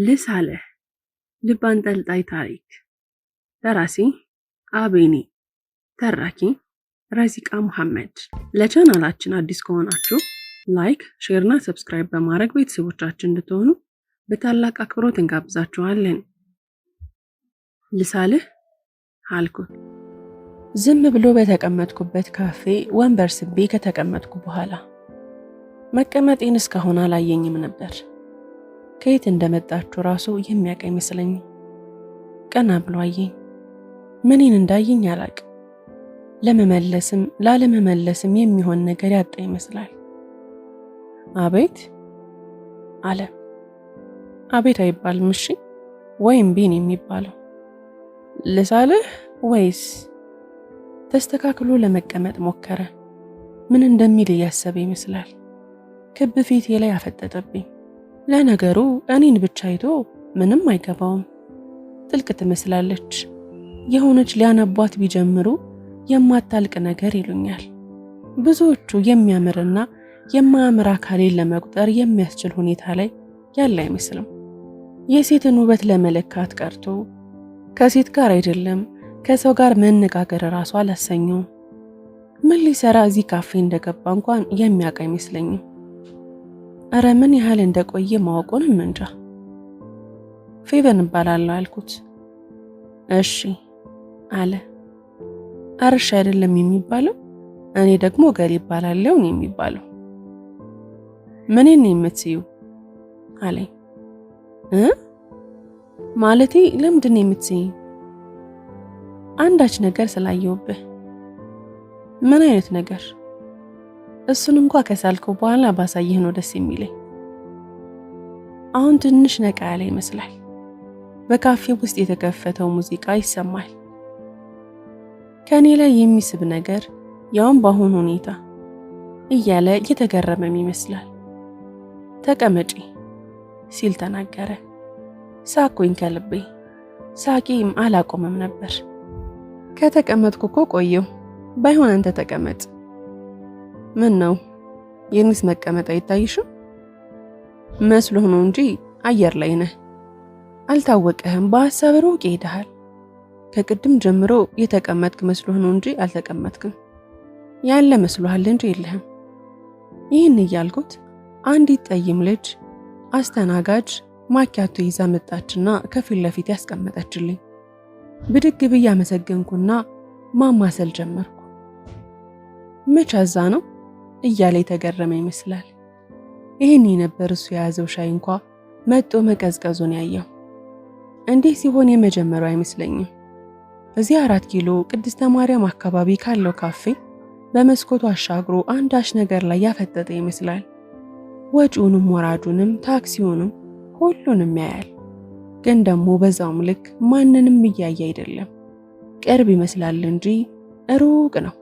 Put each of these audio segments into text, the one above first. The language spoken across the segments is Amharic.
ልሳልህ ልብ አንጠልጣይ ታሪክ ደራሲ አቤኒ ተራኪ ረዚቃ መሐመድ። ለቻናላችን አዲስ ከሆናችሁ ላይክ፣ ሼር እና ሰብስክራይብ በማድረግ ቤተሰቦቻችን እንድትሆኑ በታላቅ አክብሮት እንጋብዛችኋለን። ልሳልህ አልኩት። ዝም ብሎ በተቀመጥኩበት ካፌ ወንበር ስቤ ከተቀመጥኩ በኋላ መቀመጤን እስካሁን አላየኝም ነበር። ከየት እንደመጣችሁ ራሱ የሚያውቅ አይመስለኝም። ቀና ብሎ አየኝ። ምንን እንዳየኝ አላውቅም። ለመመለስም ላለመመለስም የሚሆን ነገር ያጣ ይመስላል። አቤት አለ። አቤት አይባልም እሺ፣ ወይም ቢን የሚባለው። ልሳልህ ወይስ? ተስተካክሎ ለመቀመጥ ሞከረ። ምን እንደሚል እያሰበ ይመስላል። ክብ ፊቴ ላይ አፈጠጠብኝ። ለነገሩ እኔን ብቻ አይቶ ምንም አይገባውም። ጥልቅ ትመስላለች። የሆነች ሊያነቧት ቢጀምሩ የማታልቅ ነገር ይሉኛል። ብዙዎቹ የሚያምርና የማያምር አካሌን ለመቁጠር የሚያስችል ሁኔታ ላይ ያለ አይመስልም። የሴትን ውበት ለመለካት ቀርቶ ከሴት ጋር አይደለም ከሰው ጋር መነጋገር ራሱ አላሰኘውም። ምን ሊሰራ እዚህ ካፌ እንደገባ እንኳን የሚያውቅ አይመስለኝም። እረ ምን ያህል እንደቆየ ማወቁንም እንጃ። ፌቨን እባላለሁ አልኩት። እሺ አለ። አርሽ አይደለም የሚባለው፣ እኔ ደግሞ ገሌ እባላለሁ የሚባለው። ምንን ነው የምትዩ አለኝ። ማለቴ ለምንድን ነው የምትይኝ? አንዳች ነገር ስላየውብህ። ምን አይነት ነገር? እሱን እንኳን ከሳልከው በኋላ ባሳየህ ነው ደስ የሚለኝ። አሁን ትንሽ ነቃ ያለ ይመስላል። በካፌ ውስጥ የተከፈተው ሙዚቃ ይሰማል። ከኔ ላይ የሚስብ ነገር ያውም በአሁኑ ሁኔታ እያለ እየተገረመም ይመስላል። ተቀመጪ ሲል ተናገረ። ሳኩኝ ከልቤ። ሳቂም አላቆመም ነበር። ከተቀመጥኩ እኮ ቆየው። ባይሆን አንተ ተቀመጥ። ምን ነው የኔስ መቀመጥ አይታይሽም? መስሎህ ነው እንጂ አየር ላይ ነህ። አልታወቀህም። በሐሳብ ሩቅ ሄደሃል። ከቅድም ጀምሮ የተቀመጥክ መስሎህ ነው እንጂ አልተቀመጥክም። ያለ መስሎሃል እንጂ የለህም። ይህን እያልኩት አንዲት ጠይም ልጅ አስተናጋጅ ማኪያቶ ይዛ መጣችና ከፊት ለፊት ያስቀመጠችልኝ። ብድግ ብዬ አመሰገንኩና ማማሰል ጀመርኩ። መች አዛ ነው እያለ የተገረመ ይመስላል። ይህን ነበር እሱ የያዘው ሻይ እንኳ መጦ መቀዝቀዙን ያየው። እንዲህ ሲሆን የመጀመሪያው አይመስለኝም። እዚህ 4 ኪሎ ቅድስተ ማርያም አካባቢ ካለው ካፌ በመስኮቱ አሻግሮ አንዳች ነገር ላይ ያፈጠጠ ይመስላል። ወጪውንም ወራጁንም ታክሲውንም ሁሉንም ያያል። ግን ደግሞ በዛውም ልክ ማንንም እያየ አይደለም። ቅርብ ይመስላል እንጂ ሩቅ ነው።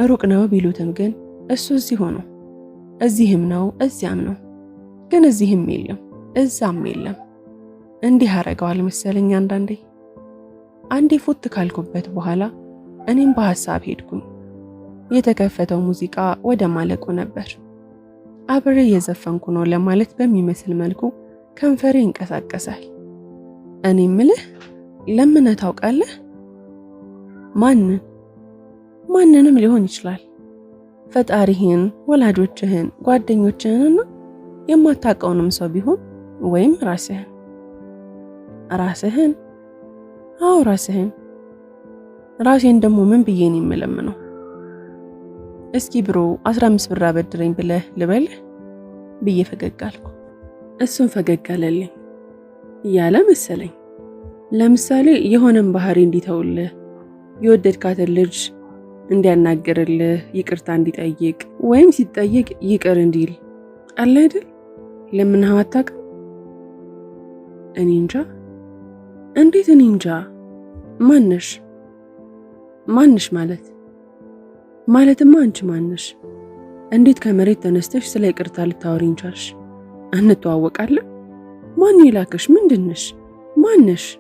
ሩቅ ነው ቢሉትም ግን እሱ እዚሁ ነው። እዚህም ነው እዚያም ነው። ግን እዚህም የለም እዛም የለም። እንዲህ አረገዋል መሰለኝ አንዳንዴ። አንዴ ፉት ካልኩበት በኋላ እኔም በሐሳብ ሄድኩኝ። የተከፈተው ሙዚቃ ወደ ማለቁ ነበር። አብሬ እየዘፈንኩ ነው ለማለት በሚመስል መልኩ ከንፈሬ ይንቀሳቀሳል። እኔ ምልህ ለምን ታውቃለህ? ማንንም ሊሆን ይችላል። ፈጣሪህን፣ ወላጆችህን፣ ጓደኞችህንና የማታውቀውንም ሰው ቢሆን ወይም ራስህን። አዎ ራስህን። ራሴን ደግሞ ምን ብዬ ነው የምለምነው? እስኪ ብሮ 15 ብር አበድረኝ ብለህ ልበልህ ብዬ ፈገግ አልኩ። እሱም ፈገግ አለልኝ እያለ መሰለኝ። ለምሳሌ የሆነን ባህሪ እንዲተውልህ፣ የወደድካትን ልጅ እንዲያናግርልህ፣ ይቅርታ እንዲጠይቅ ወይም ሲጠይቅ ይቅር እንዲል አለ አይደል? ለምንህ አታውቅም? እኔ እንጃ። እንዴት እኔ እንጃ? ማንሽ ማለትማ አንቺ ማንሽ? እንዴት ከመሬት ተነስተሽ ስለ ይቅርታ ልታወሪኝ ቻልሽ? እንተዋወቃለን? ማን ይላክሽ? ምንድነሽ? ማንሽ?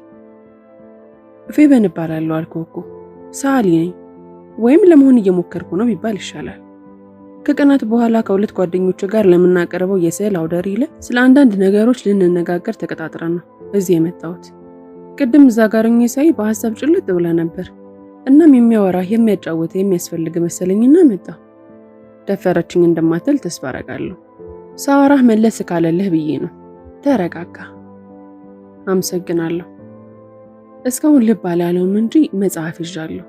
ፌቨን እባላለሁ አልኩህ እኮ። ሰዓሊ ነኝ፣ ወይም ለመሆን እየሞከርኩ ነው ቢባል ይሻላል። ከቀናት በኋላ ከሁለት ጓደኞች ጋር ለምናቀርበው የስዕል አውደ ርዕይ ላይ ስለ አንዳንድ ነገሮች ልንነጋገር ተቀጣጥረን ነው እዚህ የመጣሁት። ቅድም እዛ ጋር ሆኜ ሳይ በሐሳብ ጭልጥ ብላ ነበር። እናም የሚያወራ የሚያጫውት የሚያስፈልግ መሰለኝና መጣ። ደፈረችኝ እንደማትል ተስፋ አደርጋለሁ። ሳወራህ መለስ ካለልህ ብዬ ነው። ተረጋጋ። አመሰግናለሁ። እስካሁን ልብ አላለውም እንጂ መጽሐፍ ይዣለሁ።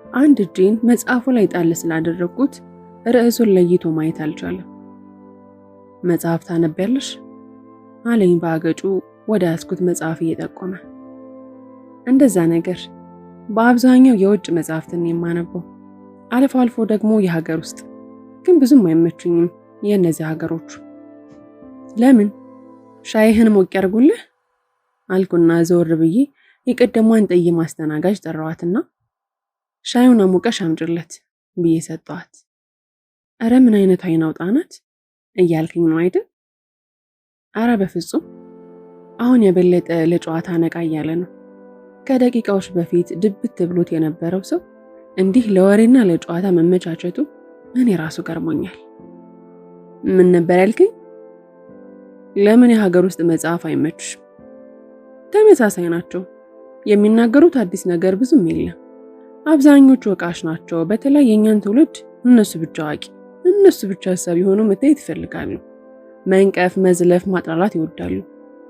አንድ እጄን መጽሐፉ ላይ ጣል ስላደረኩት ርዕሱን ለይቶ ማየት አልቻለም። መጽሐፍ ታነቢያለሽ? አለኝ በአገጩ ወደ ያዝኩት መጽሐፍ እየጠቆመ። እንደዛ ነገር በአብዛኛው የውጭ መጽሐፍትን የማነበው፣ አልፎ አልፎ ደግሞ የሀገር ውስጥ፣ ግን ብዙም አይመቹኝም የእነዚህ ሀገሮቹ። ለምን? ሻይህን ሞቅ ያርጉልህ አልኩና ዘወር ብዬ የቀደሟን ጠይም አስተናጋጅ ጠራዋትና ሻዩን አሙቀሽ አምጪለት ብዬ ሰጠኋት። አረ ምን አይነት አይን አውጣ ናት እያልከኝ ነው አይደል? አረ በፍጹም። አሁን የበለጠ ለጨዋታ ነቃ እያለ ነው። ከደቂቃዎች በፊት ድብት ብሎት የነበረው ሰው እንዲህ ለወሬና ለጨዋታ መመቻቸቱ እኔ ራሱ ገርሞኛል። ምን ነበር ያልከኝ? ለምን የሀገር ውስጥ መጽሐፍ አይመችሽም? ተመሳሳይ ናቸው። የሚናገሩት አዲስ ነገር ብዙም የለም። አብዛኞቹ ወቃሽ ናቸው። በተለይ የኛን ትውልድ እነሱ ብቻ አዋቂ፣ እነሱ ብቻ ሀሳብ የሆኑ መታየት ይፈልጋሉ። መንቀፍ፣ መዝለፍ፣ ማጥላላት ይወዳሉ።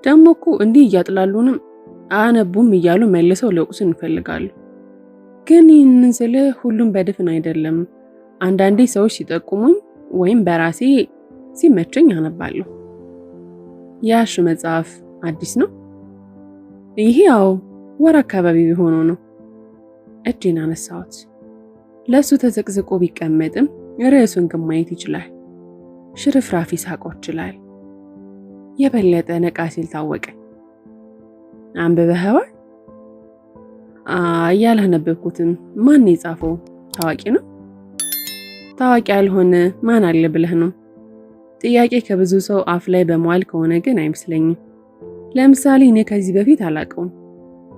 ደግሞ እኮ እንዲህ እያጥላሉንም አነቡም እያሉ መልሰው ሊወቅሱን ይፈልጋሉ። ግን ይህንን ስለ ሁሉም በድፍን አይደለም። አንዳንዴ ሰዎች ሲጠቁሙኝ ወይም በራሴ ሲመቸኝ አነባለሁ። ያሽ መጽሐፍ አዲስ ነው? ይሄ ያው ወር አካባቢ ቢሆነው ነው። እጄን አነሳሁት። ለሱ ተዘቅዝቆ ቢቀመጥም ርዕሱን ግን ማየት ይችላል። ሽርፍራፊ ሳቆች ይችላል። የበለጠ ነቃ ሲል ታወቀ። አንብበኸዋል? ያላነበብኩትም። ማን የጻፈው? ታዋቂ ነው? ታዋቂ ያልሆነ ማን አለ ብለህ ነው? ጥያቄ ከብዙ ሰው አፍ ላይ በመዋል ከሆነ ግን አይመስለኝም። ለምሳሌ እኔ ከዚህ በፊት አላውቀውም።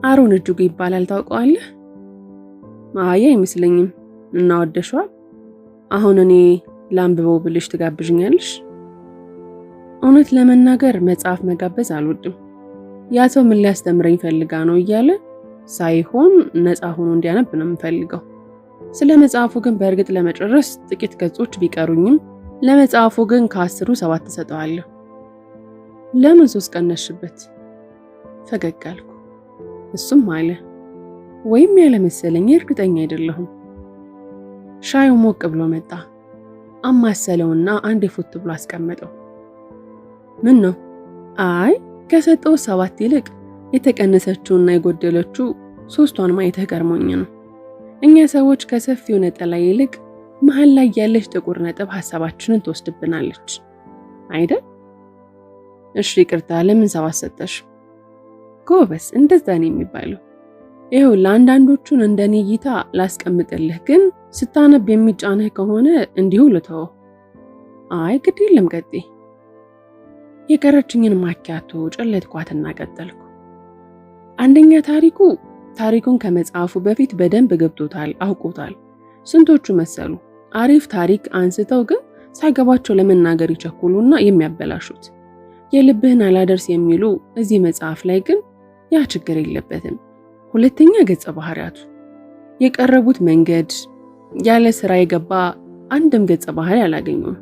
አሮን እጅጉ ይባላል። ታውቀዋለህ? አይመስለኝም። እናወደሽዋል? አሁን እኔ ላንብበው ብልሽ ትጋብዥኛለሽ? እውነት ለመናገር መጽሐፍ መጋበዝ አልወድም። ያ ሰው ምን ሊያስተምረኝ ፈልጋ ነው እያለ ሳይሆን ነፃ ሆኖ እንዲያነብ ነው የምፈልገው። ስለ መጽሐፉ ግን በእርግጥ ለመጨረስ ጥቂት ገጾች ቢቀሩኝም ለመጽሐፉ ግን ከ10 7 እሰጠዋለሁ። ለምን 3 ቀነሽበት? ፈገግ አልኩ። እሱም አለ ወይም ያለ መሰለኝ፣ እርግጠኛ አይደለሁም። ሻዩ ሞቅ ብሎ መጣ። አማሰለውና አንድ ፉት ብሎ አስቀመጠው። ምን ነው? አይ ከሰጠው 7 ይልቅ የተቀነሰችውና የጎደለችው 3ቷን ማየትህ ገርሞኝ ነው። እኛ ሰዎች ከሰፊው ነጠላ ይልቅ መሃል ላይ ያለች ጥቁር ነጥብ ሐሳባችንን ትወስድብናለች አይደል? እሺ ይቅርታ፣ ለምን 7 ሰጠሽ? ጎበስ፣ እንደዛ ነው የሚባለው። ይኸው ለአንዳንዶቹን እንደኔ እይታ ላስቀምጥልህ፣ ግን ስታነብ የሚጫንህ ከሆነ እንዲሁ ልተው። አይ ግድ የለም ቀጥይ። የቀረችኝን ማኪያቶ ጨለጥኳትና ቀጠልኩ። አንደኛ ታሪኩን ከመጽሐፉ በፊት በደንብ ገብቶታል፣ አውቆታል። ስንቶቹ መሰሉ አሪፍ ታሪክ አንስተው ግን ሳይገባቸው ለመናገር ይቸኩሉና የሚያበላሹት። የልብህን አላደርስ የሚሉ እዚህ መጽሐፍ ላይ ግን ያ ችግር የለበትም። ሁለተኛ ገጸ ባህሪያቱ የቀረቡት መንገድ ያለ ስራ የገባ አንድም ገጸ ባህሪ አላገኙም።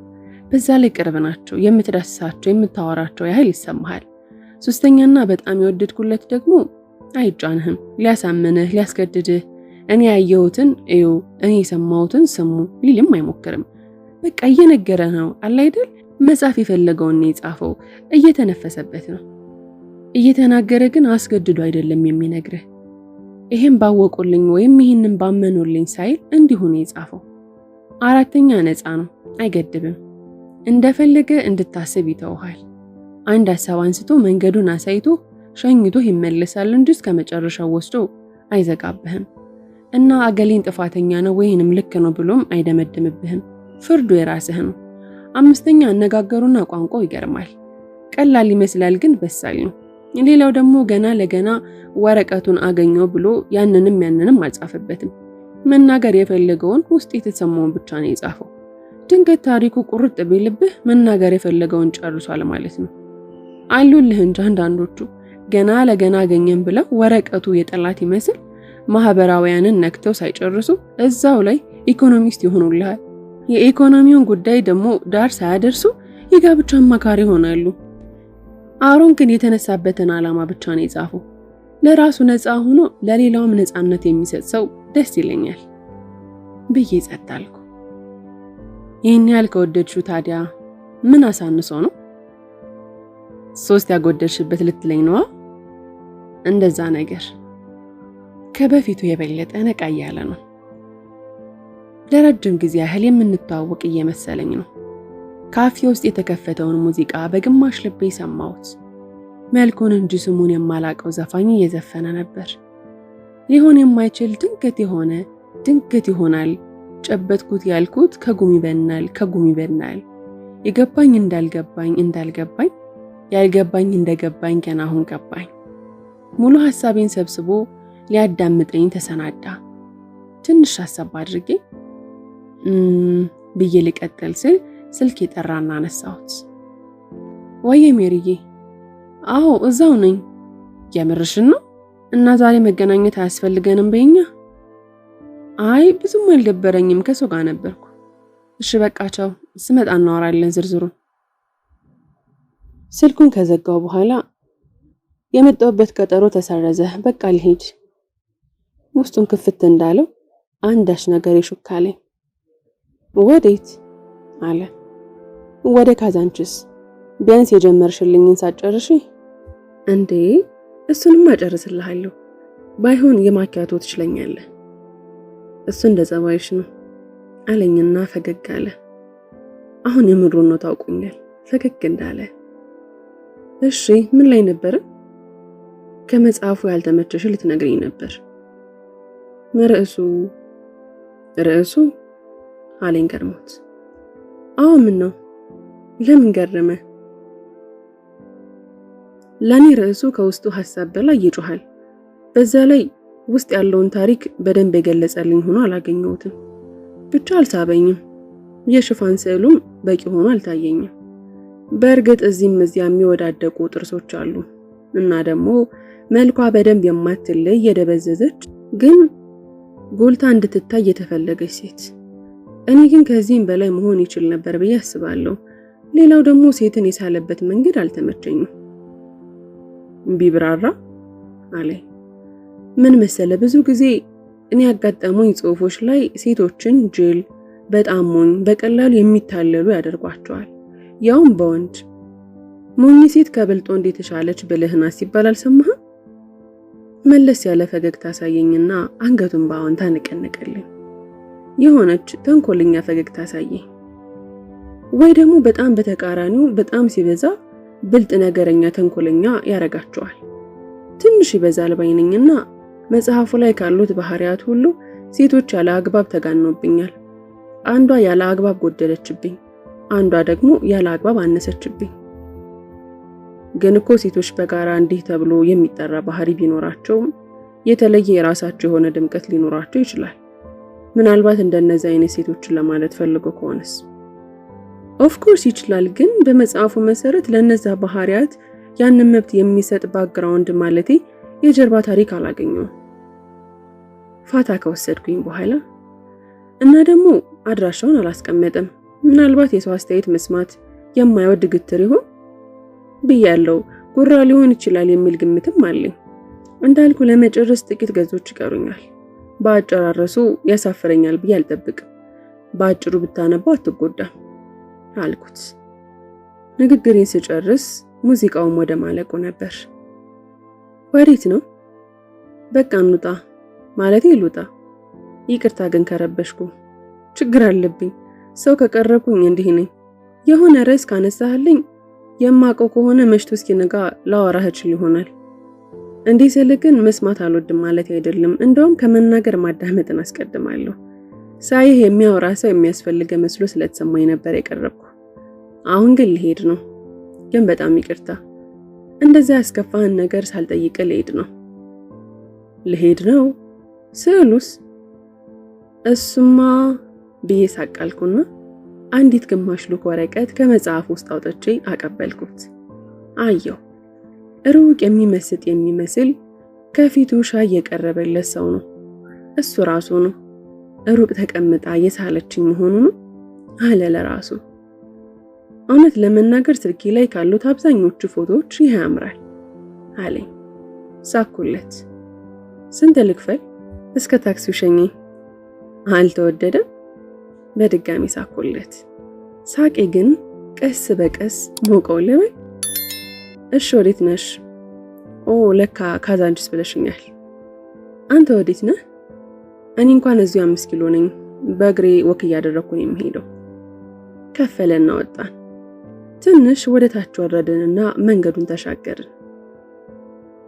በዛ ላይ ቅርብ ናቸው። የምትዳስሳቸው የምታወራቸው ያህል ይሰማሃል። ሶስተኛና በጣም የወደድኩለት ደግሞ አይጫንህም። ሊያሳምንህ፣ ሊያስገድድህ እኔ ያየሁትን እዩ፣ እኔ የሰማሁትን ስሙ ሊልም አይሞክርም። በቃ እየነገረ ነው አለ አይደል? መጽሐፍ የፈለገውን ነው የጻፈው። እየተነፈሰበት ነው። እየተናገረ ግን አስገድዶ አይደለም የሚነግርህ። ይሄን ባወቁልኝ ወይም ይሄንን ባመኑልኝ ሳይል እንዲሁ ነው የጻፈው። አራተኛ ነፃ ነው፣ አይገድብም። እንደፈለገ እንድታስብ ይተውሃል። አንድ ሐሳብ አንስቶ መንገዱን አሳይቶ ሸኝቶ ይመለሳል እንጂ እስከ መጨረሻው ወስዶ አይዘጋብህም። እና አገሌን ጥፋተኛ ነው ወይንም ልክ ነው ብሎም አይደመድምብህም። ፍርዱ የራስህ ነው። አምስተኛ አነጋገሩና ቋንቋው ይገርማል። ቀላል ይመስላል ግን በሳል ነው። ሌላው ደግሞ ገና ለገና ወረቀቱን አገኘው ብሎ ያንንም አልጻፈበትም። መናገር የፈለገውን ውስጥ የተሰማውን ብቻ ነው የጻፈው። ድንገት ታሪኩ ቁርጥ ቢልብህ መናገር የፈለገውን ጨርሷል ማለት ነው። አሉልህ እንጂ አንዳንዶቹ ገና ለገና አገኘን ብለው ወረቀቱ የጠላት ይመስል ማህበራዊያንን ነክተው ሳይጨርሱ እዛው ላይ ኢኮኖሚስት ይሆኑልሃል። የኢኮኖሚውን ጉዳይ ደግሞ ዳር ሳያደርሱ የጋብቻ አማካሪ ይሆናሉ። አሮን ግን የተነሳበትን ዓላማ ብቻ ነው የጻፈው። ለራሱ ነፃ ሆኖ ለሌላውም ነፃነት የሚሰጥ ሰው ደስ ይለኛል ብዬ ጸጥ አልኩ። ይህን ያህል ከወደድሽው ታዲያ ምን አሳንሶ ነው? 3 ያጎደልሽበት ልትለኝ ነዋ? እንደዛ ነገር። ከበፊቱ የበለጠ ነቃ እያለ ነው። ለረጅም ጊዜ ያህል የምንተዋወቅ እየመሰለኝ ነው። ካፌ ውስጥ የተከፈተውን ሙዚቃ በግማሽ ልቤ ሰማሁት። መልኩን እንጂ ስሙን የማላቀው ዘፋኝ እየዘፈነ ነበር። ሊሆን የማይችል ድንገት ይሆናል ጨበጥኩት ያልኩት ከጉም ይበናል። የገባኝ እንዳልገባኝ ያልገባኝ እንደገባኝ ገና አሁን ገባኝ። ሙሉ ሐሳቤን ሰብስቦ ሊያዳምጠኝ ተሰናዳ። ትንሽ ሐሳብ አድርጌ ብዬ ልቀጥል ስል ስልክ የጠራና አነሳሁት። ወይዬ ሜሪዬ። አዎ እዛው ነኝ። የምርሽን ነው? እና ዛሬ መገናኘት አያስፈልገንም በእኛ? አይ ብዙም አልደበረኝም፣ ከሰው ጋር ነበርኩ። እሺ በቃ ቻው፣ ስመጣ እናወራለን ዝርዝሩን። ስልኩን ከዘጋው በኋላ የመጣሁበት ቀጠሮ ተሰረዘ፣ በቃ ልሄድ። ውስጡን ክፍት እንዳለው አንዳች ነገር ይሹካለኝ። ወዴት አለ። ወደ ካዛንችስ። ቢያንስ የጀመርሽልኝን ሳጨርሽ። እንዴ እሱንም አጨርስልሃለሁ፣ ባይሆን የማኪያቶ ትችለኛለህ። እሱ እንደ ጸባይሽ ነው አለኝና ፈገግ አለ። አሁን የምሩን ነው ታውቁኛል፣ ፈገግ እንዳለ። እሺ ምን ላይ ነበር? ከመጽሐፉ ያልተመቸሽ ልትነግሪኝ ነበር። ርዕሱ አለኝ ገርሞት። አዎ ምን ነው? ለምን ገረመ? ለኔ ርዕሱ ከውስጡ ሐሳብ በላይ ይጮሃል። በዛ ላይ ውስጥ ያለውን ታሪክ በደንብ የገለጸልኝ ሆኖ አላገኘሁትም። ብቻ አልሳበኝም። የሽፋን ስዕሉም በቂ ሆኖ አልታየኝም። በእርግጥ እዚህም እዚያ የሚወዳደቁ ጥርሶች አሉ እና ደግሞ መልኳ በደንብ የማትለይ የደበዘዘች ግን ጎልታ እንድትታይ የተፈለገች ሴት። እኔ ግን ከዚህም በላይ መሆን ይችል ነበር ብዬ አስባለሁ። ሌላው ደግሞ ሴትን የሳለበት መንገድ አልተመቸኝም። ቢብራራ አለ። ምን መሰለ፣ ብዙ ጊዜ እኔ ያጋጠሙኝ ጽሑፎች ላይ ሴቶችን ጅል፣ በጣም ሞኝ፣ በቀላሉ የሚታለሉ ያደርጓቸዋል። ያውም በወንድ። ሞኝ ሴት ከብልጦ እንዴት የተሻለች ብልህና ሲባል አልሰማህም? መለስ ያለ ፈገግታ ሳየኝና አንገቱን በአዎንታ ነቀነቀልኝ። የሆነች ተንኮለኛ ፈገግታ ሳየኝ። ወይ ደግሞ በጣም በተቃራኒው በጣም ሲበዛ ብልጥ፣ ነገረኛ፣ ተንኮለኛ ያረጋቸዋል። ትንሽ ይበዛል ባይነኝና መጽሐፉ ላይ ካሉት ባህሪያት ሁሉ ሴቶች ያለ አግባብ ተጋኖብኛል። አንዷ ያለ አግባብ ጎደለችብኝ፣ አንዷ ደግሞ ያለ አግባብ አነሰችብኝ። ግን እኮ ሴቶች በጋራ እንዲህ ተብሎ የሚጠራ ባህሪ ቢኖራቸውም የተለየ የራሳቸው የሆነ ድምቀት ሊኖራቸው ይችላል። ምናልባት እንደነዚህ አይነት ሴቶችን ለማለት ፈልጎ ከሆነስ ኦፍ ኮርስ ይችላል። ግን በመጽሐፉ መሰረት ለነዛ ባህሪያት ያንን መብት የሚሰጥ ባክግራውንድ ማለቴ የጀርባ ታሪክ አላገኘውም። ፋታ ከወሰድኩኝ በኋላ እና ደግሞ አድራሻውን አላስቀመጠም። ምናልባት የሰው አስተያየት መስማት የማይወድ ግትር ይሆን ብያለሁ። ጉራ ሊሆን ይችላል የሚል ግምትም አለኝ። እንዳልኩ ለመጨረስ ጥቂት ገጾች ይቀሩኛል። በአጨራረሱ ያሳፍረኛል ብዬ አልጠብቅም። በአጭሩ ብታነባው አትጎዳም አልኩት። ንግግሬን ስጨርስ ሙዚቃውም ወደ ማለቁ ነበር። ወዴት ነው? በቃ እንውጣ ማለቴ ልውጣ። ይቅርታ ግን ከረበሽኩ። ችግር አለብኝ። ሰው ከቀረብኩኝ እንዲህ ነኝ። የሆነ ርዕስ ካነሳህልኝ የማውቀው ከሆነ መሽቶ እስኪነጋ ላወራህ እችል ይሆናል። እንዲህ ስል ግን መስማት አልወድም ማለት አይደለም። እንደውም ከመናገር ማዳመጥን አስቀድማለሁ። ሳይህ የሚያወራ ሰው የሚያስፈልገ መስሎ ስለተሰማኝ ነበር የቀረብኩ። አሁን ግን ልሄድ ነው። ግን በጣም ይቅርታ። እንደዛ ያስከፋህን ነገር ሳልጠይቅ ልሄድ ነው። ስዕሉስ? እሱማ ብዬ ሳቃልኩና አንዲት ግማሽ ሉክ ወረቀት ከመጽሐፍ ውስጥ አውጥቼ አቀበልኩት። አየሁ። ሩቅ የሚመስል ከፊቱ ሻይ የቀረበለት ሰው ነው። እሱ ራሱ ነው። ሩቅ ተቀምጣ የሳለችኝ መሆኑ ነው አለ ለራሱ። እውነት ለመናገር ስልኬ ላይ ካሉት አብዛኞቹ ፎቶዎች ይሄ ያምራል አለኝ። ሳኩለት። ስንት ልክፈል? እስከ ታክሲው ሸኘኝ። አልተወደደም? በድጋሚ ሳኩለት። ሳቄ ግን ቀስ በቀስ ሞቀው ልበል። እሺ ወዴት ነሽ? ኦ ለካ ካዛንቺስ ብለሽኛል። አንተ ወዴት ነህ? እኔ እንኳን እዚሁ 5 ኪሎ ነኝ። በእግሬ ወክ እያደረኩ ነው የምሄደው። ከፈለና ወጣን። ትንሽ ወደ ታች ወረድንና መንገዱን ተሻገርን።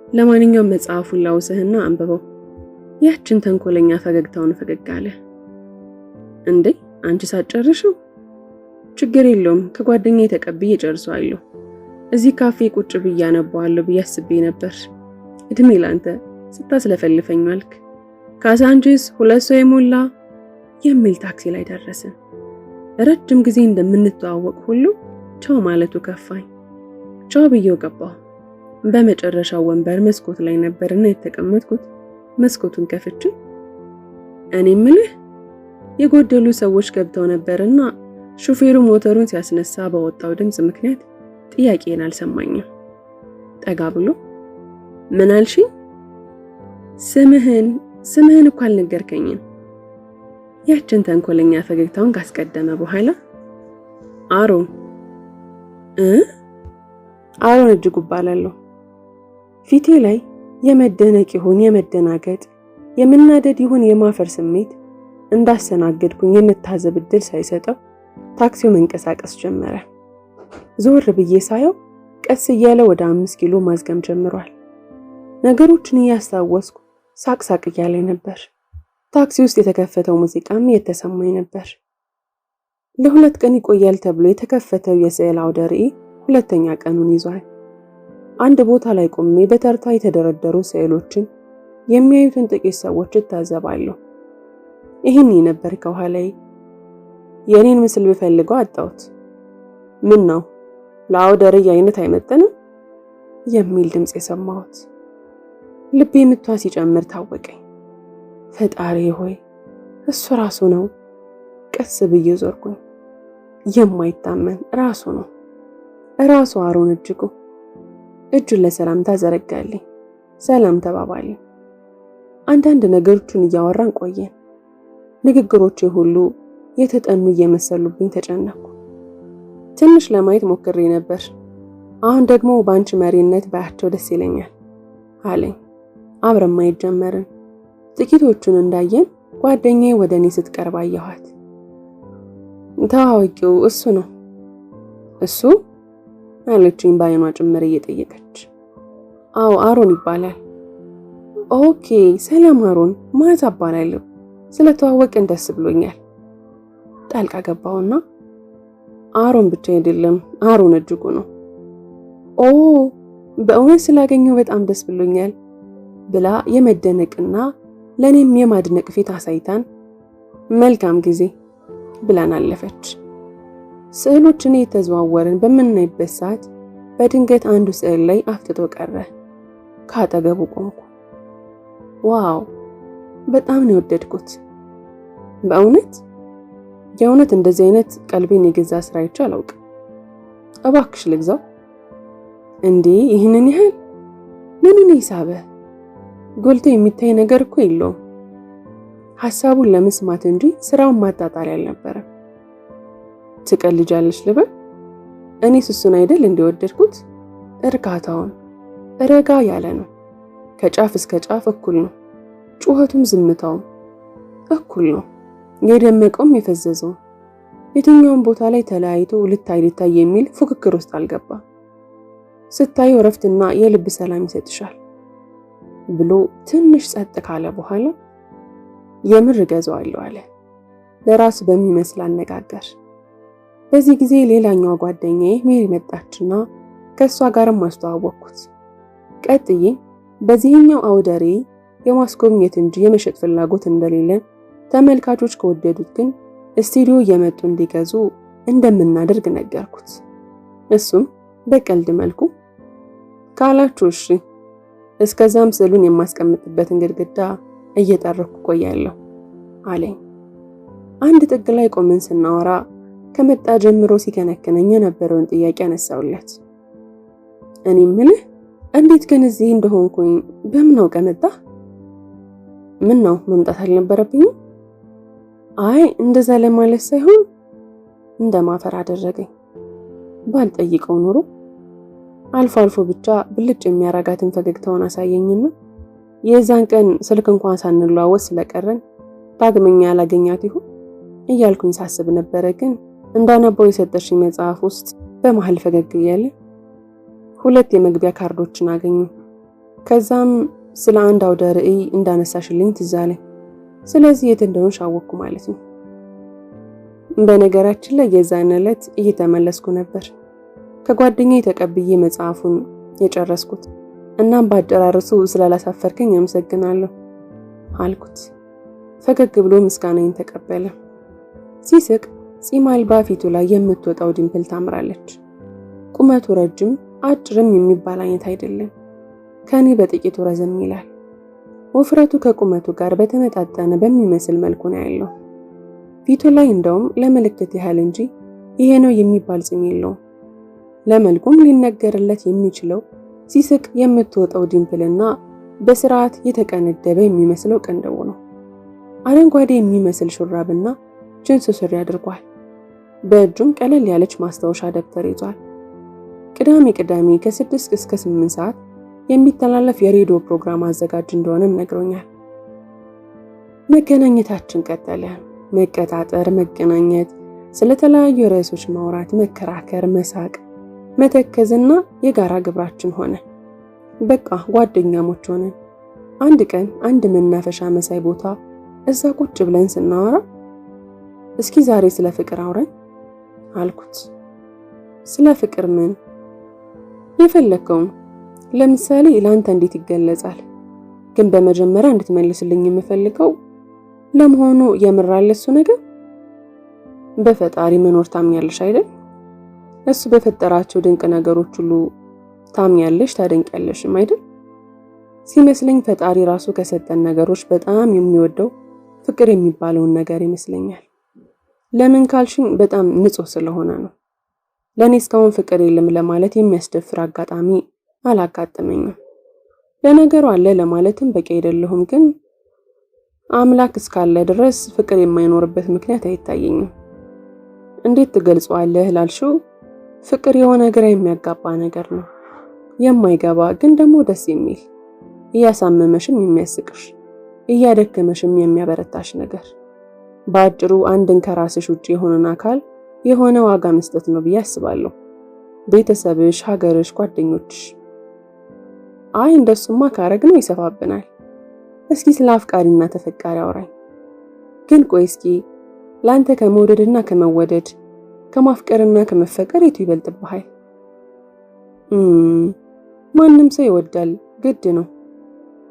ለማንኛውም መጽሐፉን ላውስህና አንብበው። ያችን ተንኮለኛ ፈገግታውን ፈገግ አለ። እንዴ አንቺ ሳትጨርሺው? ችግር የለውም ከጓደኛዬ ተቀብዬ ጨርሰዋለሁ። እዚህ ካፌ ቁጭ ብዬ አነባዋለሁ ብዬ አስቤ ነበር። እድሜ ላንተ ስታስለፈልፈኝ ዋልክ። ካዛንቺስ 2 ሰው የሞላ የሚል ታክሲ ላይ ደረስን። ረጅም ጊዜ እንደምንተዋወቅ ሁሉ ቻው ማለቱ ከፋኝ። ቻው ብዬው ገባሁ። በመጨረሻው ወንበር መስኮት ላይ ነበርና የተቀመጥኩት። መስኮቱን ከፍቼ እኔ ምልህ የጎደሉ ሰዎች ገብተው ነበርና ሹፌሩ ሞተሩን ሲያስነሳ በወጣው ድምጽ ምክንያት ጥያቄን አልሰማኝም። ጠጋ ብሎ ምን አልሽኝ? ስምህን እኮ አልነገርከኝም። ያችን ተንኮለኛ ፈገግታውን ካስቀደመ በኋላ አሮን እጅጉ እባላለሁ። ፊቴ ላይ የመደነቅ ይሁን የመደናገጥ፣ የመናደድ ይሁን የማፈር ስሜት እንዳስተናገድኩኝ የመታዘብ ዕድል ሳይሰጠው ታክሲው መንቀሳቀስ ጀመረ። ዞር ብዬ ሳየው ቀስ እያለ ወደ 5 ኪሎ ማዝገም ጀምሯል። ነገሮችን እያስታወስኩ ሳቅ እያለኝ ነበር። ታክሲ ውስጥ የተከፈተው ሙዚቃም እየተሰማኝ ነበር። ለ2 ቀን ይቆያል ተብሎ የተከፈተው የስዕል አውደ ርዕይ 2ኛ ቀኑን ይዟል። አንድ ቦታ ላይ ቆሜ በተርታ የተደረደሩ ስዕሎችን የሚያዩትን ጥቂት ሰዎች እታዘባለሁ። ይህን ነበር ከኋላዬ። የኔን ምስል ብፈልገው አጣሁት። ምን ነው ለአውደ ርዕይ አይነት አይመጥንም የሚል ድምጽ የሰማሁት። ልቤ ምቷ ሲጨምር ታወቀኝ። ፈጣሪ ሆይ እሱ ራሱ ነው። ቀስ ብዬ ዞርኩኝ። የማይታመን ራሱ ነው። ራሱ አሮን እጅጉ። እጁን ለሰላምታ ዘረጋልኝ። ሰላም ተባባልን። አንዳንድ ነገሮችን እያወራን ቆየን። ንግግሮቼ ሁሉ የተጠኑ እየመሰሉብኝ ተጨነኩ። ትንሽ ለማየት ሞክሬ ነበር። አሁን ደግሞ በአንቺ መሪነት ባያቸው ደስ ይለኛል አለኝ። አብረን ማየት ጀመርን። ጥቂቶቹን እንዳየን ጓደኛዬ ወደ እኔ ስትቀርብ አየኋት። ታዋቂው እሱ ነው። እሱ አለችኝ በዓይኗ ጭምር እየጠየቀች። አዎ አሮን ይባላል። ኦኬ ሰላም አሮን፣ ማዛ እባላለሁ። ስለተዋወቅን ደስ ብሎኛል። ጣልቃ ገባውና አሮን ብቻ አይደለም አሮን እጅጉ ነው። ኦ በእውነት ስላገኘው በጣም ደስ ብሎኛል ብላ የመደነቅና ለኔም የማድነቅ ፊት አሳይታን መልካም ጊዜ ብላን አለፈች። ስዕሎችን የተዘዋወርን በምናይበት ሰዓት በድንገት አንዱ ስዕል ላይ አፍጥጦ ቀረ። ካጠገቡ ቆምኩ። ዋው በጣም ነው የወደድኩት። የእውነት እንደዚህ አይነት ቀልቤን የገዛ ስራ አይቼ አላውቅም። እባክሽ ልግዛው። እንዴ ይህንን ያህል ምኑን ይሳበ? ጎልቶ የሚታይ ነገር እኮ የለውም። ሐሳቡን ለመስማት እንጂ ስራውን ማጣጣል አልነበረም። ትቀልጃለሽ ልበል? እኔስ እሱን አይደል እንደወደድኩት። እርካታውን ረጋ ያለ ነው። ከጫፍ እስከ ጫፍ እኩል ነው። ጩኸቱም ዝምታውም እኩል ነው። የደመቀውም የፈዘዘው የትኛውም ቦታ ላይ ተለያይቶ ልታይ የሚል ፉክክር ውስጥ አልገባም። ስታዩ እረፍትና የልብ ሰላም ይሰጥሻል ብሎ ትንሽ ጸጥ ካለ በኋላ የምር ገዛዋለሁ አለ ለራሱ በሚመስል አነጋገር። በዚህ ጊዜ ሌላኛው ጓደኛዬ ሜሪ መጣችና ከሷ ጋርም አስተዋወቅኩት። ቀጥዬ በዚህኛው አውደ ርዕይ የማስጎብኘት እንጂ የመሸጥ ፍላጎት እንደሌለን፣ ተመልካቾች ከወደዱት ግን ስቱዲዮ እየመጡ እንዲገዙ እንደምናደርግ ነገርኩት። እሱም በቀልድ መልኩ ካላችሁ እሺ፣ እስከዛም ስዕሉን የማስቀምጥበትን ግድግዳ እየጠረኩ ቆያለሁ አለኝ። አንድ ጥግ ላይ ቆመን ስናወራ ከመጣ ጀምሮ ሲከነከነኝ የነበረውን ጥያቄ አነሳውለት። እኔ ምልህ እንዴት ግን እዚህ እንደሆንኩኝ በምን አውቀህ መጣህ? ምን ነው መምጣት አልነበረብኝም? አይ እንደዛ ለማለት ሳይሆን እንደማፈር አደረገኝ። ባልጠይቀው ኖሮ አልፎ አልፎ ብቻ ብልጭ የሚያረጋትን ፈገግታውን አሳየኝና የዛን ቀን ስልክ እንኳን ሳንለዋወጥ ስለቀረን ዳግመኛ ያላገኛት ይሁን እያልኩኝ ሳስብ ነበረ። ግን እንዳነበው የሰጠሽኝ መጽሐፍ ውስጥ በመሃል ፈገግ እያለ 2 የመግቢያ ካርዶችን አገኙ። ከዛም ስለ አንድ አውደ ርዕይ እንዳነሳሽልኝ ትዝ አለኝ። ስለዚህ የት እንደሆንሽ አወቅኩ ማለት ነው። በነገራችን ላይ የዛን ዕለት እየተመለስኩ ነበር ከጓደኛዬ ተቀብዬ መጽሐፉን የጨረስኩት። እናም ባደራርሱ ስላላሳፈርከኝ አመሰግናለሁ አልኩት። ፈገግ ብሎ ምስጋናዬን ተቀበለ። ሲስቅ ፂም አልባ ፊቱ ላይ የምትወጣው ዲምፕል ታምራለች። ቁመቱ ረጅም አጭርም የሚባል አይነት አይደለም፣ ከኔ በጥቂቱ ረዘም ይላል። ውፍረቱ ከቁመቱ ጋር በተመጣጠነ በሚመስል መልኩ ነው ያለው። ፊቱ ላይ እንደውም ለምልክት ያህል እንጂ ይሄ ነው የሚባል ፂም የለውም። ለመልኩም ሊነገርለት የሚችለው ሲስቅ የምትወጣው ዲምፕልና በስርዓት የተቀነደበ የሚመስለው ቅንድቡ ነው። አረንጓዴ የሚመስል ሹራብና ጅንስ ሱሪ አድርጓል። በእጁም ቀለል ያለች ማስታወሻ ደብተር ይዟል። ቅዳሜ ከ6 እስከ 8 ሰዓት የሚተላለፍ የሬዲዮ ፕሮግራም አዘጋጅ እንደሆነም ነግሮኛል። መገናኘታችን ቀጠለ። መቀጣጠር፣ መገናኘት፣ ስለተለያዩ ርዕሶች ማውራት፣ መከራከር፣ መሳቅ፣ መተከዝና የጋራ ግብራችን ሆነ። በቃ ጓደኛሞች ሆነን። አንድ ቀን አንድ መናፈሻ መሳይ ቦታ እዛ ቁጭ ብለን ስናወራ እስኪ ዛሬ ስለ ፍቅር አውረን አልኩት። ስለ ፍቅር ምን? የፈለከውን። ለምሳሌ ለአንተ እንዴት ይገለጻል? ግን በመጀመሪያ እንድትመልስልኝ የምፈልገው ለመሆኑ የምራል እሱ ነገር? በፈጣሪ መኖር ታምኛለሽ አይደል? እሱ በፈጠራቸው ድንቅ ነገሮች ሁሉ ታምኛለሽ ታደንቂያለሽም አይደል? ሲመስለኝ ፈጣሪ ራሱ ከሰጠን ነገሮች በጣም የሚወደው ፍቅር የሚባለውን ነገር ይመስለኛል። ለምን ካልሽኝ በጣም ንጹህ ስለሆነ ነው። ለኔ እስካሁን ፍቅር የለም ለማለት የሚያስደፍር አጋጣሚ አላጋጠመኝም። ለነገሩ አለ ለማለትም በቂ አይደለሁም፣ ግን አምላክ እስካለ ድረስ ፍቅር የማይኖርበት ምክንያት አይታየኝም። እንዴት ትገልጸዋለህ ላልሽው፣ ፍቅር የሆነ ግራ የሚያጋባ ነገር ነው። የማይገባ ግን ደግሞ ደስ የሚል፣ እያሳመመሽም የሚያስቅሽ፣ እያደከመሽም የሚያበረታሽ ነገር። በአጭሩ አንድን ከራስሽ ውጪ የሆነን አካል የሆነ ዋጋ መስጠት ነው ብዬ አስባለሁ። ቤተሰብሽ፣ ሀገርሽ፣ ጓደኞችሽ። አይ እንደሱማ ካረግነው ይሰፋብናል። እስኪ ስለ አፍቃሪና ተፈቃሪ አውራኝ። ግን ቆይ እስኪ ላንተ ከመውደድና ከመወደድ ከማፍቀርና ከመፈቀር የቱ ይበልጥብሃል? ማንም ሰው ይወዳል፣ ግድ ነው።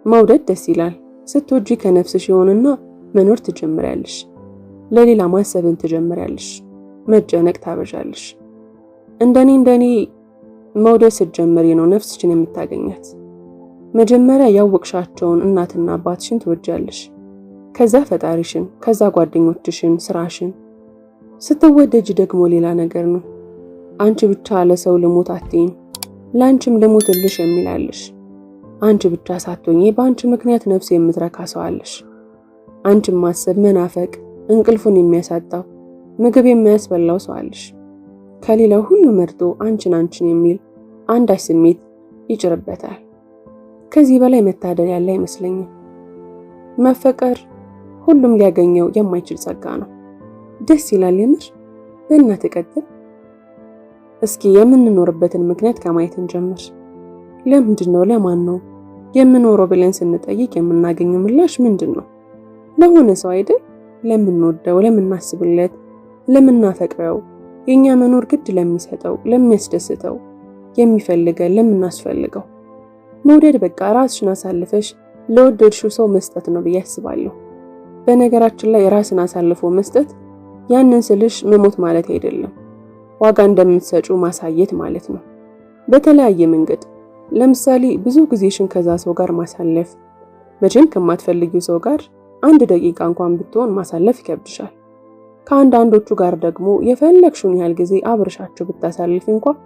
መውደድ ደስ ይላል። ስትወጂ ከነፍስሽ ይሆንና መኖር ትጀምሪያለሽ። ለሌላ ማሰብን ትጀምሪያለሽ። መጨነቅ ታበዣለሽ። እንደኔ መውደድ ስትጀምሪ ነው ነፍስሽን የምታገኛት። መጀመሪያ ያወቅሻቸውን እናትና አባትሽን ትወጃለሽ። ከዛ ፈጣሪሽን፣ ከዛ ጓደኞችሽን፣ ስራሽን። ስትወደጂ ደግሞ ሌላ ነገር ነው። አንቺ ብቻ ለሰው ልሞት አትይም፣ ላንቺም ልሞትልሽ የሚላለሽ። አንቺ ብቻ ሳትሆኚ በአንቺ ምክንያት ነፍስ የምትረካ ሰው አለሽ። አንቺን ማሰብ መናፈቅ እንቅልፉን የሚያሳጣው ምግብ የሚያስበላው ሰው አለሽ። ከሌላው ሁሉ መርጦ አንቺን የሚል አንዳች ስሜት ይጭርበታል። ከዚህ በላይ መታደል ያለ አይመስለኝም። መፈቀር ሁሉም ሊያገኘው የማይችል ጸጋ ነው። ደስ ይላል የምር። በእናትህ ቀጥል። እስኪ የምንኖርበትን ምክንያት ከማየት እንጀምር። ለምንድን ነው ለማን ነው የምኖረው ብለን ስንጠይቅ የምናገኘው ምላሽ ምንድን ነው? ለሆነ ሰው አይደል? ለምንወደው፣ ለምናስብለት፣ ለምናፈቅረው፣ የኛ መኖር ግድ ለሚሰጠው፣ ለሚያስደስተው፣ የሚፈልገን፣ ለምናስፈልገው። መውደድ በቃ ራስሽን አሳልፈሽ ለወደድሽው ሰው መስጠት ነው ብዬ አስባለሁ። በነገራችን ላይ ራስን አሳልፎ መስጠት ያንን ስልሽ መሞት ማለት አይደለም። ዋጋ እንደምትሰጩ ማሳየት ማለት ነው። በተለያየ መንገድ ለምሳሌ ብዙ ጊዜሽን ከዛ ሰው ጋር ማሳለፍ። መቼም ከማትፈልጊው ሰው ጋር 1 ደቂቃ እንኳን ብትሆን ማሳለፍ ይከብድሻል። ከአንዳንዶቹ ጋር ደግሞ የፈለግሽውን ያህል ጊዜ አብረሻቸው ብታሳልፊ እንኳን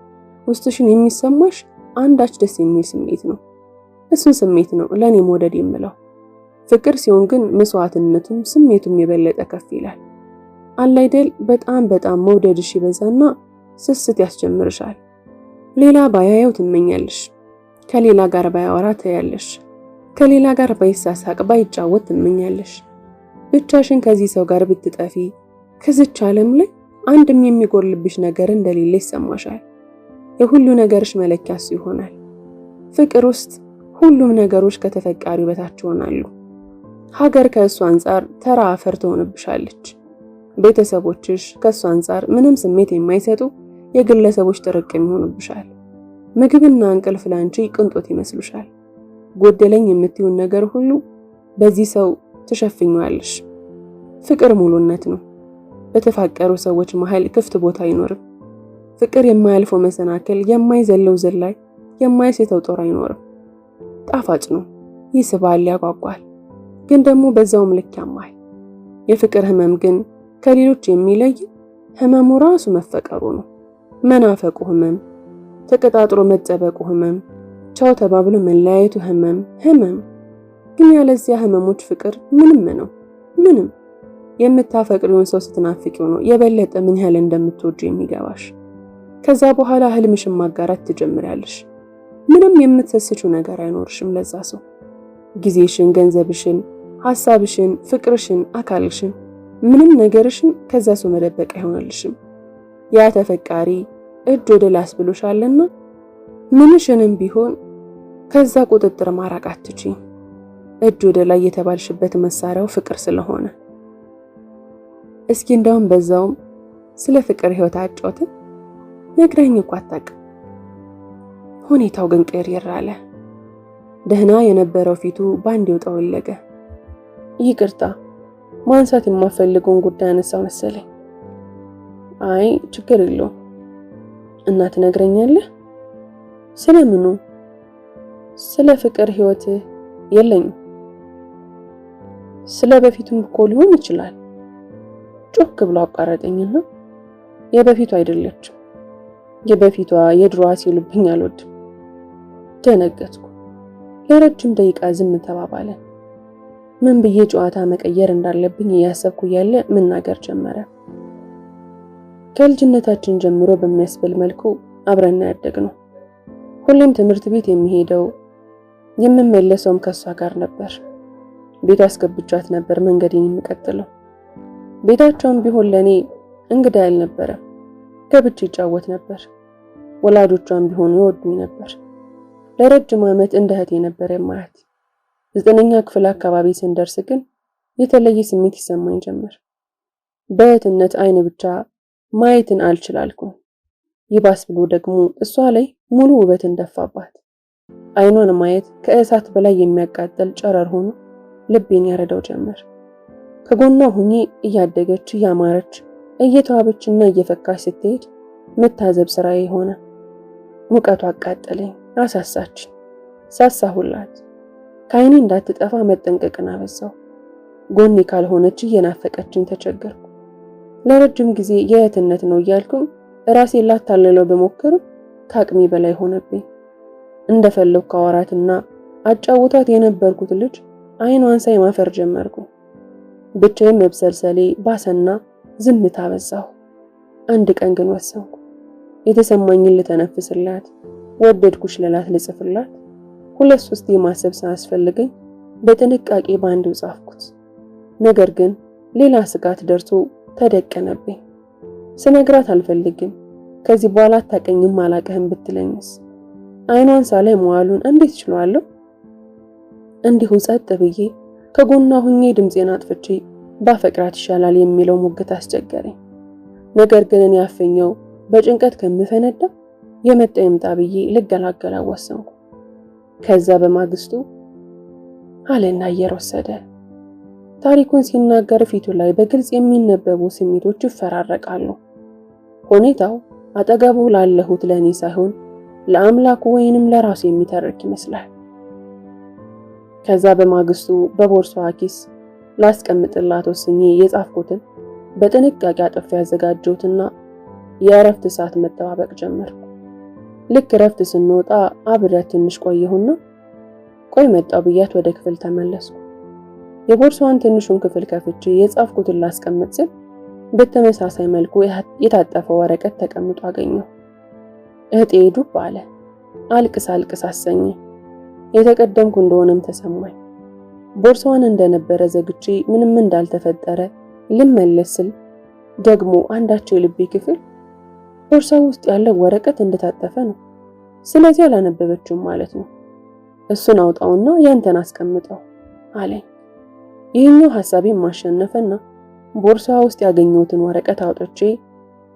ውስጥሽን የሚሰማሽ አንዳች ደስ የሚል ስሜት ነው። እሱን ስሜት ነው ለኔ መውደድ የምለው። ፍቅር ሲሆን ግን መስዋዕትነቱም ስሜቱም የበለጠ ከፍ ይላል። አላይደል በጣም መውደድሽ ይበዛና ስስት ያስጀምርሻል። ሌላ ባያየው ትመኛለሽ። ከሌላ ጋር ባያወራ ታያለሽ። ከሌላ ጋር ባይሳሳቅ ባይጫወት ትመኛለሽ። ብቻሽን ከዚህ ሰው ጋር ብትጠፊ ከዚች ዓለም ላይ አንድም የሚጎልብሽ ነገር እንደሌለ ይሰማሻል። የሁሉ ነገርሽ መለኪያስ ይሆናል። ፍቅር ውስጥ ሁሉም ነገሮች ከተፈቃሪው በታች ይሆናሉ። ሀገር ከእሱ አንጻር ተራ አፈር ትሆንብሻለች። ቤተሰቦችሽ ከእሱ አንጻር ምንም ስሜት የማይሰጡ የግለሰቦች ጥርቅም ይሆኑብሻል። ምግብና እንቅልፍ ላንቺ ቅንጦት ይመስሉሻል። ጎደለኝ የምትይውን ነገር ሁሉ በዚህ ሰው ትሸፍኛለሽ። ፍቅር ሙሉነት ነው። በተፋቀሩ ሰዎች መሃል ክፍት ቦታ አይኖርም። ፍቅር የማያልፈው መሰናክል፣ የማይዘለው ዝላይ፣ የማይስተው ጦር አይኖርም። ጣፋጭ ነው፣ ይስባል፣ ያጓጓል፣ ግን ደግሞ በዛውም ልክ ያማል። የፍቅር ህመም ግን ከሌሎች የሚለይ ህመሙ ራሱ መፈቀሩ ነው። መናፈቁ ህመም፣ ተቀጣጥሮ መጠበቁ ህመም፣ ቻው ተባብሎ መለያየቱ ህመም ግን ያለዚያ ህመሞች ፍቅር ምንም ነው። ምንም። የምታፈቅሪውን ሰው ስትናፍቂው ነው የበለጠ ምን ያህል እንደምትወጁ የሚገባሽ። ከዛ በኋላ ህልምሽን ማጋራት ትጀምሪያለሽ። ምንም የምትሰስችው ነገር አይኖርሽም ለዛ ሰው። ጊዜሽን፣ ገንዘብሽን፣ ሐሳብሽን፣ ፍቅርሽን፣ አካልሽን፣ ምንም ነገርሽን ከዛ ሰው መደበቅ አይሆንልሽም። ያ ተፈቃሪ እጅ ወደ ላስ ብሎሻልና ምንሽንም ቢሆን ከዛ ቁጥጥር ማራቅ አትችይም። እጅ ወደ ላይ የተባልሽበት መሳሪያው ፍቅር ስለሆነ። እስኪ እንደውም በዛውም ስለ ፍቅር ህይወት አጫውተን። ነግረኝ እኮ አታውቅም። ሁኔታው ግን ቅይር አለ። ደህና የነበረው ፊቱ ባንዴው ጠወለገ። ይቅርታ ማንሳት የማፈልገውን ጉዳይ አነሳው መሰለኝ። አይ ችግር የለውም። እና ትነግረኛለህ? ስለምኑ? ስለ ፍቅር ህይወት የለኝም። ስለ በፊቱም እኮ ሊሆን ይችላል። ጮክ ብሎ አቋረጠኝና የበፊቱ አይደለችም። የበፊቷ የድሮዋ ሲሉብኝ አልወድም። ደነገጥኩ። ለረጅም ደቂቃ ዝም ተባባለን። ምን ብዬ ጨዋታ መቀየር እንዳለብኝ እያሰብኩ ያለ መናገር ጀመረ። ከልጅነታችን ጀምሮ በሚያስብል መልኩ አብረን ያደግነው። ሁሌም ትምህርት ቤት የሚሄደው የምመለሰውም ከሷ ጋር ነበር። ቤት አስገብቻት ነበር መንገዴን የምቀጥለው። ቤታቸውም ቢሆን ለኔ እንግዳ አልነበረም። ገብቼ ይጫወት ነበር። ወላጆቿም ቢሆኑ ይወዱኝ ነበር። ለረጅም ዓመት እንደ እህቴ ነበር የማያት። 9ኛ ክፍል አካባቢ ስንደርስ ግን የተለየ ስሜት ይሰማኝ ጀመር። በእህትነት አይን ብቻ ማየትን አልችላልኩም። ይባስ ብሎ ደግሞ እሷ ላይ ሙሉ ውበትን ደፋባት። አይኗን ማየት ከእሳት በላይ የሚያቃጥል ጨረር ሆኖ ልቤን ያረዳው ጀመር። ከጎኗ ሁኜ እያደገች እያማረች እየተዋበችና እየፈካች ስትሄድ መታዘብ ስራዬ ሆነ። ሙቀቷ አቃጠለኝ፣ አሳሳች፣ ሳሳሁላት። ከአይኔ እንዳትጠፋ መጠንቀቅን አበዛው። ጎኔ ካልሆነች እየናፈቀችኝ ተቸገርኩ። ለረጅም ጊዜ የእህትነት ነው እያልኩም ራሴን ላታለለው በሞክርም ከአቅሜ በላይ ሆነብኝ። እንደፈለኩ ካወራትና አጫውታት የነበርኩት ልጅ አይኗን ሳይ ማፈር ጀመርኩ። ብቻዬን መብሰልሰሌ ባሰና ዝምታ በዛሁ። አንድ ቀን ግን ወሰንኩ። የተሰማኝን ልተነፍስላት፣ ወደድኩሽ ልላት፣ ልጽፍላት 2-3 ማሰብ ሳያስፈልገኝ በጥንቃቄ ባንዴው ጻፍኩት። ነገር ግን ሌላ ስጋት ደርሶ ተደቀነብኝ። ስነግራት አልፈልግም። ከዚህ በኋላ አታቀኝም አላቀህም ብትለኝስ? አይኗን ሳላይ መዋሉን እንዴት እችላለሁ? እንዲሁ ጸጥ ብዬ ከጎኗ ሁኜ ድምጼን አጥፍቼ ባፈቅራት ይሻላል የሚለው ሙግት አስቸገረኝ። ነገር ግን እኔ አፈኘው በጭንቀት ከምፈነዳ የመጣ ይምጣ ብዬ ልገላገላ ወሰንኩ። ከዛ በማግስቱ አለና አየር ወሰደ። ታሪኩን ሲናገር ፊቱ ላይ በግልጽ የሚነበቡ ስሜቶች ይፈራረቃሉ። ሁኔታው አጠገቡ ላለሁት ለኔ ሳይሆን ለአምላኩ ወይንም ለራሱ የሚተርክ ይመስላል። ከዛ በማግስቱ በቦርሳዋ ኪስ ላስቀምጥላት ወስኜ የጻፍኩትን በጥንቃቄ አጥፌ ያዘጋጀሁትና የእረፍት ሰዓት መጠባበቅ ጀመርኩ። ልክ እረፍት ስንወጣ አብሬያት ትንሽ ቆየሁና ቆይ መጣሁ ብያት ወደ ክፍል ተመለስኩ። የቦርሳዋን ትንሹን ክፍል ከፍቼ የጻፍኩትን ላስቀምጥ ስል በተመሳሳይ መልኩ የታጠፈ ወረቀት ተቀምጦ አገኘሁ። እህቴ ዱብ አለ። አልቅስ አልቅስ አሰኘ። የተቀደምኩ እንደሆነም ተሰማኝ። ቦርሳዋን እንደነበረ ዘግቼ ምንም እንዳልተፈጠረ ልመለስ ስል ደግሞ አንዳቸው የልቤ ክፍል ቦርሳው ውስጥ ያለው ወረቀት እንደታጠፈ ነው። ስለዚህ አላነበበችውም ማለት ነው። እሱን አውጣውና ያንተን አስቀምጠው አለኝ። ይህኛው ሐሳቤን ማሸነፈና ቦርሳዋ ውስጥ ያገኘሁትን ወረቀት አውጥቼ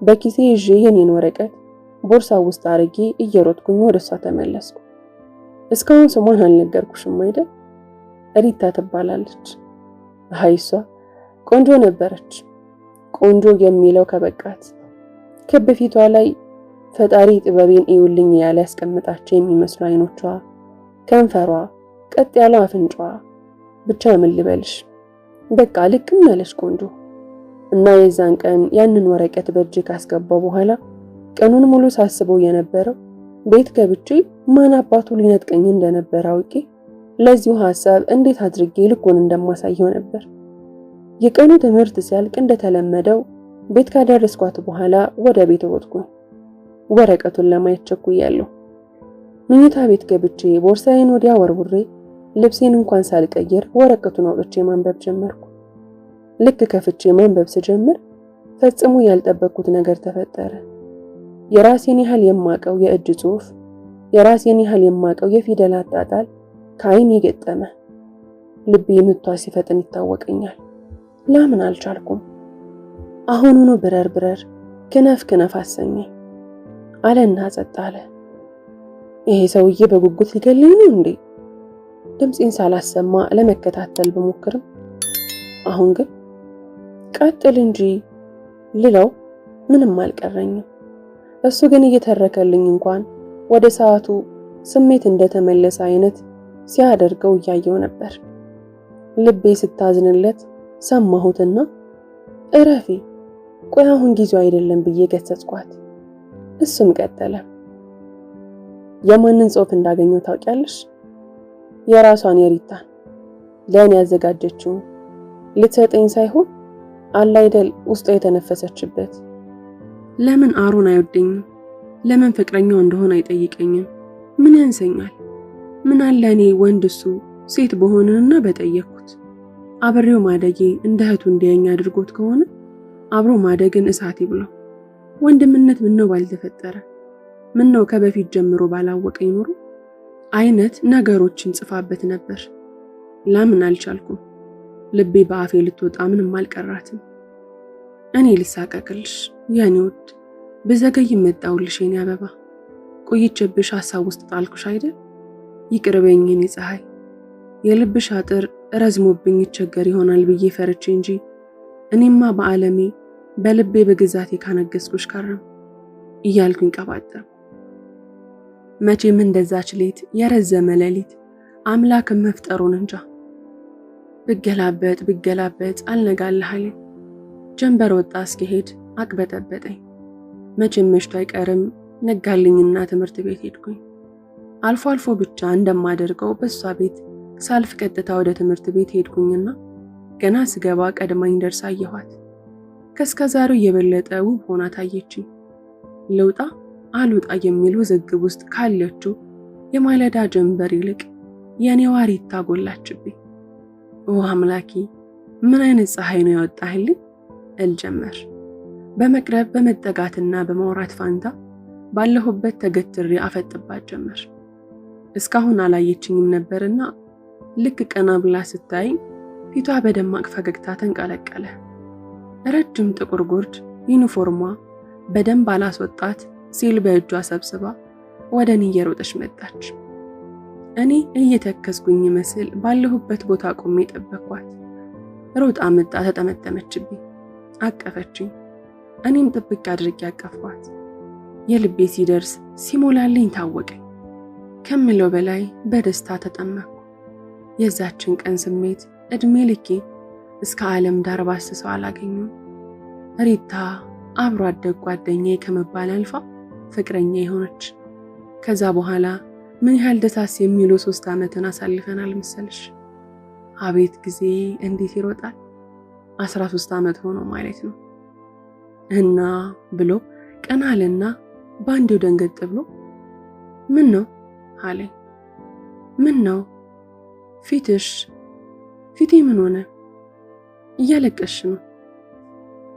በኪሴ ይዤ የኔን ወረቀት ቦርሳው ውስጥ አርጌ እየሮጥኩኝ ወደሷ ተመለስኩ። እስካሁን ስሟን አልነገርኩሽም አይደል? ሪታ ትባላለች። አይሷ ቆንጆ ነበረች። ቆንጆ የሚለው ከበቃት ክብ ፊቷ ላይ ፈጣሪ ጥበቤን እዩልኝ ያለ ያስቀምጣቸው የሚመስሉ አይኖቿ፣ ከንፈሯ፣ ቀጥ ያለው አፍንጫዋ፣ ብቻ ምን ልበልሽ በቃ ልክም ያለች ቆንጆ። እና የዛን ቀን ያንን ወረቀት በእጅ ካስገባው በኋላ ቀኑን ሙሉ ሳስበው የነበረው ቤት ገብቼ ማን አባቱ ሊነጥቀኝ እንደነበረ አውቄ ለዚሁ ሐሳብ እንዴት አድርጌ ልኩን እንደማሳየው ነበር። የቀኑ ትምህርት ሲያልቅ እንደተለመደው ቤት ካደረስኳት በኋላ ወደ ቤት ወጥኩኝ። ወረቀቱን ለማየት ቸኩያለሁ። መኝታ ቤት ገብቼ ቦርሳዬን ወዲያ ወርውሬ ልብሴን እንኳን ሳልቀይር ወረቀቱን አውጥቼ ማንበብ ጀመርኩ። ልክ ከፍቼ ማንበብ ስጀምር ፈጽሞ ያልጠበቅኩት ነገር ተፈጠረ። የራሴን ያህል የማቀው የእጅ ጽሑፍ፣ የራሴን ያህል የማቀው የፊደል አጣጣል ከዓይኔ ገጠመ። ልቤ ምቷ ሲፈጥን ይታወቀኛል። ላምን አልቻልኩም። አሁኑኑ ብረር ብረር ክነፍ ክነፍ አሰኘኝ አለና ጸጥ አለ። ይሄ ሰውዬ በጉጉት ሊገለኝ ነው እንዴ? ድምፄን ሳላሰማ ለመከታተል ብሞክርም አሁን ግን ቀጥል እንጂ ልለው ምንም አልቀረኝም። እሱ ግን እየተረከልኝ እንኳን ወደ ሰዓቱ ስሜት እንደተመለሰ አይነት ሲያደርገው እያየው ነበር። ልቤ ስታዝንለት ሰማሁትና እረፊ፣ ቆይ አሁን ጊዜው አይደለም ብዬ ገሰጽኳት። እሱም ቀጠለ። የማንን ጽሑፍ እንዳገኘው ታውቂያለሽ? የራሷን የሪታን ለእኔ ያዘጋጀችውን ልትሰጠኝ ሳይሆን አለ አይደል ውስጧ የተነፈሰችበት። ለምን አሮን አይወደኝም? ለምን ፍቅረኛው እንደሆነ አይጠይቀኝም? ምን ያንሰኛል? ምን አለ እኔ ወንድ እሱ ሴት በሆነና በጠየቅኩት። አብሬው ማደጌ እንደ እህቱ እንዲያኝ አድርጎት ከሆነ አብሮ ማደግን እሳት ይብላው። ወንድምነት ምን ነው ባልተፈጠረ፣ ምን ነው ከበፊት ጀምሮ ባላወቀኝ ኖሮ አይነት ነገሮችን ጽፋበት ነበር። ላምን አልቻልኩም። ልቤ በአፌ ልትወጣ ምንም አልቀራትም። እኔ ልሳቀቅልሽ የኔ ውድ፣ ብዘገይ መጣውልሽ የኔ አበባ፣ ቆይቼብሽ ሐሳብ ውስጥ ጣልኩሽ አይደል? ይቅርበኝ የኔ ፀሐይ፣ የልብሽ አጥር ረዝሞብኝ ይቸገር ይሆናል ብዬ ፈርቼ እንጂ እኔማ በዓለሜ በልቤ በግዛቴ ካነገስኩሽ ከረም እያልኩኝ ቀባጠርኩ። መቼም እንደዛች ሌት የረዘመ ሌሊት አምላክም መፍጠሩን እንጃ። ብገላበጥ አልነጋልሃለኝ። ጀንበር ወጣ እስኪሄድ አቅበጠበጠኝ። መቼም መሽቶ አይቀርም ነጋልኝና ትምህርት ቤት ሄድኩኝ። አልፎ አልፎ ብቻ እንደማደርገው በሷ ቤት ሳልፍ ቀጥታ ወደ ትምህርት ቤት ሄድኩኝና ገና ስገባ ቀድማኝ ደርሳ አየኋት። ከስከዛሬው የበለጠ ውብ ሆና ታየችኝ። ልውጣ አልውጣ የሚል ውዝግብ ውስጥ ካለችው የማለዳ ጀንበር ይልቅ የኔዋ ሪታ ጎላችብኝ። ኦ አምላኬ፣ ምን አይነት ፀሐይ ነው ያወጣህልኝ እል ጀመር። በመቅረብ በመጠጋትና በማውራት ፋንታ ባለሁበት ተገትሬ አፈጥባት ጀመር። እስካሁን አላየችኝም ነበርና ልክ ቀና ብላ ስታይ ፊቷ በደማቅ ፈገግታ ተንቀለቀለ። ረጅም ጥቁር ጉርድ ዩኒፎርሟ በደንብ አላስወጣት ሲል በእጇ ሰብስባ ወደ እኔ እየሮጠች መጣች። እኔ እየተከስኩኝ መስል ባለሁበት ቦታ ቆሜ ጠበቅኳት። ሮጣ መጣ፣ ተጠመጠመችብኝ፣ አቀፈችኝ። እኔም ጥብቅ አድርጌ አቀፍኳት። የልቤ ሲደርስ ሲሞላልኝ ታወቀኝ። ከምለው በላይ በደስታ ተጠመቅኩ። የዛችን ቀን ስሜት እድሜ ልኬ እስከ ዓለም ዳር ባስሰው አላገኘም። ሪታ አብሮ አደግ ጓደኛዬ ከመባል አልፋ ፍቅረኛ የሆነች። ከዛ በኋላ ምን ያህል ደሳስ የሚሉ 3 ዓመትን አሳልፈናል መሰልሽ። አቤት ጊዜ እንዴት ይሮጣል! 13 ዓመት ሆኖ ማለት ነው። እና ብሎ ቀና አለና ባንዴው ደንገጥ ብሎ ምን ነው አለኝ። ምን ነው ፊቴ ምን ሆነ? እያለቀሽ ነው?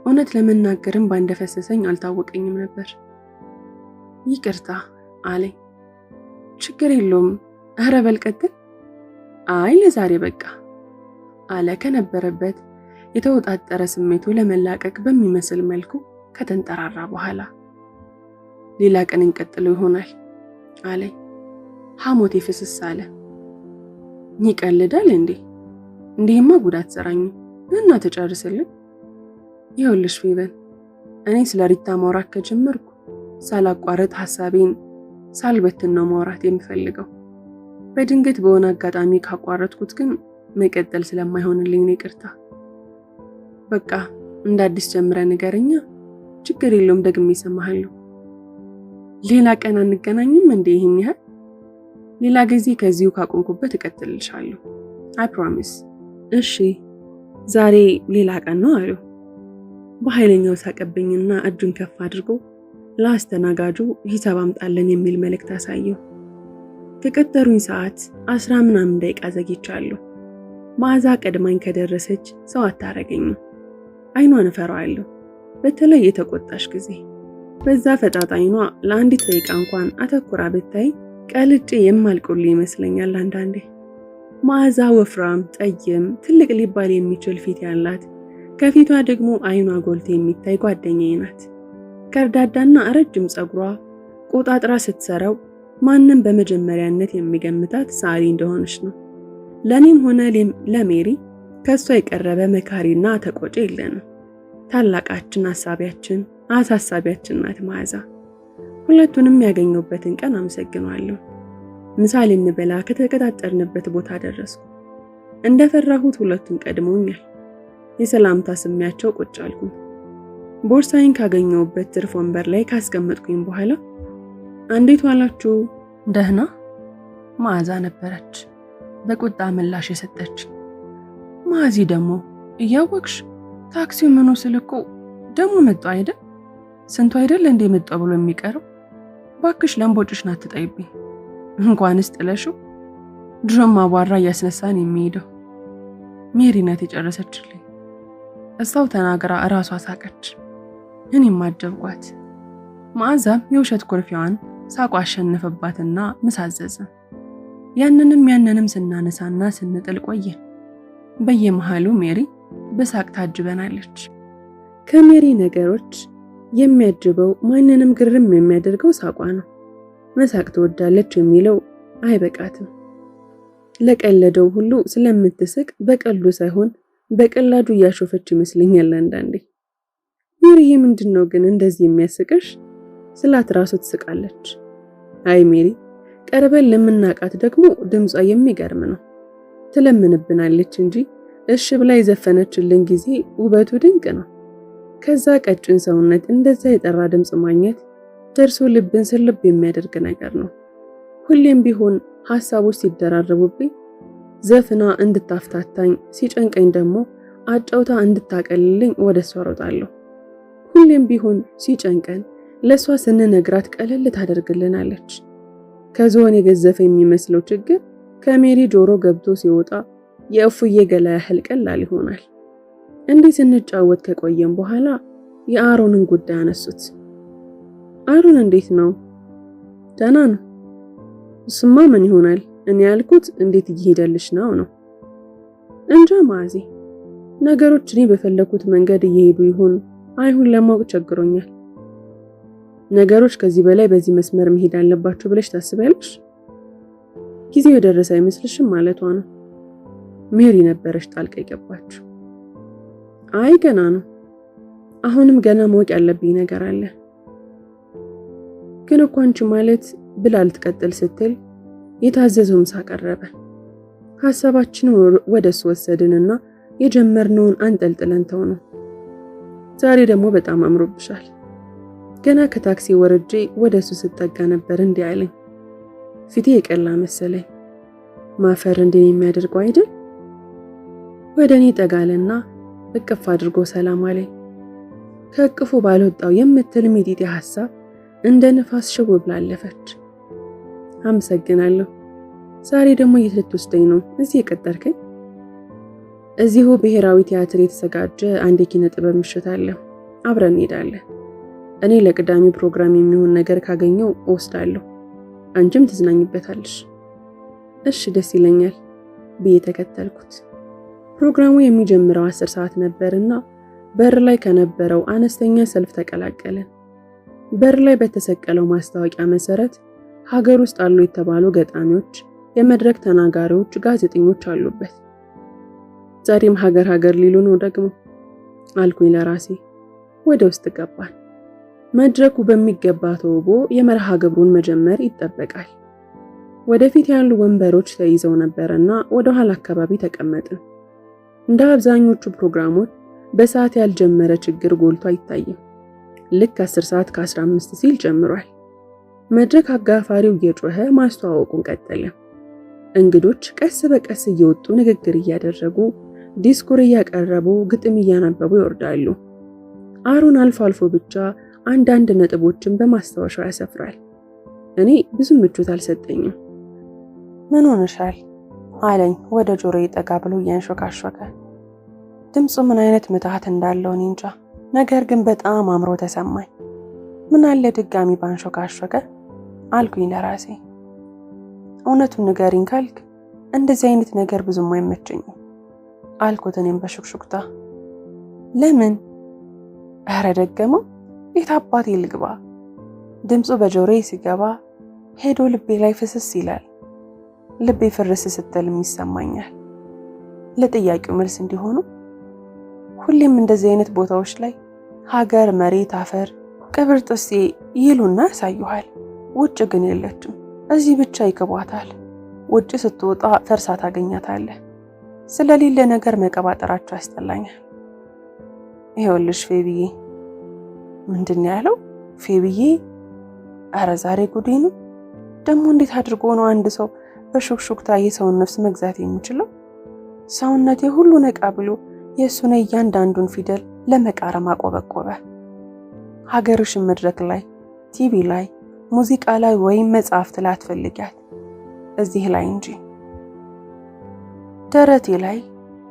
እውነት ለመናገርም ባንደፈሰሰኝ አልታወቀኝም ነበር። ይቅርታ አለኝ። ችግር የለውም፣ ኧረ በል ቀጥል። አይ ለዛሬ በቃ አለ ከነበረበት የተወጣጠረ ስሜቱ ለመላቀቅ በሚመስል መልኩ ከተንጠራራ በኋላ። ሌላ ቀን እንቀጥለው ይሆናል አለኝ። ሐሞቴ ፍስስ አለ። ይቀልዳል እንዴ? እንዲህማ ጉዳት ሰራኝ እና ተጨርስልኝ። ይኸውልሽ ፌቨን፣ እኔ ስለ ሪታ ማውራት ከጀመርኩ ሳላቋርጥ ሐሳቤን ሳልበትን ነው ማውራት የምፈልገው። በድንገት በሆነ አጋጣሚ ካቋረጥኩት ግን መቀጠል ስለማይሆንልኝ ነው ይቅርታ። በቃ እንደ አዲስ ጀምረን ንገረኛ። ችግር የለውም፣ ደግሜ እሰማሃለሁ። ሌላ ቀን አንገናኝም እንዴ? ይሄን ያህል ሌላ ጊዜ ከዚሁ ካቆምኩበት እቀጥልልሻለሁ። አይ ፕሮሚስ። እሺ ዛሬ ሌላ ቀን ነው አሉ። በኃይለኛው ሳቀብኝና እጁን ከፍ አድርጎ ለአስተናጋጁ ሂሳብ አምጣለን የሚል መልእክት አሳየው። ከቀጠሩኝ ሰዓት 10 ምናምን ደቂቃ ዘግይቻለሁ። መዓዛ ቀድማኝ ከደረሰች ሰው አታረገኝም። አይኗን እፈራዋለሁ፣ በተለይ የተቆጣሽ ጊዜ። በዛ ፈጣጣ አይኗ ለአንዲት ደቂቃ እንኳን አተኩራ ብታይ ቀልጬ የማልቆል ይመስለኛል አንዳንዴ። መዓዛ ወፍራም፣ ጠይም፣ ትልቅ ሊባል የሚችል ፊት ያላት፣ ከፊቷ ደግሞ አይኗ ጎልቶ የሚታይ ጓደኛዬ ናት። ከርዳዳና ረጅም ፀጉሯ ቆጣጥራ ስትሰራው ማንም በመጀመሪያነት የሚገምታት ሰዓሊ እንደሆነች ነው። ለኔም ሆነ ለሜሪ ከሷ የቀረበ መካሪና ተቆጪ የለንም። ታላቃችን፣ አሳቢያችን፣ አሳሳቢያችን ናት መዓዛ። ሁለቱንም ያገኘሁበትን ቀን አመሰግናለሁ። ምሳሌ እንበላ ከተቀጣጠርንበት ቦታ ደረስኩ። እንደፈራሁት ሁለቱም ቀድመውኛል። የሰላምታ ስሚያቸው ቁጭ አልኩኝ። ቦርሳዬን ካገኘሁበት ትርፍ ወንበር ላይ ካስቀመጥኩኝ በኋላ እንዴት ዋላችሁ? ደህና? መዓዛ ነበረች በቁጣ ምላሽ የሰጠች። ማዚ ደግሞ እያወቅሽ ታክሲው ምኑ ስልኮ ደግሞ መጣ አይደል? ስንቱ አይደል እንደ መጣ ብሎ የሚቀረው። ባክሽ ለምቦጭሽ ናት ትጠይብኝ። እንኳንስ ጥለሽው ድሮም አቧራ እያስነሳን የሚሄደው። ሜሪ ናት የጨረሰችልኝ። እሷው ተናግራ እራሷ ሳቀች። እኔም አጀብኳት። መዓዛም የውሸት ኩርፊያዋን ሳቋ አሸነፈባትና ምሳዘዘ። ያንንም ስናነሳና ስንጥል ቆየን። በየመሃሉ ሜሪ በሳቅ ታጅበናለች። ከሜሪ ነገሮች የሚያጅበው ማንንም ግርም የሚያደርገው ሳቋ ነው። መሳቅ ትወዳለች የሚለው አይበቃትም። ለቀለደው ሁሉ ስለምትስቅ በቀልዱ ሳይሆን በቀላዱ እያሾፈች ይመስለኛል አንዳንዴ። ሜሪ ምንድነው ግን እንደዚህ የሚያስቅሽ ስላት ራሱ ትስቃለች። አይ ሜሪ ቀርበን ለምናቃት ደግሞ ድምጿ የሚገርም ነው። ትለምንብናለች እንጂ እሺ ብላ የዘፈነችልን ጊዜ ውበቱ ድንቅ ነው። ከዛ ቀጭን ሰውነት እንደዛ የጠራ ድምጽ ማግኘት ደርሶ ልብን ስልብ የሚያደርግ ነገር ነው። ሁሌም ቢሆን ሐሳቦች ሲደራረቡብኝ ዘፍና እንድታፍታታኝ፣ ሲጨንቀኝ ደግሞ አጫውታ እንድታቀልልኝ ወደሷ ሮጣለሁ። ሁሌም ቢሆን ሲጨንቀን ለሷ ስንነግራት ቀለል ታደርግልናለች። ከዞን የገዘፈ የሚመስለው ችግር ከሜሪ ጆሮ ገብቶ ሲወጣ የእፉዬ ገላ ያህል ቀላል ይሆናል። እንዲህ ስንጫወት ከቆየን በኋላ የአሮንን ጉዳይ አነሱት። አሮን እንዴት ነው? ደህና ነው። እሱማ ምን ይሆናል? እኔ ያልኩት እንዴት እየሄደልሽ ነው ነው። እንጃ ማዚ፣ ነገሮች እኔ በፈለኩት መንገድ እየሄዱ ይሆን አይሁን ለማወቅ ቸግሮኛል። ነገሮች ከዚህ በላይ በዚህ መስመር መሄድ አለባቸው ብለሽ ታስቢያለሽ? ጊዜው የደረሰ አይመስልሽም ማለቷ ነው። ሜሪ ነበረች ጣልቃ የገባችው። አይ ገና ነው። አሁንም ገና ማወቅ ያለብኝ ነገር አለ። ግን እኮ አንቺ ማለት ብላ ልትቀጥል ስትል የታዘዘው ምሳ ቀረበ። ሐሳባችንን ወደሱ ወሰድንና የጀመርነውን አንጠልጥለን ተውነው። ዛሬ ደግሞ በጣም አምሮብሻል። ገና ከታክሲ ወርጄ ወደሱ ስጠጋ ነበር እንዲህ አለኝ። ፊቴ የቀላ መሰለኝ። ማፈር እንዲህ የሚያደርገው አይደል? ወደ እኔ ጠጋለና እቅፍ አድርጎ ሰላም አለኝ። ከእቅፉ ባልወጣው የምትል ሚጢጢ ሐሳብ እንደ ንፋስ ሽው ብላ አለፈች። አመሰግናለሁ። ዛሬ ደግሞ የት ልትወስደኝ ነው እዚህ የቀጠርከኝ? እዚሁ ብሔራዊ ቲያትር የተዘጋጀ አንድ የኪነ ጥበብ ምሽት አለ። አብረን እንሄዳለን። እኔ ለቅዳሜ ፕሮግራም የሚሆን ነገር ካገኘው እወስዳለሁ። አንቺም ትዝናኝበታለሽ። እሺ ደስ ይለኛል ብዬ ተከተልኩት። ፕሮግራሙ የሚጀምረው 10 ሰዓት ነበርና በር ላይ ከነበረው አነስተኛ ሰልፍ ተቀላቀለን። በር ላይ በተሰቀለው ማስታወቂያ መሰረት ሀገር ውስጥ አሉ የተባሉ ገጣሚዎች፣ የመድረክ ተናጋሪዎች፣ ጋዜጠኞች አሉበት። ዛሬም ሀገር ሊሉ ነው ደግሞ አልኩኝ ለራሴ። ወደ ውስጥ ገባን። መድረኩ በሚገባ ተውቦ የመርሃ ግብሩን መጀመር ይጠበቃል። ወደፊት ያሉ ወንበሮች ተይዘው ነበርና ወደ ኋላ አካባቢ ተቀመጥን። እንደ አብዛኞቹ ፕሮግራሞች በሰዓት ያልጀመረ ችግር ጎልቶ አይታይም። ልክ 10 ሰዓት ከ15 ሲል ጀምሯል። መድረክ አጋፋሪው እየጮኸ ማስተዋወቁን ቀጠለ። እንግዶች ቀስ በቀስ እየወጡ ንግግር እያደረጉ ዲስኩር እያቀረቡ ግጥም እያነበቡ ይወርዳሉ። አሮን አልፎ አልፎ ብቻ አንዳንድ ነጥቦችን በማስታወሻው ያሰፍራል። እኔ ብዙም ምቾት አልሰጠኝም። ምን ሆነሻል አለኝ ወደ ጆሮዬ ጠጋ ብሎ እያንሾካሾከ። ድምፁ ምን አይነት ምትሃት እንዳለው እኔ እንጃ፣ ነገር ግን በጣም አምሮ ተሰማኝ። ምን አለ ድጋሚ ባንሾካሾከ አልኩኝ ለራሴ። እውነቱን ንገሪኝ ካልክ እንደዚህ አይነት ነገር ብዙም አይመቸኝም አልኩት እኔም በሹክሹክታ። ለምን? ኧረ ደገመው። የት አባቴ ልግባ? ድምፁ በጆሮዬ ሲገባ ሄዶ ልቤ ላይ ፍስስ ይላል። ልቤ ፍርስ ስትልም ይሰማኛል። ለጥያቄው መልስ እንዲሆኑ ሁሌም እንደዚህ አይነት ቦታዎች ላይ ሀገር፣ መሬት፣ አፈር፣ ቅብር ጥሴ ይሉና ያሳዩሃል። ውጭ ግን የለችም። እዚህ ብቻ ይክቧታል። ውጭ ስትወጣ ፈርሳ ታገኛታለህ። ስለሌለ ነገር መቀባጠራቸው ያስጠላኛል። ይኸውልሽ ፌብዬ። ምንድን ያለው ፌብዬ? አረ ዛሬ ጉዴ ነው ደግሞ። እንዴት አድርጎ ነው አንድ ሰው በሹክሹክታ የሰውን ነፍስ መግዛት የሚችለው? ሰውነቴ ሁሉ ነቃ ብሎ የእሱን እያንዳንዱን ፊደል ለመቃረም አቆበቆበ። ሀገርሽን መድረክ ላይ፣ ቲቪ ላይ፣ ሙዚቃ ላይ ወይም መጽሐፍት ላይ አትፈልጊያት፣ እዚህ ላይ እንጂ። ደረቴ ላይ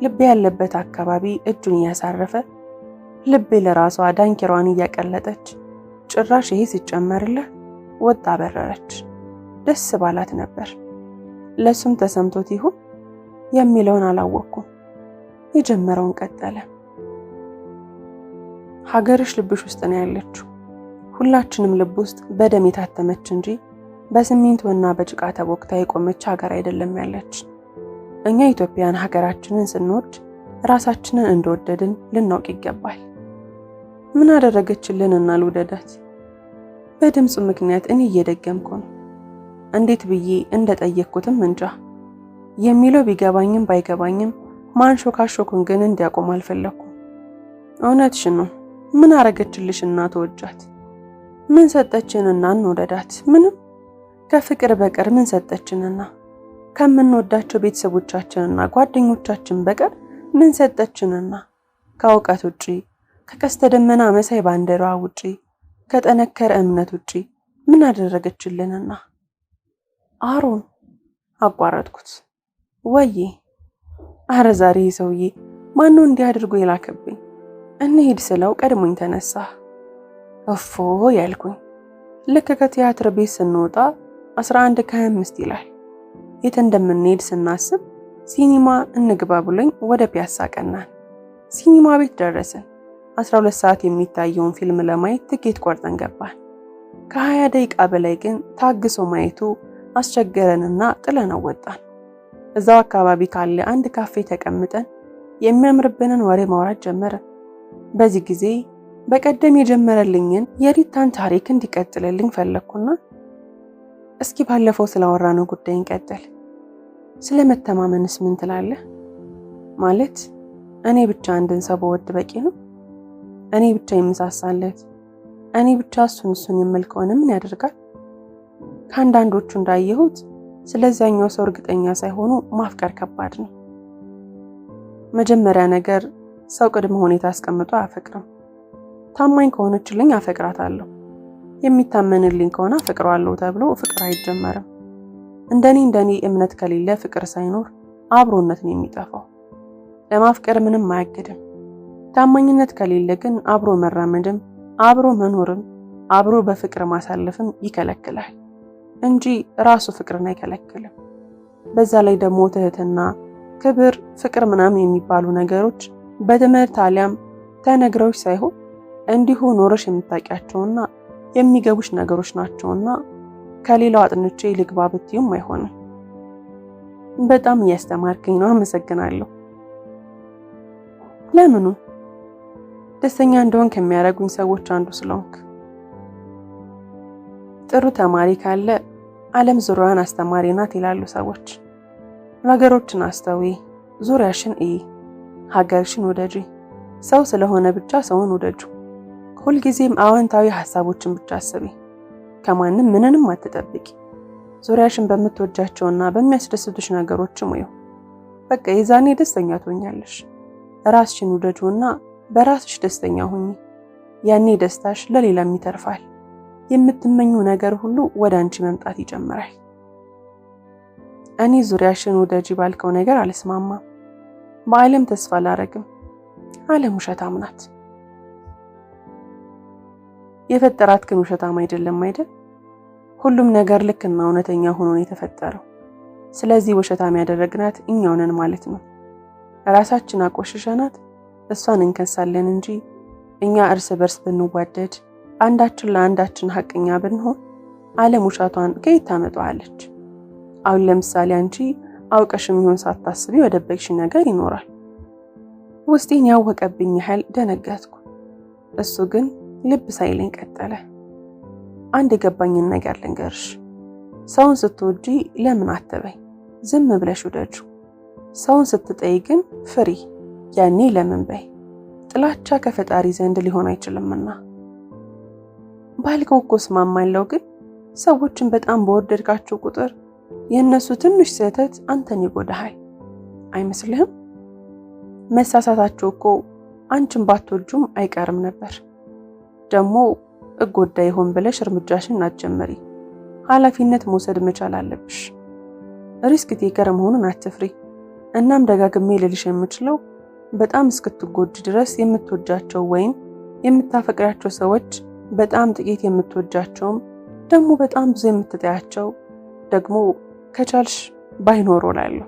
ልቤ ያለበት አካባቢ እጁን እያሳረፈ ልቤ ለራሷ ዳንኪሯን እያቀለጠች ጭራሽ ይሄ ሲጨመርልህ ወጣ በረረች። ደስ ባላት ነበር። ለሱም ተሰምቶት ይሁን የሚለውን አላወቅኩም። የጀመረውን ቀጠለ። ሀገርሽ ልብሽ ውስጥ ነው ያለችው። ሁላችንም ልብ ውስጥ በደም የታተመች እንጂ በሲሚንቶና በጭቃ ተቦክታ የቆመች ሀገር አይደለም ያለች። እኛ ኢትዮጵያን ሀገራችንን ስንወድ ራሳችንን እንደወደድን ልናውቅ ይገባል። ምን አደረገችልን እና ልውደዳት? በድምፁ ምክንያት እኔ እየደገምኩ ነው። እንዴት ብዬ እንደጠየቅኩትም እንጃ። የሚለው ቢገባኝም ባይገባኝም ማንሾካሾኩን ግን እንዲያቆም አልፈለኩም። እውነትሽን ነው። ምን አረገችልሽና ተወጃት? ምን ሰጠችንና እንወደዳት? ምንም። ከፍቅር በቀር ምን ሰጠችንና? ከምንወዳቸው ቤተሰቦቻችንና ጓደኞቻችን በቀር ምን ሰጠችንና? ከእውቀት ውጪ፣ ከቀስተ ደመና መሳይ ባንዲራ ውጪ፣ ከጠነከረ እምነት ውጪ ምን አደረገችልንና? አሮን አቋረጥኩት። ወዬ አረ ዛሬ ሰውዬ ማነው እንዲህ አድርጎ የላከብኝ? እንሂድ ስለው ቀድሞኝ ተነሳ። እፎ ያልኩኝ። ልክ ከቲያትር ቤት ስንወጣ 11:25 ይላል። የት እንደምንሄድ ስናስብ ሲኒማ እንግባ ብሎኝ ወደ ፒያሳ ቀናን። ሲኒማ ቤት ደረስን። 12 ሰዓት የሚታየውን ፊልም ለማየት ትኬት ቆርጠን ገባን። ከ20 ደቂቃ በላይ ግን ታግሶ ማየቱ አስቸገረንና ጥለነው ወጣን። እዛው አካባቢ ካለ አንድ ካፌ ተቀምጠን የሚያምርብንን ወሬ ማውራት ጀመርን። በዚህ ጊዜ በቀደም የጀመረልኝን የሪታን ታሪክ እንዲቀጥልልኝ ፈለግኩና እስኪ ባለፈው ስላወራነው ጉዳይ እንቀጥል። ስለመተማመንስ ምን ትላለህ? ማለት እኔ ብቻ አንድን ሰው በወድ በቂ ነው? እኔ ብቻ የምሳሳለት፣ እኔ ብቻ እሱን የምል ከሆነ ምን ያደርጋል? ከአንዳንዶቹ እንዳየሁት ስለዚያኛው ሰው እርግጠኛ ሳይሆኑ ማፍቀር ከባድ ነው። መጀመሪያ ነገር ሰው ቅድመ ሁኔታ አስቀምጦ አያፈቅርም። ታማኝ ከሆነችልኝ አፈቅራታለሁ፣ የሚታመንልኝ ከሆነ አፈቅረዋለሁ ተብሎ ፍቅር አይጀመርም። እንደኔ እምነት ከሌለ ፍቅር ሳይኖር አብሮነት ነው የሚጠፋው። ለማፍቀር ምንም አያግድም። ታማኝነት ከሌለ ግን አብሮ መራመድም አብሮ መኖርም አብሮ በፍቅር ማሳለፍም ይከለክላል እንጂ ራሱ ፍቅርን አይከለክልም። በዛ ላይ ደግሞ ትህትና፣ ክብር፣ ፍቅር ምናምን የሚባሉ ነገሮች በትምህርት አሊያም ተነግረውሽ ሳይሆን እንዲሁ ኖረሽ የምታውቂያቸውና የሚገቡሽ ነገሮች ናቸውና ከሌላው አጥንቼ ልግባ ብትዩም አይሆንም። በጣም እያስተማርከኝ ነው፣ አመሰግናለሁ። ለምኑ? ደስተኛ እንደሆን ከሚያደርጉኝ ሰዎች አንዱ ስለሆንክ። ጥሩ ተማሪ ካለ ዓለም ዙሪያዋን አስተማሪ ናት ይላሉ ሰዎች። ነገሮችን አስተዊ፣ ዙሪያሽን እይ፣ ሀገርሽን ውደጂ። ሰው ስለሆነ ብቻ ሰውን ውደጁ። ሁልጊዜም አዎንታዊ ሐሳቦችን ብቻ አስቢ። ከማንም ምንንም አትጠብቂ። ዙሪያሽን በምትወጃቸውና በሚያስደስቱሽ ነገሮችም እዩ። በቃ የዛኔ ደስተኛ ትሆኛለሽ። ራስሽን ውደጂውና በራስሽ ደስተኛ ሁኚ። ያኔ ደስታሽ ለሌላም ይተርፋል። የምትመኙ ነገር ሁሉ ወደ አንቺ መምጣት ይጀምራል። እኔ ዙሪያሽን ውደጂ ባልከው ነገር አልስማማም። በዓለም ተስፋ አላረግም። ዓለም ውሸታም ናት። የፈጠራት ግን ውሸታም አይደለም አይደል? ሁሉም ነገር ልክና እውነተኛ ሆኖ ነው የተፈጠረው። ስለዚህ ውሸታም ያደረግናት እኛው ነን ማለት ነው። ራሳችን አቆሽሸናት እሷን እንከሳለን እንጂ እኛ እርስ በርስ ብንዋደድ፣ አንዳችን ለአንዳችን ሐቀኛ ብንሆን ዓለም ውሸቷን ከየት ታመጣዋለች? አሁን ለምሳሌ አንቺ አውቀሽም ይሁን ሳታስቢ ወደበቅሽ ነገር ይኖራል። ውስጤን ያወቀብኝ ያህል ደነገጥኩ። እሱ ግን ልብ ሳይለኝ ቀጠለ። አንድ የገባኝን ነገር ልንገርሽ። ሰውን ስትወጂ ለምን አትበይ፣ ዝም ብለሽ ውደጁ። ሰውን ስትጠይ ግን ፍሪ፣ ያኔ ለምን በይ። ጥላቻ ከፈጣሪ ዘንድ ሊሆን አይችልምና። ባልከው እኮ እስማማለሁ፣ ግን ሰዎችን በጣም በወደድካቸው ቁጥር የእነሱ ትንሽ ስህተት አንተን ይጎዳሃል አይመስልህም? መሳሳታቸው እኮ አንቺን ባትወጁም አይቀርም ነበር። ደግሞ እጎዳ ይሆን ብለሽ እርምጃሽን አትጀምሪ። ኃላፊነት መውሰድ መቻል አለብሽ። ሪስክ ቴከር መሆኑን አትፍሪ። እናም ደጋግሜ ልልሽ የምችለው በጣም እስክትጎጂ ድረስ የምትወጃቸው ወይም የምታፈቅራቸው ሰዎች በጣም ጥቂት የምትወጃቸውም ደግሞ በጣም ብዙ የምትጠያቸው ደግሞ ከቻልሽ ባይኖሩ እላለሁ።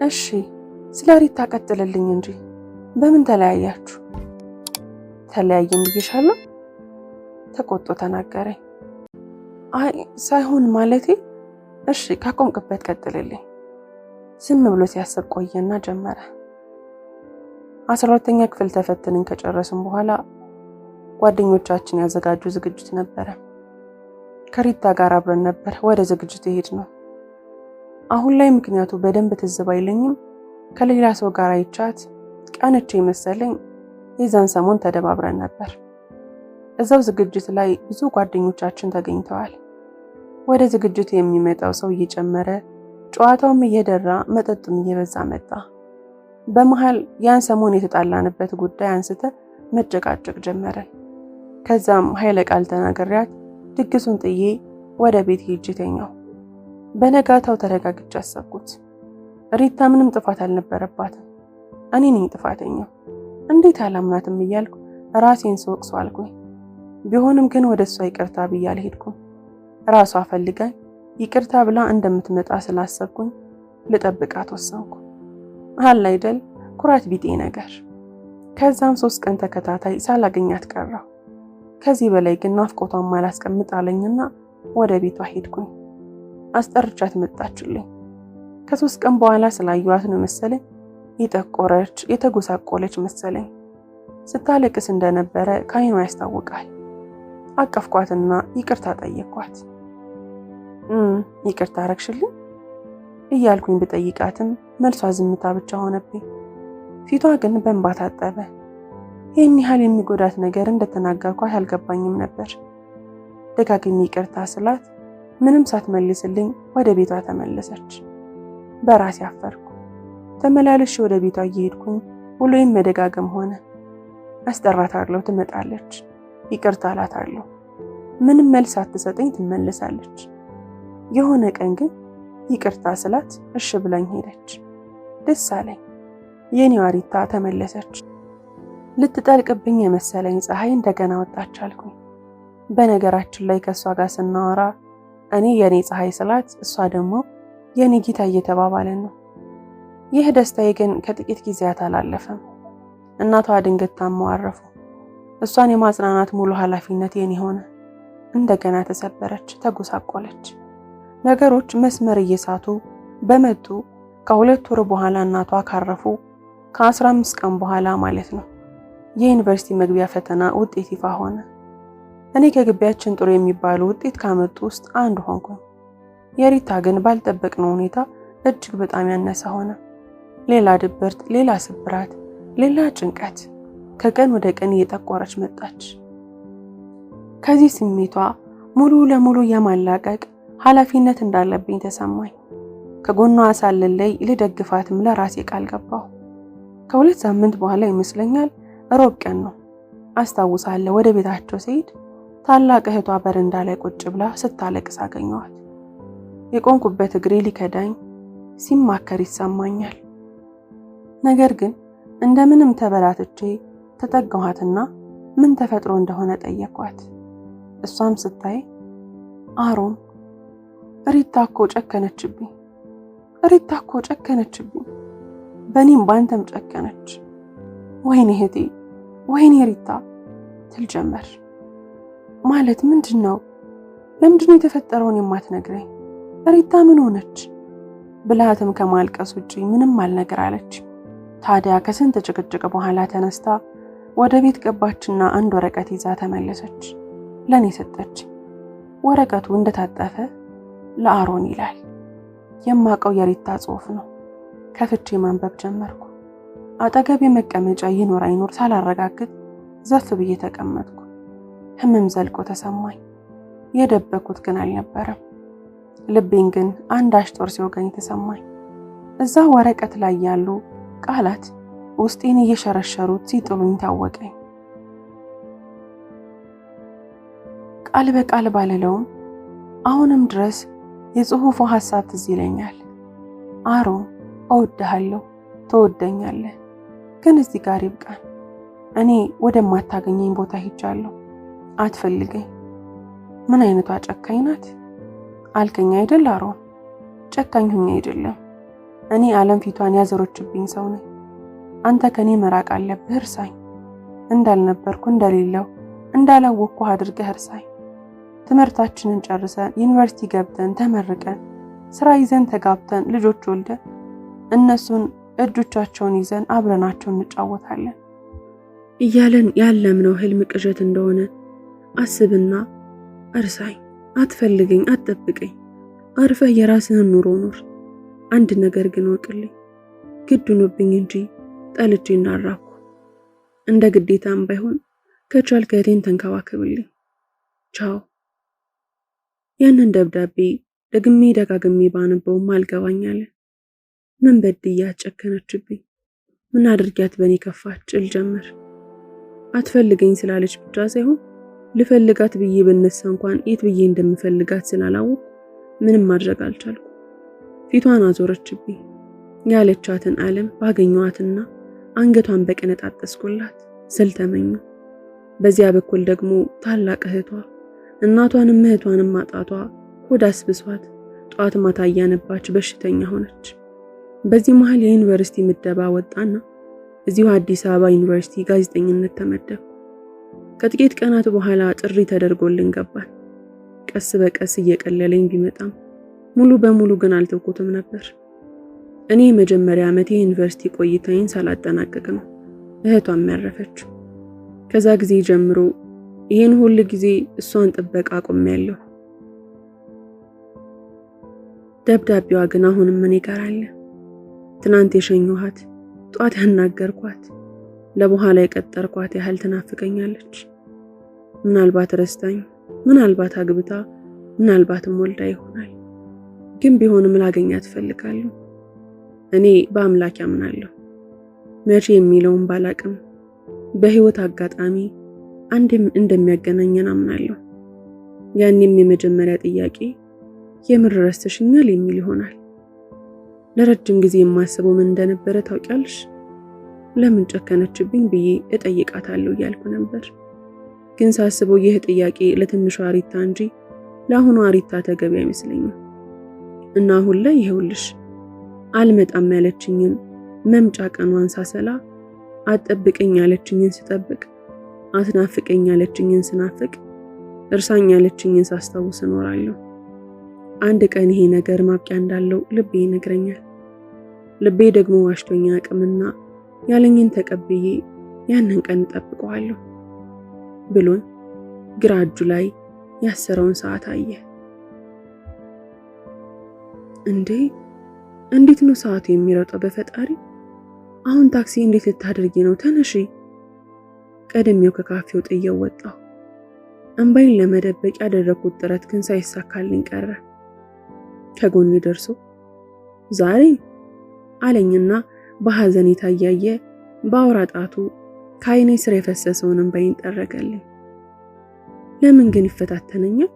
እሺ ስለ ሪታ ቀጥልልኝ እንጂ በምን ተለያያችሁ? ተለያየን ብዬሻለሁ? ተቆጥቶ ተናገረኝ። አይ ሳይሆን ማለቴ። እሺ ካቆምክበት ቀጥልልኝ። ዝም ብሎ ሲያስብ ቆየና ጀመረ። 12ኛ ክፍል ተፈትነን ከጨረስን በኋላ ጓደኞቻችን ያዘጋጁ ዝግጅት ነበረ። ከሪታ ጋር አብረን ነበር ወደ ዝግጅቱ የሄድነው። አሁን ላይ ምክንያቱ በደንብ ትዝ ባይለኝም ከሌላ ሰው ጋር አይቻት ቀንቼ መሰለኝ የዛን ሰሞን ተደባብረን ነበር። እዛው ዝግጅት ላይ ብዙ ጓደኞቻችን ተገኝተዋል። ወደ ዝግጅቱ የሚመጣው ሰው እየጨመረ ጨዋታውም እየደራ መጠጡም እየበዛ መጣ። በመሃል ያን ሰሞን የተጣላንበት ጉዳይ አንስተን መጨቃጨቅ ጀመረን። ከዛም ኃይለ ቃል ተናግሬያት ድግሱን ጥዬ ወደ ቤት ሄጄ ተኛሁ። በነጋታው ተረጋግጬ አሰብኩት። ሪታ ምንም ጥፋት አልነበረባትም። እኔ ነኝ ጥፋተኛው። እንዴት አላምናትም እያልኩ ራሴን ስወቅስ ዋልኩኝ። ቢሆንም ግን ወደ እሷ ይቅርታ ብዬ አልሄድኩም። ራሷ ፈልጋኝ ይቅርታ ብላ እንደምትመጣ ስላሰብኩኝ ልጠብቃት ወሰንኩ። አለ አይደል ኩራት ቢጤ ነገር። ከዛም 3 ቀን ተከታታይ ሳላገኛት ቀረሁ። ከዚህ በላይ ግን ናፍቆቷን ማላስቀምጥ አለኝና ወደ ቤቷ ሄድኩኝ። አስጠርቻት መጣችልኝ። ከ3 ቀን በኋላ ስላየኋት ነው መሰለኝ የጠቆረች የተጎሳቆለች መሰለኝ። ስታለቅስ እንደነበረ ከዓይኗ ያስታውቃል። አቀፍኳትና ይቅርታ ጠየቅኳት። ይቅርታ አረግሽልኝ እያልኩኝ ብጠይቃትም መልሷ ዝምታ ብቻ ሆነብኝ። ፊቷ ግን በእንባ ታጠበ። ይህን ያህል የሚጎዳት ነገር እንደተናገርኳት አልገባኝም ነበር። ደጋግሜ ይቅርታ ስላት ምንም ሳትመልስልኝ ወደ ቤቷ ተመለሰች። በራሴ አፈርኩ። ተመላለሽ ወደ ቤቷ እየሄድኩኝ ውሎዬም መደጋገም ሆነ። አስጠራታለሁ፣ ትመጣለች። ይቅርታ እላታለሁ። ምንም መልስ ሳትሰጠኝ ትመለሳለች። የሆነ ቀን ግን ይቅርታ ስላት እሺ ብላኝ ሄደች። ደስ አለኝ። የኔዋ ሪታ ተመለሰች። ልትጠልቅብኝ የመሰለኝ ፀሐይ እንደገና ወጣች አልኩኝ። በነገራችን ላይ ከእሷ ጋር ስናወራ እኔ የኔ ፀሐይ ስላት እሷ ደግሞ የኔ ጌታ እየተባባለን ነው። ይህ ደስታዬ ግን ከጥቂት ጊዜያት አላለፈም። እናቷ ድንገት ታመው አረፉ። እሷን የማጽናናት ሙሉ ኃላፊነት የኔ ሆነ። እንደገና ተሰበረች፣ ተጎሳቆለች። ነገሮች መስመር እየሳቱ በመጡ ከ2 ወር በኋላ እናቷ ካረፉ ከ15 ቀን በኋላ ማለት ነው የዩኒቨርሲቲ መግቢያ ፈተና ውጤት ይፋ ሆነ። እኔ ከግቢያችን ጥሩ የሚባሉ ውጤት ካመጡ ውስጥ አንዱ ሆንኩኝ። የሪታ ግን ባልጠበቅነው ሁኔታ እጅግ በጣም ያነሰ ሆነ። ሌላ ድብርት፣ ሌላ ስብራት፣ ሌላ ጭንቀት ከቀን ወደ ቀን እየጠቆረች መጣች። ከዚህ ስሜቷ ሙሉ ለሙሉ የማላቀቅ ኃላፊነት እንዳለብኝ ተሰማኝ። ከጎኗ ሳልለይ ልደግፋትም ለራሴ ቃል ገባሁ። ከ2 ሳምንት በኋላ ይመስለኛል ሮብ ቀን ነው አስታውሳለሁ። ወደ ቤታቸው ስሄድ ታላቅ እህቷ በረንዳ ላይ ቁጭ ብላ ስታለቅስ አገኘኋት። የቆምኩበት እግሬ ሊከዳኝ ሲማከር ይሰማኛል። ነገር ግን እንደምንም ተበላትቼ ተጠጋኋትና ምን ተፈጥሮ እንደሆነ ጠየኳት። እሷም ስታይ አሮን ሪታ እኮ ጨከነችብኝ፣ ሪታ እኮ ጨከነችብኝ፣ በእኔም ባንተም ጨከነች፣ ወይኔ እህቴ፣ ወይኔ ሪታ ትል ጀመር። ማለት ምንድነው? ለምንድነው የተፈጠረውን የማትነግረኝ? ሪታ ምን ሆነች? ብልሃትም ከማልቀስ ውጪ ምንም አልነገር አለች። ታዲያ ከስንት ጭቅጭቅ በኋላ ተነስታ ወደ ቤት ገባችና አንድ ወረቀት ይዛ ተመለሰች። ለኔ ሰጠች። ወረቀቱ እንደታጠፈ ለአሮን ይላል። የማውቀው የሪታ ጽሑፍ ነው። ከፍቼ ማንበብ ጀመርኩ። አጠገቤ መቀመጫ ይኖር አይኖር ሳላረጋግጥ ዘፍ ብዬ ተቀመጥኩ። ህመም ዘልቆ ተሰማኝ። የደበኩት ግን አልነበረም። ልቤን ግን አንዳች ጦር ሲወጋኝ ተሰማኝ። እዛ ወረቀት ላይ ያሉ ቃላት ውስጤን እየሸረሸሩት ሲጥሉኝ ታወቀኝ። ቃል በቃል ባልለውም አሁንም ድረስ የጽሑፉ ሐሳብ ትዝ ይለኛል። አሮን እወድሃለሁ፣ ትወደኛለህ፣ ግን እዚህ ጋር ይብቃን። እኔ ወደማታገኘኝ ቦታ ሄጃለሁ፣ አትፈልገኝ። ምን አይነቷ ጨካኝ ናት አልከኝ አይደል አሮን? ጨካኝ ሁኜ አይደለም። እኔ ዓለም ፊቷን ያዘሮችብኝ ሰው ነኝ። አንተ ከኔ መራቅ አለብህ፣ እርሳኝ። እንዳልነበርኩ እንደሌለው እንዳላወቅኩ አድርገህ እርሳኝ። ትምህርታችንን ጨርሰን ዩኒቨርሲቲ ገብተን ተመርቀን ስራ ይዘን ተጋብተን ልጆች ወልደን እነሱን እጆቻቸውን ይዘን አብረናቸው እንጫወታለን እያለን ያለምነው ህልም ቅዠት እንደሆነ አስብና እርሳኝ። አትፈልገኝ፣ አትጠብቀኝ። አርፈህ የራስህን ኑሮ ኑር። አንድ ነገር ግን ወቅልኝ፣ ግድ ሆኖብኝ እንጂ ጠልቼ እናራኩ። እንደ ግዴታም ባይሆን ከቻልክ እህቴን ተንከባከብልኝ። ቻው። ያንን ደብዳቤ ደግሜ ደጋግሜ ባነበውም አልገባኛለ። ምን በድያት ጨከነችብኝ? ምን አድርጊያት በእኔ ከፋች ጭል ጀመር። አትፈልገኝ ስላለች ብቻ ሳይሆን ልፈልጋት ብዬ በነሳ እንኳን የት ብዬ እንደምፈልጋት ስላላወቅ ምንም ማድረግ አልቻልኩ። ፊቷን አዞረችብኝ። ያለቻትን ዓለም ባገኘዋትና አንገቷን በቀነጣጠስኩላት ስል ተመኙ። በዚያ በኩል ደግሞ ታላቅ እህቷ እናቷንም እህቷንም ማጣቷ ሆድ አስብሷት ጧት ማታ እያነባች በሽተኛ ሆነች። በዚህ መሃል የዩኒቨርሲቲ ምደባ ወጣና እዚሁ አዲስ አበባ ዩኒቨርሲቲ ጋዜጠኝነት ተመደብኩ። ከጥቂት ቀናት በኋላ ጥሪ ተደርጎልን ገባን። ቀስ በቀስ እየቀለለኝ ቢመጣም ሙሉ በሙሉ ግን አልተውኩትም ነበር። እኔ የመጀመሪያ ዓመት የዩኒቨርሲቲ ቆይታዬን ሳላጠናቀቅ ነው እህቷም ያረፈችው። ከዛ ጊዜ ጀምሮ ይህን ሁሉ ጊዜ እሷን ጥበቃ አቆሜያለሁ። ደብዳቤዋ ግን አሁንም እኔ ጋር አለ። ትናንት የሸኘኋት፣ ጧት ያናገርኳት፣ ለበኋላ የቀጠርኳት ያህል ትናፍቀኛለች። ምናልባት ረስታኝ፣ ምናልባት አግብታ፣ ምናልባትም ወልዳ ይሆናል። ግን ቢሆንም ላገኛት እፈልጋለሁ። እኔ በአምላክ ያምናለሁ። መቼ የሚለውን ባላቅም በህይወት አጋጣሚ አንድም እንደሚያገናኘን አምናለሁ። ያኔም የመጀመሪያ ጥያቄ የምር ረስተሽኛል የሚል ይሆናል። ለረጅም ጊዜ የማስበው ምን እንደነበረ ታውቂያለሽ? ለምን ጨከነችብኝ ብዬ እጠይቃታለሁ እያልኩ ነበር። ግን ሳስበው ይህ ጥያቄ ለትንሿ አሪታ እንጂ ለአሁኗ አሪታ ተገቢ አይመስለኝም። እና አሁን ላይ ይኸውልሽ አልመጣም ያለችኝን መምጫ ቀኗን ሳሰላ፣ አትጠብቀኝ ያለችኝን ስጠብቅ፣ አትናፍቀኝ ያለችኝን ስናፍቅ፣ እርሳኝ ያለችኝን ሳስታውስ እኖራለሁ። አንድ ቀን ይሄ ነገር ማብቂያ እንዳለው ልቤ ይነግረኛል። ልቤ ደግሞ ዋሽቶኛ አቅምና ያለኝን ተቀብዬ ያንን ቀን እጠብቀዋለሁ ብሎን ግራ እጁ ላይ ያሰረውን ሰዓት አየ። እንዴት ነው ሰዓቱ የሚሮጠው? በፈጣሪ አሁን ታክሲ እንዴት ልታደርጊ ነው? ተነሺ። ቀድሜው ከካፌው ጥዬው ወጣሁ። እንባይን ለመደበቅ ያደረኩት ጥረት ግን ሳይሳካልኝ ቀረ። ከጎኔ ደርሶ ዛሬ አለኝና በሐዘን የታያየ በአውራ ጣቱ ከዓይኔ ስር የፈሰሰውን እንባይን ጠረገልኝ። ለምን ግን ይፈታተነኛል?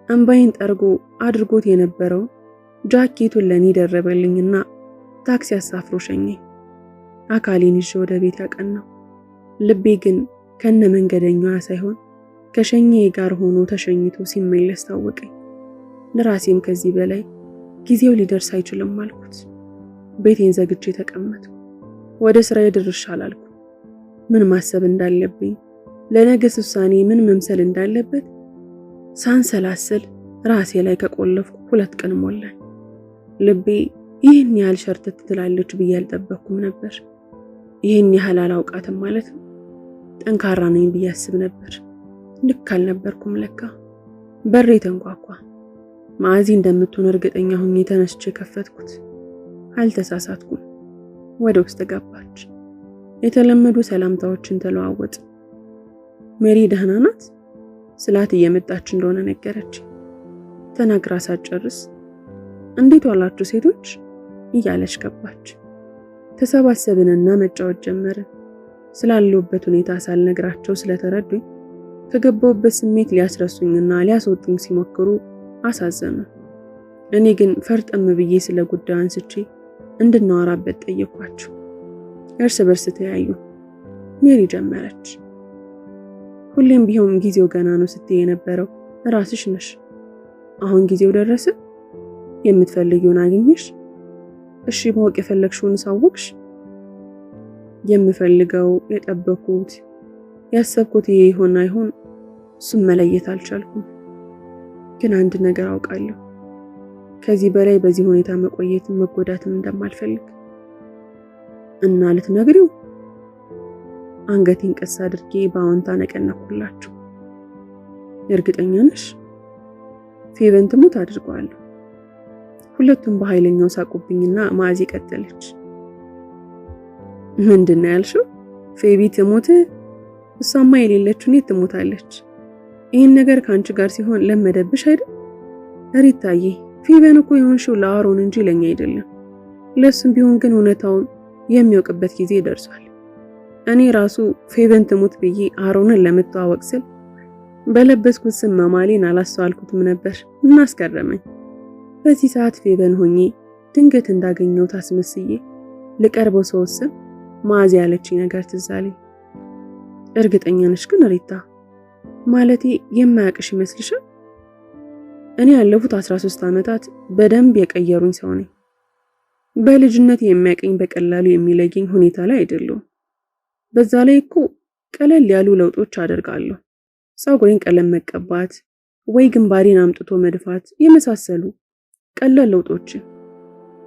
እንባይን ጠርጎ አድርጎት የነበረው ጃኬቱን ለኔ ደረበልኝና ታክሲ አሳፍሮ ሸኘኝ። አካሌን ይዤ ወደ ቤት ያቀናው። ልቤ ግን ከነ መንገደኛዋ ሳይሆን ከሸኘዬ ጋር ሆኖ ተሸኝቶ ሲመለስ ታወቀኝ። ለራሴም ከዚህ በላይ ጊዜው ሊደርስ አይችልም አልኩት። ቤቴን ዘግቼ ተቀመጥኩ። ወደ ስራዬ ድርሻ አላልኩ። ምን ማሰብ እንዳለብኝ፣ ለነገስ ውሳኔ ምን መምሰል እንዳለበት ሳንሰላስል ራሴ ላይ ከቆለፍኩ 2 ቀን ሞላኝ። ልቤ ይህን ያህል ሸርተት ትላለች ብዬ አልጠበቅኩም ነበር። ይህን ያህል አላውቃትም ማለት ነው። ጠንካራ ነኝ ብዬ አስብ ነበር። ልክ አልነበርኩም ለካ። በሬ ተንኳኳ። ማዕዚ እንደምትሆን እርግጠኛ ሆኜ ተነስቼ ከፈትኩት። አልተሳሳትኩም። ወደ ውስጥ ገባች። የተለመዱ ሰላምታዎችን ተለዋወጥ። ሜሪ ደህና ናት ስላት እየመጣች እንደሆነ ነገረች። ተናግራ ሳትጨርስ እንዴት ዋላችሁ ሴቶች እያለች ገባች። ተሰባሰብንና መጫወት ጀመርን። ስላለሁበት ሁኔታ ሳልነግራቸው ስለተረዱኝ ከገባሁበት ስሜት ሊያስረሱኝና ሊያስወጡኝ ሲሞክሩ አሳዘኑ። እኔ ግን ፈርጠም ብዬ ስለ ጉዳዩ አንስቼ እንድናወራበት ጠየኳቸው። እርስ በርስ ተያዩ። ሜሪ ጀመረች። ሁሌም ቢሆን ጊዜው ገና ነው ስትይ የነበረው ራስሽ ነሽ። አሁን ጊዜው ደረሰ። የምትፈልጊውን አግኝሽ። እሺ ማወቅ የፈለግሽውን ሳወቅሽ። የምፈልገው የጠበኩት ያሰብኩት ይሄ ይሆን አይሆን እሱም መለየት አልቻልኩም። ግን አንድ ነገር አውቃለሁ። ከዚህ በላይ በዚህ ሁኔታ መቆየትም መጎዳትም እንደማልፈልግ። እና ልትነግሪው? አንገቴን ቀስ አድርጌ በአዎንታ ነቀነኩላችሁ። እርግጠኛ ነሽ? ፌቨን ትሙት አድርገዋለሁ። ሁለቱም በኃይለኛው ሳቁብኝና ማዕዚ ቀጠለች። ምንድን ነው ያልሽው? ፌቢ ትሙት? እሷማ የሌለችው እኔ ትሙታለች። ይህን ነገር ከአንቺ ጋር ሲሆን ለመደብሽ አይደል? ሪታዬ ፌቨን እኮ የሆንሽው ለአሮን እንጂ ለኛ አይደለም። ለሱም ቢሆን ግን እውነታውን የሚያውቅበት ጊዜ ደርሷል። እኔ ራሱ ፌቨን ትሙት ብዬ አሮንን ለመተዋወቅ ስል በለበስኩት ስም ማማሌን አላስተዋልኩትም ነበር። እናስገረመኝ። በዚህ ሰዓት ፌቨን ሆኜ ድንገት እንዳገኘው ታስመስዬ ልቀርበው ስወስን ማዕዚ ያለችኝ ነገር ትዝ አለኝ። እርግጠኛ ነሽ ግን ሪታ? ማለቴ የማያውቅሽ ይመስልሻል? እኔ ያለፉት 13 ዓመታት በደንብ የቀየሩኝ ሰው ነኝ። በልጅነት የሚያቀኝ በቀላሉ የሚለየኝ ሁኔታ ላይ አይደለሁም። በዛ ላይ እኮ ቀለል ያሉ ለውጦች አደርጋለሁ። ፀጉሬን ቀለም መቀባት ወይ ግንባሬን አምጥቶ መድፋት የመሳሰሉ ቀላል ለውጦችን።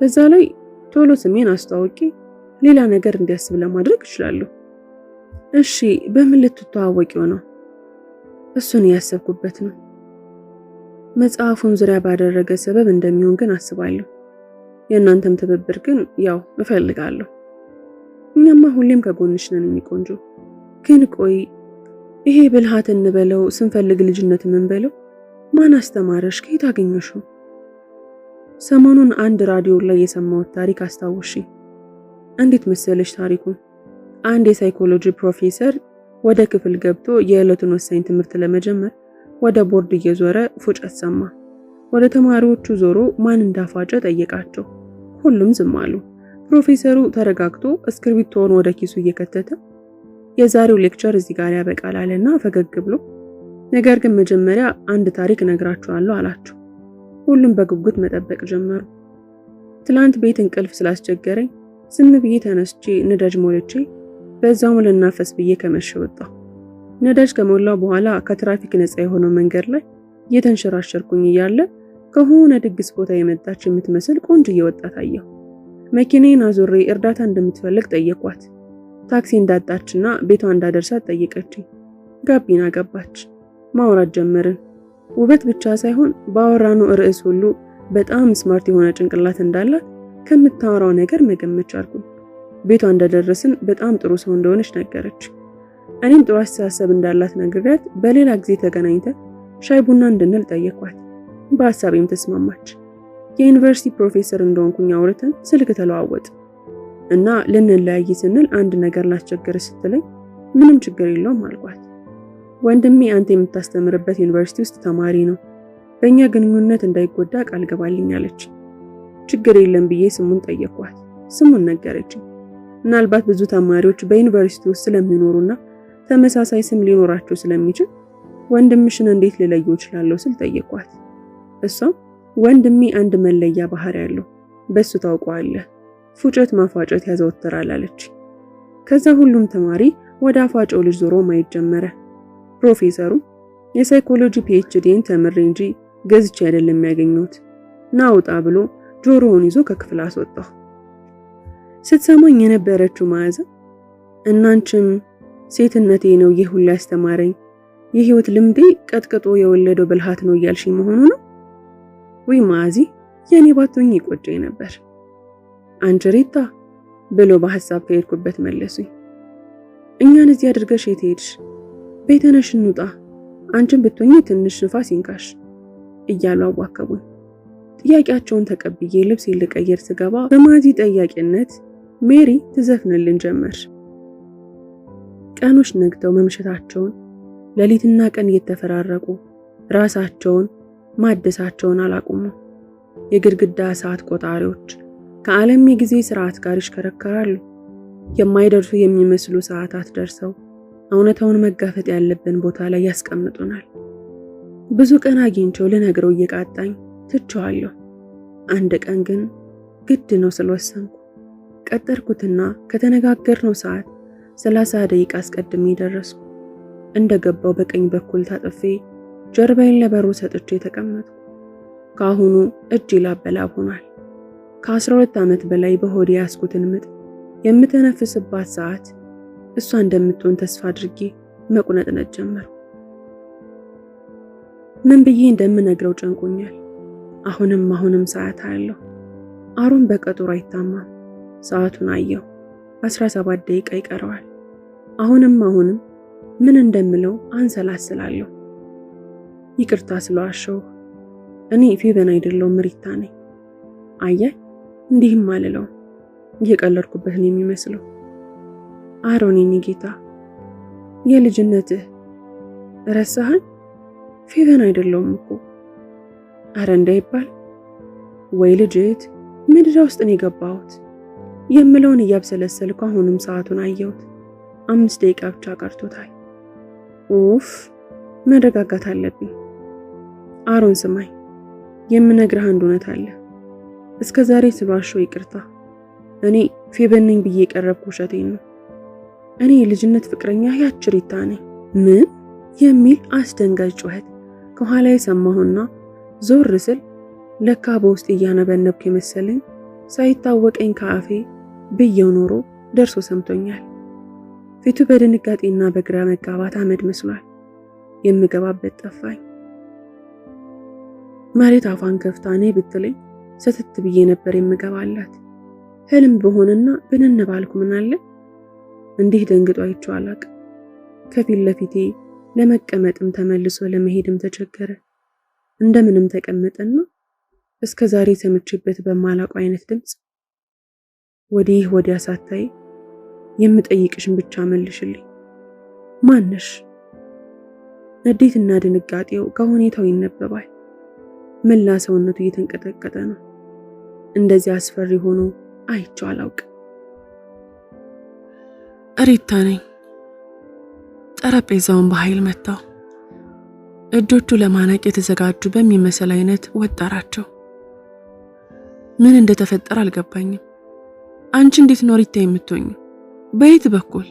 በዛ ላይ ቶሎ ስሜን አስተዋውቄ ሌላ ነገር እንዲያስብ ለማድረግ እችላለሁ። እሺ በምን ልትተዋወቂው ነው? እሱን ያሰብኩበት ነው። መጽሐፉን ዙሪያ ባደረገ ሰበብ እንደሚሆን ግን አስባለሁ። የእናንተም ትብብር ግን ያው እፈልጋለሁ። እኛማ ሁሌም ከጎንሽ ነን የኔ ቆንጆ። ግን ቆይ ይሄ ብልሃት እንበለው ስንፈልግ ልጅነት ምን በለው ማን አስተማረሽ? ከየት አገኘሽው? ሰሞኑን አንድ ራዲዮ ላይ የሰማሁት ታሪክ አስታውሺ። እንዴት መሰለሽ ታሪኩ? አንድ የሳይኮሎጂ ፕሮፌሰር ወደ ክፍል ገብቶ የዕለቱን ወሳኝ ትምህርት ለመጀመር ወደ ቦርድ እየዞረ ፉጨት ሰማ። ወደ ተማሪዎቹ ዞሮ ማን እንዳፋጨ ጠየቃቸው። ሁሉም ዝም አሉ። ፕሮፌሰሩ ተረጋግቶ እስክሪብቶውን ወደ ኪሱ እየከተተ የዛሬው ሌክቸር እዚህ ጋር ያበቃል አለና ፈገግ ብሎ ነገር ግን መጀመሪያ አንድ ታሪክ ነግራችኋለሁ አላቸው። ሁሉም በጉጉት መጠበቅ ጀመሩ። ትላንት ቤት እንቅልፍ ስላስቸገረኝ ዝም ብዬ ተነስቼ ነዳጅ ሞልቼ በዛውም ልናፈስ ብዬ ከመሸ ወጣሁ። ነዳጅ ከሞላው በኋላ ከትራፊክ ነፃ የሆነው መንገድ ላይ እየተንሸራሸርኩኝ እያለ ከሆነ ድግስ ቦታ የመጣች የምትመስል ቆንጆዬ ወጣት አየሁ። መኪናዬን አዙሬ እርዳታ እንደምትፈልግ ጠየኳት። ታክሲ እንዳጣችና ቤቷ እንዳደርሳት ጠየቀችኝ። ጋቢና ገባች። ማውራት ጀመርን። ውበት ብቻ ሳይሆን ባወራነው ርዕስ ሁሉ በጣም ስማርት የሆነ ጭንቅላት እንዳላት ከምታወራው ነገር መገመት ቻልኩኝ። ቤቷ እንደደረስን በጣም ጥሩ ሰው እንደሆነች ነገረች። እኔም ጥሩ አስተሳሰብ እንዳላት ነግሬያት በሌላ ጊዜ ተገናኝተን ሻይ ቡና እንድንል ጠየኳት። በሐሳቤም ተስማማች። የዩኒቨርሲቲ ፕሮፌሰር እንደሆንኩኝ አውርተን ስልክ ተለዋወጥ እና ልንለያይ ስንል አንድ ነገር ላስቸግር ስትለኝ ምንም ችግር የለውም አልኳት። ወንድሜ አንተ የምታስተምርበት ዩኒቨርሲቲ ውስጥ ተማሪ ነው። በእኛ ግንኙነት እንዳይጎዳ ቃል ገባልኝ አለች። ችግር የለም ብዬ ስሙን ጠየኳት። ስሙን ነገረችኝ። ምናልባት ብዙ ተማሪዎች በዩኒቨርሲቲ ውስጥ ስለሚኖሩና ተመሳሳይ ስም ሊኖራቸው ስለሚችል ወንድምሽን እንዴት ልለየው እችላለሁ ስል ጠየኳት። እሷም ወንድሜ አንድ መለያ ባህሪ ያለው በሱ ታውቀዋለህ፣ ፉጨት ማፋጨት ያዘወትራል አለች። ከዛ ሁሉም ተማሪ ወደ አፋጨው ልጅ ዞሮ ማየት ጀመረ። ፕሮፌሰሩ የሳይኮሎጂ ፒኤችዲን ተምሬ እንጂ ገዝቼ አይደለም ያገኘሁት ናውጣ ብሎ ጆሮውን ይዞ ከክፍል አስወጣው። ስትሰማኝ የነበረችው መዓዛ እናንቺም ሴትነቴ ነው ይህ ሁሉ ያስተማረኝ፣ የህይወት ልምዴ ቀጥቅጦ የወለደው ብልሃት ነው እያልሽኝ መሆኑ ነው ወይ? ማዚ የኔ ባቶኝ ይቆጨኝ ነበር። አንቺ ሪታ ብሎ በሐሳብ ከሄድኩበት መለሱኝ። እኛን እዚህ አድርገሽ የት ሄድሽ? ቤተነሽ እንውጣ፣ አንቺን ብትሆኚ ትንሽ ንፋስ ይንካሽ እያሉ አዋከቡኝ። ጥያቄያቸውን ተቀብዬ ልብስ ልቀይር ስገባ በማዚ ጠያቂነት ሜሪ ትዘፍንልን ጀመር። ቀኖች ነግተው መምሸታቸውን ሌሊትና ቀን እየተፈራረቁ ራሳቸውን ማደሳቸውን አላቆሙ። የግድግዳ ሰዓት ቆጣሪዎች ከዓለም የጊዜ ስርዓት ጋር ይሽከረከራሉ። የማይደርሱ የሚመስሉ ሰዓታት ደርሰው እውነታውን መጋፈጥ ያለብን ቦታ ላይ ያስቀምጡናል። ብዙ ቀን አግኝቼው ልነግረው እየቃጣኝ ትቼዋለሁ። አንድ ቀን ግን ግድ ነው ስለወሰንኩ ቀጠርኩትና ከተነጋገርነው ሰዓት 30 ደቂቃ አስቀድሜ ደረስኩ። እንደገባው በቀኝ በኩል ታጥፌ ጀርባዬን ለበሩ ሰጥቼ ተቀመጥኩ። ካሁኑ እጅ ላበላብ ሆኗል። ከ12 ዓመት በላይ በሆዴ ያስኩትን ምጥ የምተነፍስባት ሰዓት እሷ እንደምትሆን ተስፋ አድርጌ መቁነጥነጥ ጀመርኩ። ምን ብዬ እንደምነግረው ጨንቆኛል። አሁንም ሰዓት አያለሁ። አሮን በቀጠሮ አይታማም። ሰዓቱን አየሁ። 17 ደቂቃ ይቀረዋል። አሁንም ምን እንደምለው አንሰላስላለሁ። ይቅርታ ስለዋሸሁ። እኔ ፌቨን አይደለሁም ሪታ ነኝ። አየህ እንዲህም አልለው እየቀለድኩበት ነው የሚመስለው። አሮን የኔ ጌታ የልጅነትህ ረሳኸኝ? ፌቨን አይደለሁም እኮ። አረ እንዳይባል ወይ ልጅት ምድር ውስጥ ነው የገባሁት የምለውን እያብሰለሰልኩ አሁንም ሰዓቱን አየሁት። 5 ደቂቃ ብቻ ቀርቶታል። ኡፍ መረጋጋት አለብኝ። አሮን ስማኝ፣ የምነግርህ አንድ እውነት አለ። እስከ ዛሬ ስለዋሸሁ ይቅርታ። እኔ ፌቨን ነኝ ብዬ የቀረብኩ ውሸቴን ነው። እኔ የልጅነት ፍቅረኛ ያች ሪታ ነኝ። ምን የሚል አስደንጋጭ ጩኸት ከኋላ የሰማሁና ዞር ስል ለካ በውስጥ እያነበነብኩ የመሰለኝ ሳይታወቀኝ ከአፌ ብየው ኖሮ ደርሶ ሰምቶኛል። ፊቱ በድንጋጤና በግራ መጋባት አመድ መስሏል። የምገባበት ጠፋኝ። መሬት አፏን ከፍታ ነይ ብትለኝ ሰተት ብዬ ነበር የምገባላት። ህልም በሆነና ብንን ባልኩ ምን አለ። እንዲህ ደንግጦ አይቼው አላቅም። ከፊት ለፊቴ ለመቀመጥም ተመልሶ ለመሄድም ተቸገረ። እንደምንም ተቀመጠና እስከ ዛሬ ሰምቼበት በማላውቀው አይነት ድምፅ ወዲህ ወዲያ ሳታይ የምጠይቅሽን ብቻ መልሽልኝ፣ ማነሽ? ንዴትና ድንጋጤው ከሁኔታው ይነበባል። መላ ሰውነቱ እየተንቀጠቀጠ ነው። እንደዚህ አስፈሪ ሆኖ አይቼው አላውቅም። ሪታ ነኝ። ጠረጴዛውን በኃይል መታው። እጆቹ ለማነቅ የተዘጋጁ በሚመስል አይነት ወጠራቸው። ምን እንደተፈጠረ አልገባኝም። አንቺ እንዴት ነው ሪታ የምትሆኚ? በየት በኩል?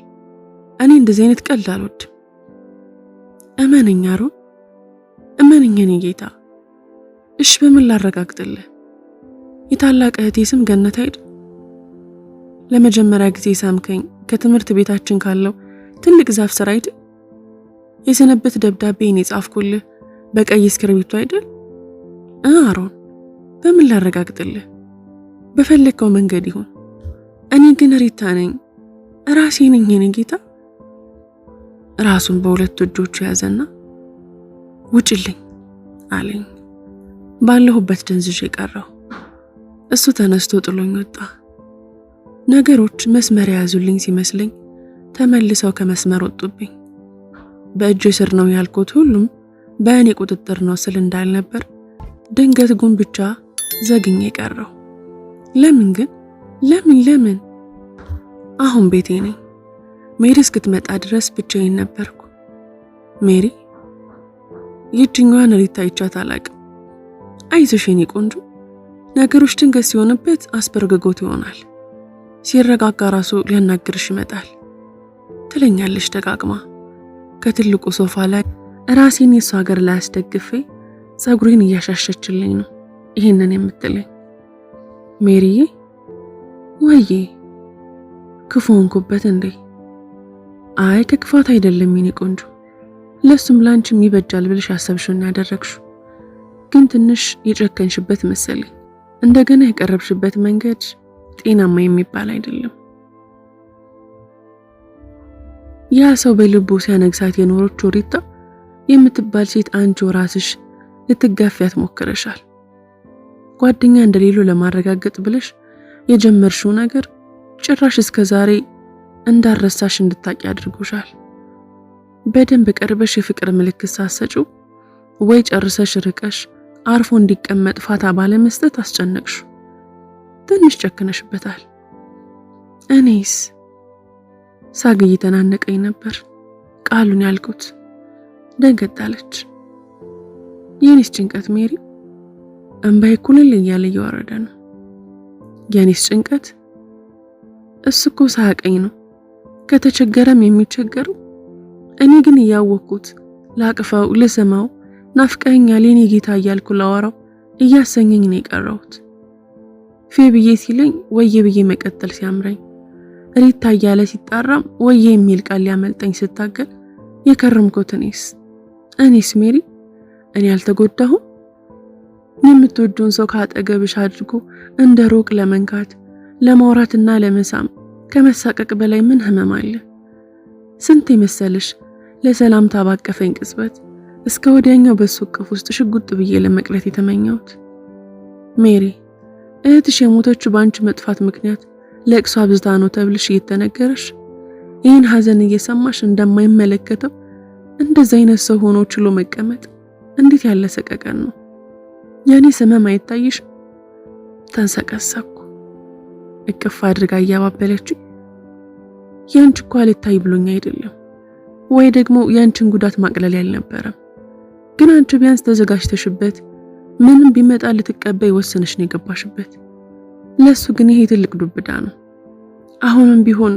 እኔ እንደዚህ አይነት ቀልድ አልወድም። እመነኛ ሮን፣ እመነኝ የኔ ጌታ። እሺ በምን ላረጋግጥልህ? የታላቅ እህቴ ስም ገነት አይደል? ለመጀመሪያ ጊዜ ሳምከኝ ከትምህርት ቤታችን ካለው ትልቅ ዛፍ ስር አይደል? የሰነበት ደብዳቤን የጻፍኩልህ በቀይ እስክሪብቶ አይደል? አሮን፣ በምን ላረጋግጥልህ? በፈለከው መንገድ ይሁን። እኔ ግን ሪታ ነኝ፣ ራሴ ነኝ የኔ ጌታ። ራሱን በሁለት እጆቹ ያዘና ውጭልኝ አለኝ። ባለሁበት ደንዝዤ ቀረሁ። እሱ ተነስቶ ጥሎኝ ወጣ። ነገሮች መስመር የያዙልኝ ሲመስለኝ ተመልሰው ከመስመር ወጡብኝ። በእጄ ስር ነው ያልኩት ሁሉም በእኔ ቁጥጥር ነው ስል እንዳልነበር ድንገት ጉን ብቻ ዘግኜ ቀረሁ። ለምን ግን? ለምን? አሁን ቤቴ ነኝ። ሜሪ እስክትመጣ ድረስ ብቻዬን ነበርኩ። ሜሪ የትኛዋን ሪታ አይቻት አላቅም። አይዞሽ የኔ ቆንጆ፣ ነገሮች ድንገት ሲሆንበት አስበርግጎት ይሆናል። ሲረጋጋ ራሱ ሊያናግርሽ ይመጣል ትለኛለች ደጋግማ። ከትልቁ ሶፋ ላይ ራሴን የሷ ሀገር ላይ አስደግፌ ጸጉሬን እያሻሸችልኝ ነው ይሄንን የምትለኝ። ሜሪዬ ወዬ ክፉ ሆንኩበት እንዴ? አይ ከክፋት አይደለም የኔ ቆንጆ፣ ለሱም ላንቺም ይበጃል ብለሽ ያሰብሽውን ያደረግሽው። ግን ትንሽ የጨከንሽበት መሰለኝ። እንደገና የቀረብሽበት መንገድ ጤናማ የሚባል አይደለም። ያ ሰው በልቡ ሲያነግሳት የኖረችው ሪታ የምትባል ሴት አንቺ ራስሽ ልትጋፊያት ሞክረሻል። ጓደኛ እንደሌሉ ለማረጋገጥ ብለሽ የጀመርሽው ነገር ጭራሽ እስከ ዛሬ እንዳረሳሽ እንድታቂ አድርጎሻል። በደንብ ቀርበሽ የፍቅር ምልክት ሳሰጪው ወይ ጨርሰሽ ርቀሽ አርፎ እንዲቀመጥ ፋታ ባለመስጠት አስጨነቅሽ። ትንሽ ጨክነሽበታል። እኔስ ሳግ እየተናነቀኝ ነበር ቃሉን ያልኩት። ደንገጣለች። የኔስ ጭንቀት ሜሪ፣ እንባዬ ኩልል እያለ እየወረደ ነው። የኔስ ጭንቀት እሱ እኮ ሳያቀኝ ነው ከተቸገረም የሚቸገረው። እኔ ግን እያወቅኩት ላቅፈው ልስማው ናፍቀኛል የኔ ጌታ እያልኩ ላወራው እያሰኘኝ ነው የቀረሁት። ፌ ብዬ ሲለኝ ወዬ ብዬ መቀጠል ሲያምረኝ፣ ሪታ እያለ ሲጣራም ወዬ የሚል ቃል ሊያመልጠኝ ስታገል የከረምኩት እኔስ ሜሪ፣ እኔ አልተጎዳሁም? የምትወዱን ሰው ካጠገብሽ አድርጎ እንደ ሩቅ ለመንካት ለማውራትና ለመሳም ከመሳቀቅ በላይ ምን ህመም አለ? ስንት መሰለሽ ለሰላምታ ባቀፈኝ ቅጽበት እስከ ወዲያኛው በሱ እቅፍ ውስጥ ሽጉጥ ብዬ ለመቅረት የተመኘሁት። ሜሪ፣ እህትሽ የሞተችው በአንቺ መጥፋት ምክንያት ለቅሶ አብዝታ ነው ተብልሽ እየተነገረሽ ይህን ሐዘን እየሰማሽ እንደማይመለከተው እንደዚህ አይነት ሰው ሆኖ ችሎ መቀመጥ እንዴት ያለ ሰቀቀን ነው! የኔ ህመም አይታይሽ? ተንሰቀሰኩ። እቅፍ አድርጋ እያባበለችኝ ያንቺ እኮ አልታይ ብሎኝ አይደለም፣ ወይ ደግሞ ያንቺን ጉዳት ማቅለል ያልነበረም፣ ግን አንቺ ቢያንስ ተዘጋጅተሽበት ምንም ቢመጣ ልትቀበይ ወሰነሽ ነው የገባሽበት። ለሱ ግን ይሄ ትልቅ ዱብዳ ነው። አሁንም ቢሆን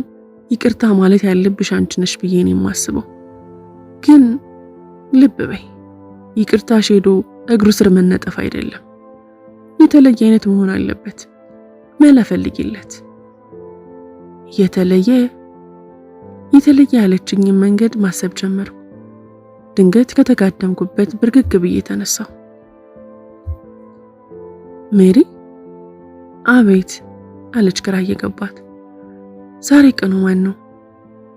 ይቅርታ ማለት ያለብሽ አንቺ ነሽ ብዬ ነው የማስበው። ግን ልብ በይ፣ ይቅርታሽ ሄዶ እግሩ ስር መነጠፍ አይደለም፣ የተለየ አይነት መሆን አለበት። መላ ፈልጊለት። የተለየ ያለችኝን መንገድ ማሰብ ጀመርኩ። ድንገት ከተጋደምኩበት ብርግግ ብዬ ተነሳሁ። ሜሪ? አቤት አለች ግራ እየገባት። ዛሬ ቀኑ ማን ነው?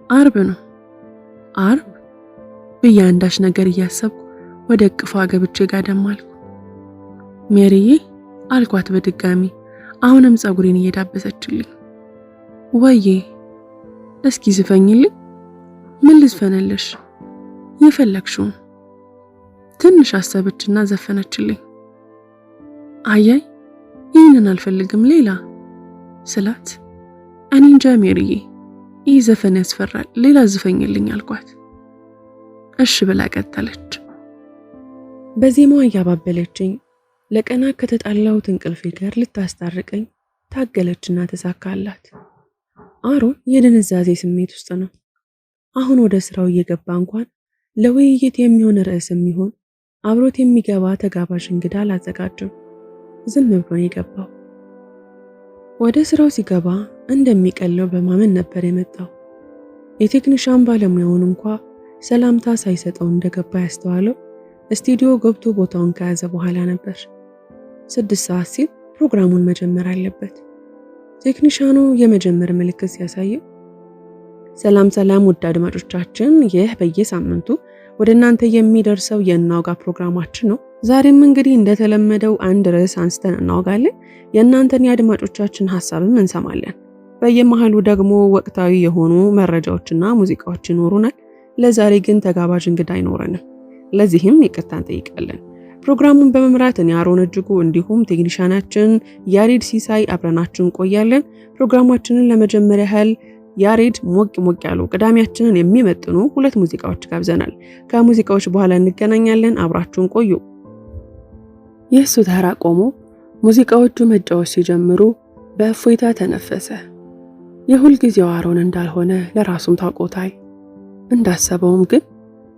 አርብ ነው። አርብ ብዬ አንዳች ነገር እያሰብኩ ወደ እቅፏ ገብቼ ጋደም አልኩ። ሜሪዬ አልኳት በድጋሚ አሁንም ጸጉሬን እየዳበሰችልኝ። ወዬ እስኪ ዝፈኝልኝ። ምን ልዝፈንልሽ? የፈለግሽውን። ትንሽ አሰበችና ዘፈነችልኝ። አያይ ይህንን አልፈልግም ሌላ ስላት፣ እኔ እንጃ ሜሪዬ ይህ ዘፈን ያስፈራል፣ ሌላ ዝፈኝልኝ አልኳት። እሺ ብላ ቀጠለች። በዜማዋ እያባበለችኝ ለቀና ከተጣላሁት እንቅልፌ ጋር ልታስታርቀኝ ታገለችና ተሳካላት። አሮን የድንዛዜ ስሜት ውስጥ ነው። አሁን ወደ ስራው እየገባ እንኳን ለውይይት የሚሆን ርዕስ የሚሆን አብሮት የሚገባ ተጋባዥ እንግዳ አላዘጋጀም። ዝም ብሎ ነው የገባው። ወደ ስራው ሲገባ እንደሚቀለው በማመን ነበር የመጣው። የቴክኒሻን ባለሙያውን እንኳ ሰላምታ ሳይሰጠው እንደገባ ያስተዋለው ስቱዲዮ ገብቶ ቦታውን ከያዘ በኋላ ነበር። 6 ሰዓት ሲል ፕሮግራሙን መጀመር አለበት። ቴክኒሻኑ የመጀመር ምልክት ሲያሳየው ሰላም ሰላም ውድ አድማጮቻችን፣ ይህ በየሳምንቱ ወደ እናንተ የሚደርሰው የእናውጋ ፕሮግራማችን ነው። ዛሬም እንግዲህ እንደተለመደው አንድ ርዕስ አንስተን እናውጋለን። የእናንተን የአድማጮቻችን ሐሳብም እንሰማለን። በየመሃሉ ደግሞ ወቅታዊ የሆኑ መረጃዎችና ሙዚቃዎች ይኖሩናል። ለዛሬ ግን ተጋባዥ እንግዳ አይኖረንም። ለዚህም ይቅርታ እንጠይቃለን። ፕሮግራሙን በመምራት እኔ አሮን እጅጉ እንዲሁም ቴክኒሻናችን ያሬድ ሲሳይ አብረናችሁ እንቆያለን። ፕሮግራማችንን ለመጀመሪያ ያህል ያሬድ ሞቅ ያሉ ቅዳሜያችንን የሚመጥኑ 2 ሙዚቃዎች ጋብዘናል። ከሙዚቃዎች በኋላ እንገናኛለን። አብራችሁን ቆዩ። የእሱ ተራ ቆሞ ሙዚቃዎቹ መጫወት ሲጀምሩ በእፎይታ ተነፈሰ። የሁል ጊዜው አሮን እንዳልሆነ ለራሱም ታውቆታል። እንዳሰበውም ግን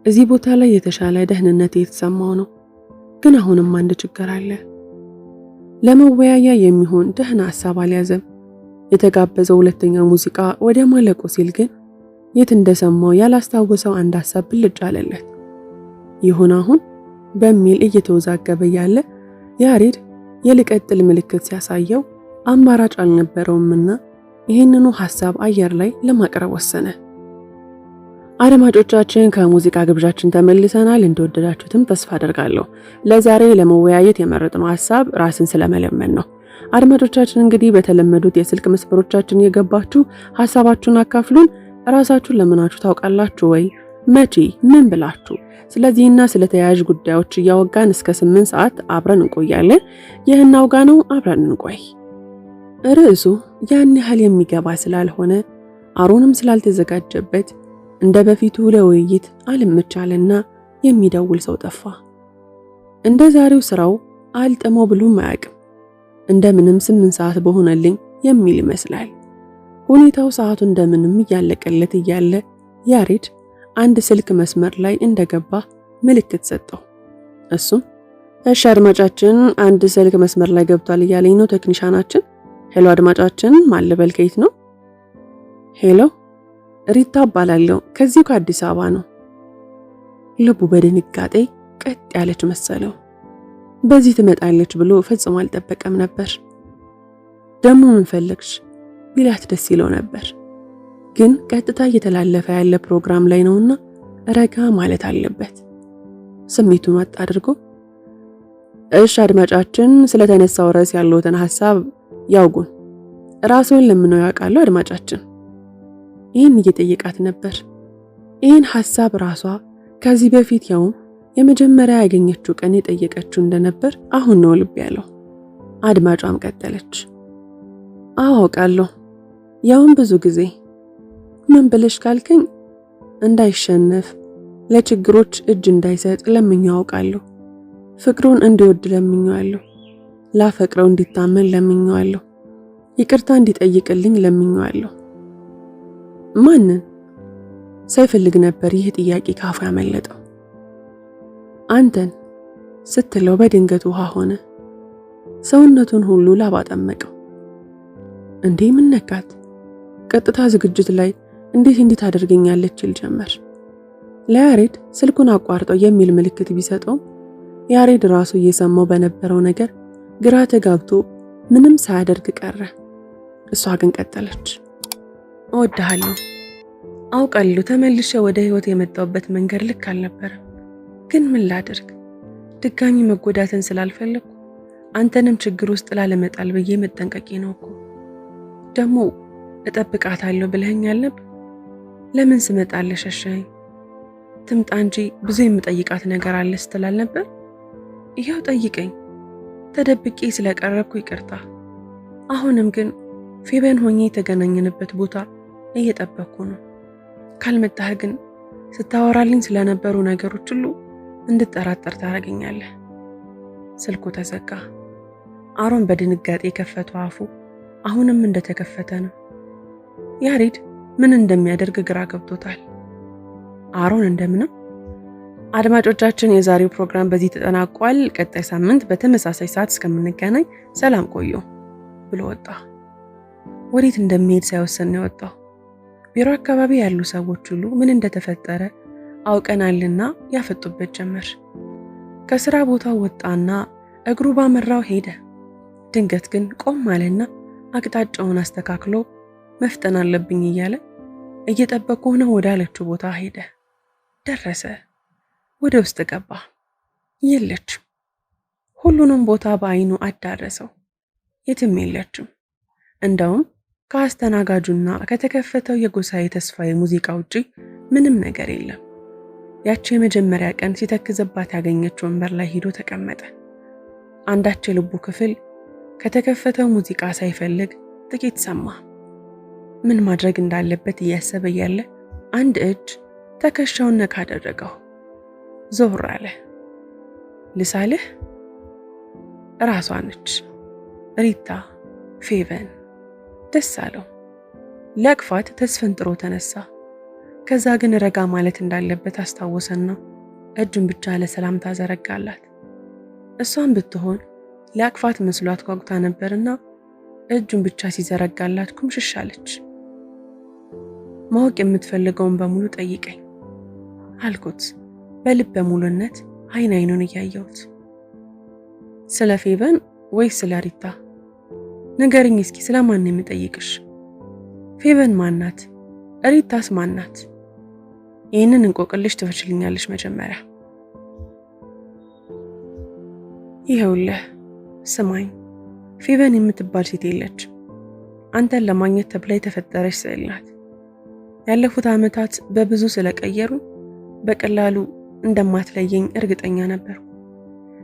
እዚህ ቦታ ላይ የተሻለ ደህንነት የተሰማው ነው። ግን አሁንም አንድ ችግር አለ። ለመወያያ የሚሆን ደህና ሐሳብ አልያዘም። የተጋበዘው ሁለተኛው ሙዚቃ ወደ ማለቁ ሲል ግን የት እንደሰማው ያላስታወሰው አንድ ሐሳብ ብልጭ አለለት። ይሁን አሁን በሚል እየተወዛገበ ያለ ያሬድ የልቀጥል ምልክት ሲያሳየው አማራጭ አልነበረውምና ይህንኑ ሐሳብ አየር ላይ ለማቅረብ ወሰነ። አድማጮቻችን ከሙዚቃ ግብዣችን ተመልሰናል። እንደወደዳችሁትም ተስፋ አደርጋለሁ። ለዛሬ ለመወያየት የመረጥነው ሐሳብ ራስን ስለመለመን ነው። አድማጮቻችን እንግዲህ በተለመዱት የስልክ መስመሮቻችን የገባችሁ ሐሳባችሁን አካፍሉን። ራሳችሁን ለምናችሁ ታውቃላችሁ ወይ? መቼ? ምን ብላችሁ? ስለዚህና ስለተያያዥ ጉዳዮች እያወጋን እስከ 8 ሰዓት አብረን እንቆያለን። ይህን አውጋ ነው፣ አብረን እንቆይ። ርዕሱ ያን ያህል የሚገባ ስላልሆነ አሮንም ስላልተዘጋጀበት እንደ በፊቱ ለውይይት አልመቻለና የሚደውል ሰው ጠፋ። እንደ ዛሬው ስራው አልጥመው ብሎም አያውቅም። እንደምንም 8 ሰዓት በሆነልኝ የሚል ይመስላል። ሁኔታው ሰዓቱ እንደምንም እያለቀለት እያለ ያሬድ አንድ ስልክ መስመር ላይ እንደገባ ምልክት ሰጠው። እሱም እሺ አድማጫችን አንድ ስልክ መስመር ላይ ገብቷል እያለኝ ነው ቴክኒሻናችን። ሄሎ አድማጫችን ማለበል ከየት ነው? ሄሎ ሪታ እባላለሁ ከዚሁ ከአዲስ አበባ ነው። ልቡ በድንጋጤ ቀጥ ያለች መሰለው። በዚህ ትመጣለች ብሎ ፈጽሞ አልጠበቀም ነበር። ደሞ ምን ፈለግሽ ቢላት ደስ ይለው ነበር። ግን ቀጥታ እየተላለፈ ያለ ፕሮግራም ላይ ነውና ረጋ ማለት አለበት። ስሜቱን ወጥ አድርጎ እሺ አድማጫችን ስለተነሳው ርዕስ ያለውትን ሐሳብ ያውጉን። ራስዎን ለምነው ያውቃሉ አድማጫችን? ይህን እየጠየቃት ነበር። ይህን ሐሳብ ራሷ ከዚህ በፊት ያውም የመጀመሪያ ያገኘችው ቀን የጠየቀችው እንደነበር አሁን ነው ልብ ያለው። አድማጯም ቀጠለች። አውቃለሁ፣ ያውም ብዙ ጊዜ። ምን ብለሽ ካልከኝ እንዳይሸነፍ፣ ለችግሮች እጅ እንዳይሰጥ ለምኜው አውቃለሁ። ፍቅሩን እንዲወድ ለምኜዋለሁ። ላፈቅረው እንዲታመን ለምኜዋለሁ። ይቅርታ እንዲጠይቅልኝ ለምኜዋለሁ። ማንን ሳይፈልግ ነበር ይህ ጥያቄ ካፉ ያመለጠው። አንተን ስትለው በድንገት ውሃ ሆነ። ሰውነቱን ሁሉ ላባ ጠመቀው። እንዴ ምን ነካት? ቀጥታ ዝግጅት ላይ እንዴት አድርገኛለች ይል ጀመር። ለያሬድ ስልኩን አቋርጠው የሚል ምልክት ቢሰጠውም ያሬድ ራሱ እየሰማው በነበረው ነገር ግራ ተጋብቶ ምንም ሳያደርግ ቀረ። እሷ ግን ቀጠለች። እወድሃለሁ፣ አውቃለሁ ተመልሼ ወደ ህይወት የመጣሁበት መንገድ ልክ አልነበረም። ግን ምን ላድርግ? ድጋሚ መጎዳትን ስላልፈለኩ አንተንም ችግር ውስጥ ላለመጣል ብዬ መጠንቀቄ ነው እኮ። ደግሞ እጠብቃታለሁ ብለኸኛል ነበር። ለምን ስመጣልህ ሸሸኸኝ? ትምጣ እንጂ ብዙ የምጠይቃት ነገር አለ ስትል ነበር። ይኸው ጠይቀኝ። ተደብቄ ስለቀረብኩ ይቅርታ። አሁንም ግን ፌበን ሆኜ የተገናኘንበት ቦታ እየጠበቅኩ ነው። ካልመጣህ ግን ስታወራልኝ ስለነበሩ ነገሮች ሁሉ እንድጠራጠር ታደርገኛለህ። ስልኩ ተዘጋ። አሮን በድንጋጤ የከፈተው አፉ አሁንም እንደተከፈተ ነው። ያሬድ ምን እንደሚያደርግ ግራ ገብቶታል። አሮን እንደምንም። አድማጮቻችን፣ የዛሬው ፕሮግራም በዚህ ተጠናቋል። ቀጣይ ሳምንት በተመሳሳይ ሰዓት እስከምንገናኝ ሰላም ቆዩ ብሎ ወጣ። ወዴት እንደሚሄድ ሳይወሰን ነው የወጣው። ቢሮ አካባቢ ያሉ ሰዎች ሁሉ ምን እንደተፈጠረ አውቀናልና ያፈጡበት ጀመር። ከስራ ቦታው ወጣና እግሩ ባመራው ሄደ። ድንገት ግን ቆም አለና አቅጣጫውን አስተካክሎ መፍጠን አለብኝ እያለ እየጠበቁ ነው ወዳለችው ቦታ ሄደ። ደረሰ። ወደ ውስጥ ገባ። የለችም። ሁሉንም ቦታ በአይኑ አዳረሰው። የትም የለችም። እንደውም ከአስተናጋጁና ከተከፈተው የጎሳዬ ተስፋዬ ሙዚቃ ውጪ ምንም ነገር የለም። ያቺ የመጀመሪያ ቀን ሲተክዝባት ያገኘችው ወንበር ላይ ሄዶ ተቀመጠ። አንዳች የልቡ ክፍል ከተከፈተው ሙዚቃ ሳይፈልግ ጥቂት ሰማ። ምን ማድረግ እንዳለበት እያሰበ ያለ አንድ እጅ ትከሻውን ነካ አደረገው። ዞር አለ። ልሳልህ? ራሷ ነች። ሪታ ፌቨን። ደስ አለው። ለቅፋት ተስፈንጥሮ ተነሳ። ከዛ ግን ረጋ ማለት እንዳለበት አስታወሰና እጁን ብቻ ለሰላምታ ዘረጋላት። እሷን ብትሆን ለቅፋት መስሏት ጓጉታ ነበርና እጁን ብቻ ሲዘረጋላት ኩምሽሽ አለች። ማወቅ የምትፈልገውን በሙሉ ጠይቀኝ አልኩት በልበ ሙሉነት አይን አይኑን እያየሁት። ስለ ፌቨን ወይስ ስለ ሪታ? ንገሪኝ እስኪ፣ ስለማን ነው የምጠይቅሽ? ፌቨን ማናት? ሪታስ ማናት? ይህንን እንቆቅልሽ ትፈችልኛለሽ መጀመሪያ። ይኸውልህ ስማኝ፣ ፌቨን የምትባል ሴት የለች። አንተን ለማግኘት ተብላ የተፈጠረች ስዕል ናት። ያለፉት ዓመታት በብዙ ስለቀየሩ በቀላሉ እንደማትለየኝ እርግጠኛ ነበርኩ።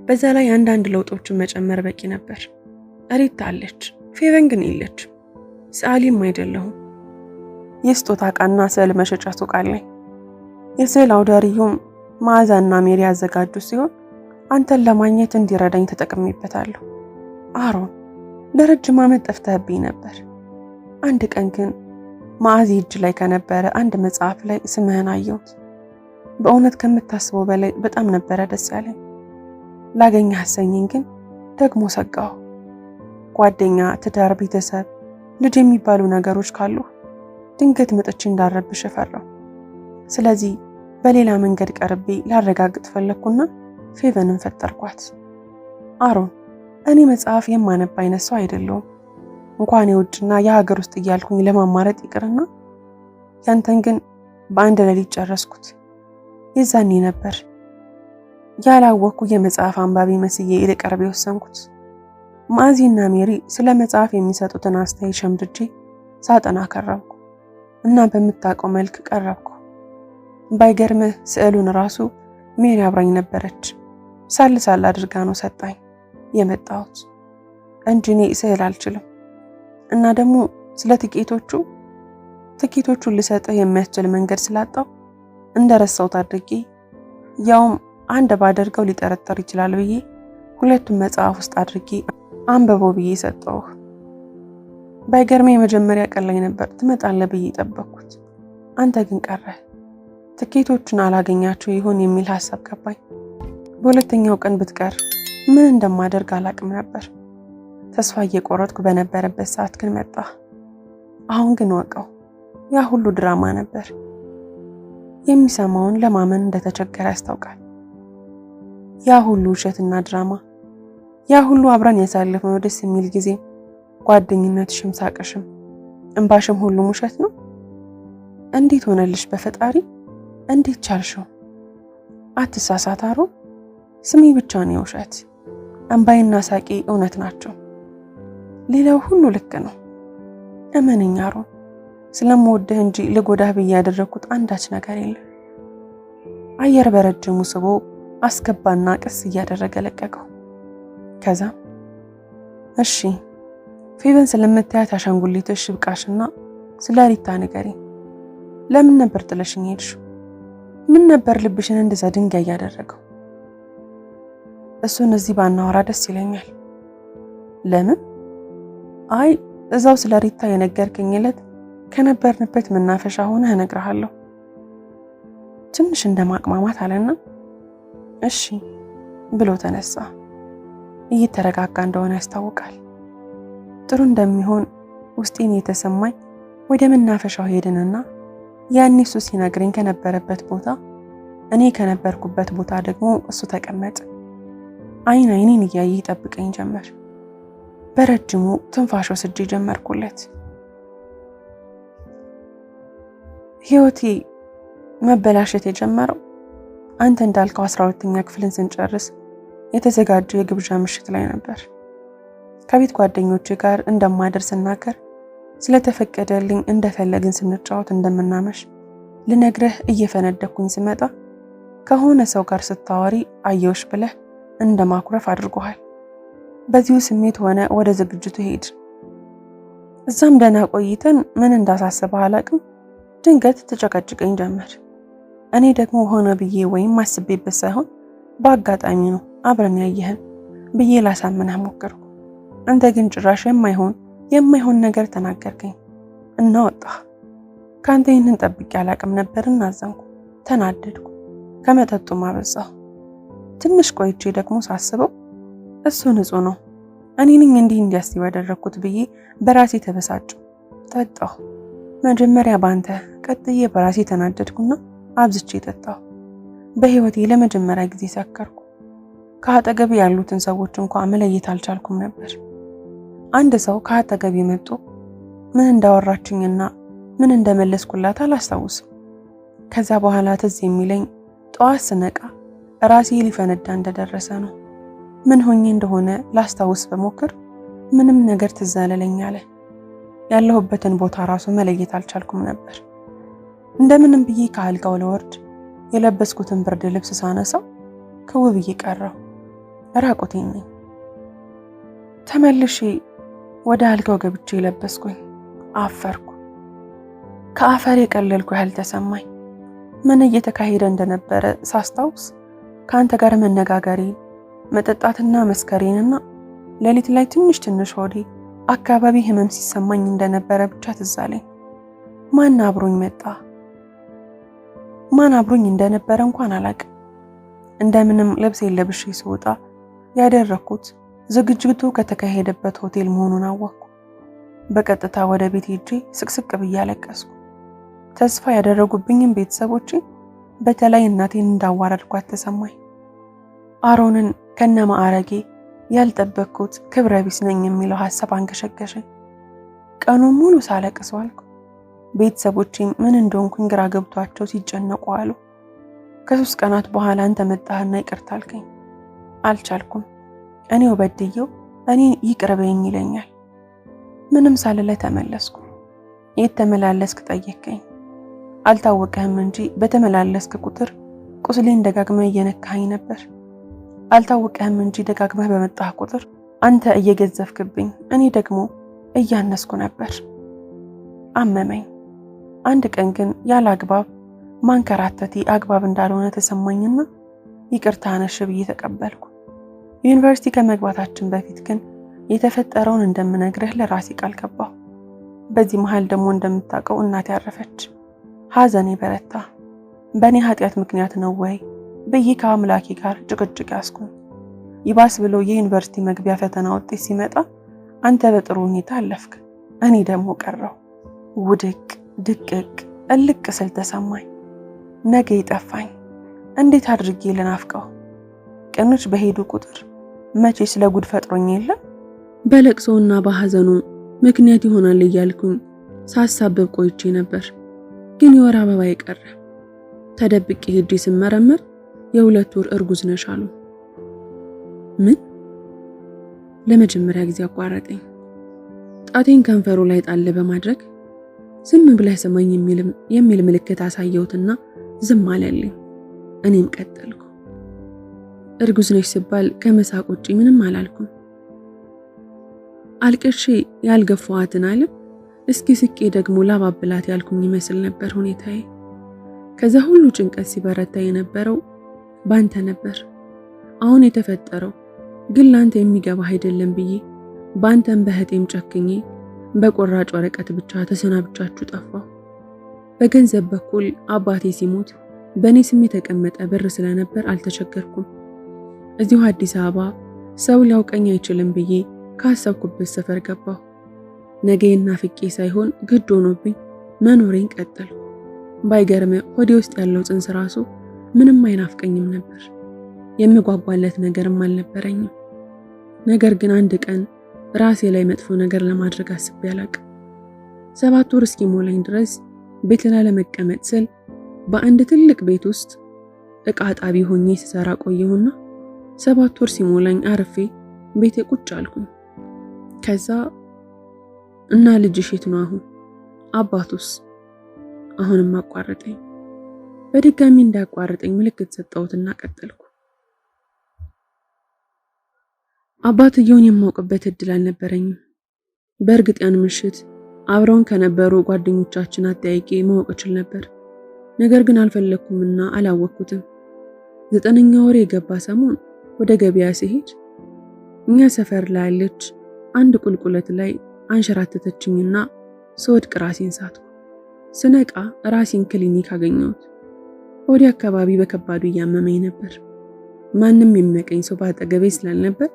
በዛ ላይ አንዳንድ ለውጦችን መጨመር በቂ ነበር። ሪታ አለች፣ ፌቨን ግን የለች። ሰዓሊም አይደለሁም። የስጦታ ዕቃና ስዕል መሸጫ ሱቅ አለኝ። የስዕል አውደ ርዕዩም መዓዛና ሜሪ ያዘጋጁ ሲሆን አንተን ለማግኘት እንዲረዳኝ ተጠቅሜበታለሁ። አሮን፣ ለረጅም ዓመት ጠፍተህብኝ ነበር። አንድ ቀን ግን መዓዚ እጅ ላይ ከነበረ አንድ መጽሐፍ ላይ ስምህን አየሁት። በእውነት ከምታስበው በላይ በጣም ነበረ ደስ ያለኝ። ላገኘህ አሰኘኝ፣ ግን ደግሞ ሰጋሁ። ጓደኛ፣ ትዳር፣ ቤተሰብ፣ ልጅ የሚባሉ ነገሮች ካሉ ድንገት መጥቼ እንዳረብሽ ፈራሁ። ስለዚህ በሌላ መንገድ ቀርቤ ላረጋግጥ ፈለግኩና ፌቨንን ፈጠርኳት። አሮን፣ እኔ መጽሐፍ የማነብ አይነት ሰው አይደለሁም። እንኳን የውጭና የሀገር ውስጥ እያልኩኝ ለማማረጥ ይቅርና ያንተን ግን በአንድ ሌሊት ጨረስኩት። የዛኔ ነበር ያላወቅኩ የመጽሐፍ አንባቢ መስዬ ልቀርብ የወሰንኩት። መዓዚና ሜሪ ስለ መጽሐፍ የሚሰጡትን አስተያየት ሸምድጄ ሳጠና ከረምኩ እና በምታውቀው መልክ ቀረብኩ። ባይገርምህ ስዕሉን ራሱ ሜሪ አብራኝ ነበረች። ሳል አድርጋ ነው ሰጣኝ የመጣሁት እንጂ እኔ ስዕል አልችልም። እና ደግሞ ስለ ትኬቶቹን ልሰጥህ የሚያስችል መንገድ ስላጣው እንደረሳሁት አድርጌ ያውም አንድ ባደርገው ሊጠረጠር ይችላል ብዬ ሁለቱም መጽሐፍ ውስጥ አድርጌ አንብበው ብዬ ሰጠሁህ። ባይገርምህ የመጀመሪያ ቀን ላይ ነበር ትመጣለህ ብዬ ጠበቅኩት። አንተ ግን ቀረህ። ትኬቶቹን አላገኛቸው ይሆን የሚል ሐሳብ ገባኝ። በሁለተኛው ቀን ብትቀር ምን እንደማደርግ አላቅም ነበር። ተስፋ እየቆረጥኩ በነበረበት ሰዓት ግን መጣ። አሁን ግን ወቀው ያ ሁሉ ድራማ ነበር። የሚሰማውን ለማመን እንደተቸገረ ያስታውቃል። ያ ሁሉ ውሸትና ድራማ፣ ያ ሁሉ አብረን ያሳለፍነው ደስ የሚል ጊዜ፣ ጓደኝነትሽም፣ ሳቅሽም፣ እንባሽም ሁሉም ውሸት ነው? እንዴት ሆነልሽ? በፈጣሪ እንዴት ቻልሽው? አትሳሳት አሮን፣ ስሜ ብቻ ነው የውሸት፣ እንባይና ሳቄ እውነት ናቸው። ሌላው ሁሉ ልክ ነው። እመነኝ አሮን፣ ስለምወድህ እንጂ ልጎዳህ ብዬ ያደረኩት አንዳች ነገር የለም። አየር በረጅሙ ስቦ አስገባና ቀስ እያደረገ ለቀቀው። ከዛ እሺ ፌቨን ስለምታያት አሻንጉሊትሽ ይብቃሽና ስለ ሪታ ንገሪኝ። ለምን ነበር ጥለሽኝ ሄድሽው? ምን ነበር ልብሽን እንደዛ ድንጋይ ያደረገው? እሱን እዚህ ባናወራ ደስ ይለኛል። ለምን? አይ እዛው ስለ ሪታ የነገርከኝ ዕለት ከነበርንበት መናፈሻ ሆነ እነግርሃለሁ። ትንሽ እንደማቅማማት አለና እሺ ብሎ ተነሳ። እየተረጋጋ እንደሆነ ያስታውቃል። ጥሩ እንደሚሆን ውስጤን የተሰማኝ ወደ መናፈሻው ሄድንና ያኔ እሱ ሲነግረኝ ከነበረበት ቦታ እኔ ከነበርኩበት ቦታ ደግሞ እሱ ተቀመጠ። አይን አይኔን እያየ ይጠብቀኝ ጀመር። በረጅሙ ትንፋሽ ወስጄ ጀመርኩለት። ህይወቴ መበላሸት የጀመረው አንተ እንዳልከው 12ኛ ክፍልን ስንጨርስ የተዘጋጀው የግብዣ ምሽት ላይ ነበር። ከቤት ጓደኞቼ ጋር እንደማደር ስናገር ስለተፈቀደልኝ እንደፈለግን ስንጫወት እንደምናመሽ ልነግርህ እየፈነደኩኝ ስመጣ ከሆነ ሰው ጋር ስታወሪ አየውሽ ብለህ እንደማኩረፍ አድርጎሃል። በዚሁ ስሜት ሆነ ወደ ዝግጅቱ ሄድ። እዛም ደህና ቆይተን ምን እንዳሳሰበህ አላቅም፣ ድንገት ተጨቀጭቀኝ ጀመር። እኔ ደግሞ ሆነ ብዬ ወይም አስቤበት ሳይሆን በአጋጣሚ ነው አብረን ያየህን ብዬ ላሳምንህ ሞከርኩ። አንተ ግን ጭራሽ የማይሆን ነገር ተናገርከኝ እና ወጣህ። ካንተ ይህንን ጠብቄ አላቅም ነበርና አዘንኩ፣ ተናደድኩ፣ ከመጠጡም አበዛሁ። ትንሽ ቆይቼ ደግሞ ሳስበው እሱ ንጹህ ነው፣ እኔ ነኝ እንዲህ እንዲያስብ ያደረኩት ብዬ በራሴ ተበሳጨሁ። ጠጣሁ። መጀመሪያ ባንተ ቀጥዬ በራሴ ተናደድኩና አብዝቼ ጠጣሁ። በህይወቴ ለመጀመሪያ ጊዜ ሰከርኩ። ከአጠገቤ ያሉትን ሰዎች እንኳን መለየት አልቻልኩም ነበር። አንድ ሰው ከአጠገቤ መጥቶ ምን እንዳወራችኝና ምን እንደመለስኩላት አላስታውስም። ከዛ በኋላ ትዝ የሚለኝ ጠዋት ስነቃ ራሴ ሊፈነዳ እንደደረሰ ነው። ምን ሆኜ እንደሆነ ላስታውስ በሞክር ምንም ነገር ትዝ አላለኝ አለ። ያለሁበትን ቦታ ራሱ መለየት አልቻልኩም ነበር። እንደምንም ብዬ ከአልጋው ለወርድ የለበስኩትን ብርድ ልብስ ሳነሳው ክው ብዬ ቀረሁ። ራቁቴን ነኝ። ተመልሼ ወደ አልጋው ገብቼ ለበስኩኝ። አፈርኩ። ከአፈር የቀለልኩ ያህል ተሰማኝ። ምን እየተካሄደ እንደነበረ ሳስታውስ ከአንተ ጋር መነጋገሬ፣ መጠጣትና መስከሬንና ሌሊት ላይ ትንሽ ሆዴ አካባቢ ህመም ሲሰማኝ እንደነበረ ብቻ ትዝ አለኝ። ማን አብሮኝ መጣ? ማን አብሮኝ እንደነበረ እንኳን አላቅም። እንደምንም ልብሴን ለብሼ ስወጣ ያደረኩት ዝግጅቱ ከተካሄደበት ሆቴል መሆኑን አወቅኩ። በቀጥታ ወደ ቤት ሄጄ ስቅስቅ ብዬ አለቀስኩ። ተስፋ ያደረጉብኝም ቤተሰቦቼ በተለይ እናቴን እንዳዋረድኳት ተሰማኝ። አሮንን ከነማዕረጌ ያልጠበቅኩት ክብረ ቢስ ነኝ የሚለው ሐሳብ አንገሸገሸኝ። ቀኑን ሙሉ ሳለቅስ ዋልኩ። ቤተሰቦቼም ምን እንደሆንኩኝ ግራ ገብቷቸው ሲጨነቁ አሉ። ከ3 ቀናት በኋላ አንተ መጣህና ይቅርታ አልከኝ። አልቻልኩም። እኔው በድየው እኔን ይቅር በይኝ ይለኛል። ምንም ሳልለ ተመለስኩ። የት ተመላለስክ ጠየቀኝ። አልታወቀህም እንጂ በተመላለስክ ቁጥር ቁስሌን ደጋግመህ እየነካኸኝ ነበር። አልታወቀህም እንጂ ደጋግመህ በመጣህ ቁጥር አንተ እየገዘፍክብኝ፣ እኔ ደግሞ እያነስኩ ነበር። አመመኝ። አንድ ቀን ግን ያለ አግባብ ማንከራተቴ አግባብ እንዳልሆነ ተሰማኝና ይቅርታ ነሽ ብዬ ተቀበልኩ። ዩኒቨርሲቲ ከመግባታችን በፊት ግን የተፈጠረውን እንደምነግርህ ለራሴ ቃል ገባሁ። በዚህ መሃል ደግሞ እንደምታውቀው እናቴ ያረፈች። ሐዘኔ በረታ። በእኔ ኃጢአት ምክንያት ነው ወይ ብዬ ከአምላኬ ጋር ጭቅጭቅ ያስኩኝ። ይባስ ብሎ የዩኒቨርሲቲ መግቢያ ፈተና ውጤት ሲመጣ አንተ በጥሩ ሁኔታ አለፍክ፣ እኔ ደግሞ ቀረሁ። ውድቅ ድቅቅ እልቅ ስል ተሰማኝ። ነገ ይጠፋኝ፣ እንዴት አድርጌ ልናፍቀው? ቀኖች በሄዱ ቁጥር መቼ ስለ ጉድ ፈጥሮኝ የለም። በለቅሶና በሐዘኑ ምክንያት ይሆናል እያልኩኝ ሳሳብብ ቆይቼ ነበር። ግን የወር አበባ ቀረ። ተደብቄ ሄጄ ስመረመር የ2 ወር እርጉዝ ነሽ አሉ። ምን? ለመጀመሪያ ጊዜ አቋረጠኝ። ጣቴን ከንፈሩ ላይ ጣል በማድረግ ዝም ብለህ ስማኝ የሚል ምልክት አሳየሁትና ዝም አለልኝ። እኔም ቀጠልኩ። እርጉዝ ነሽ ስባል ከመሳቅ ውጪ ምንም አላልኩም። አልቅሼ ያልገፋዋትን አለም እስኪ ስቄ ደግሞ ላባብላት ያልኩኝ ይመስል ነበር ሁኔታዬ። ከዛ ሁሉ ጭንቀት ሲበረታ የነበረው ባንተ ነበር። አሁን የተፈጠረው ግን ላንተ የሚገባ አይደለም ብዬ ባንተም በህቴም ጨክኜ በቆራጭ ወረቀት ብቻ ተሰናብቻችሁ ጠፋሁ። በገንዘብ በኩል አባቴ ሲሞት በእኔ ስም የተቀመጠ ብር ስለነበር አልተቸገርኩም። እዚሁ አዲስ አበባ ሰው ሊያውቀኝ አይችልም ብዬ ካሰብኩበት ሰፈር ገባሁ። ነገዬን ናፍቄ ሳይሆን ግድ ሆኖብኝ መኖሬን ቀጠልኩ። ባይገርም ሆዴ ውስጥ ያለው ጽንስ ራሱ ምንም አይናፍቀኝም ነበር። የምጓጓለት ነገርም አልነበረኝም። ነገር ግን አንድ ቀን ራሴ ላይ መጥፎ ነገር ለማድረግ አስቤ አላቅም። 7 ወር እስኪሞላኝ ድረስ ቤት ላለመቀመጥ ስል በአንድ ትልቅ ቤት ውስጥ ዕቃ ጣቢ ሆኜ ስሰራ ቆየሁና 7 ወር ሲሞላኝ አርፌ ቤቴ ቁጭ አልኩኝ። ከዛ እና ልጅሽ የት ነው አሁን? አባቱስ? አሁንም አቋረጠኝ። በድጋሚ እንዳቋረጠኝ ምልክት ሰጠሁትና ቀጠልኩ። አባትየውን የማውቅበት እድል አልነበረኝም። በእርግጥ ያን ምሽት አብረውን ከነበሩ ጓደኞቻችን አጠያይቄ ማወቅ እችል ነበር። ነገር ግን አልፈለግኩምና አላወቅኩትም። 9ኛ ወር የገባ ሰሞን ወደ ገበያ ሲሄድ እኛ ሰፈር ላይ ያለች አንድ ቁልቁለት ላይ አንሸራተተችኝና ስወድቅ ራሴን ሳትኩ። ስነቃ ራሴን ክሊኒክ አገኘሁት። ሆዴ አካባቢ በከባዱ እያመመኝ ነበር። ማንም የሚያቀኝ ሰው ባጠገቤ ስላልነበር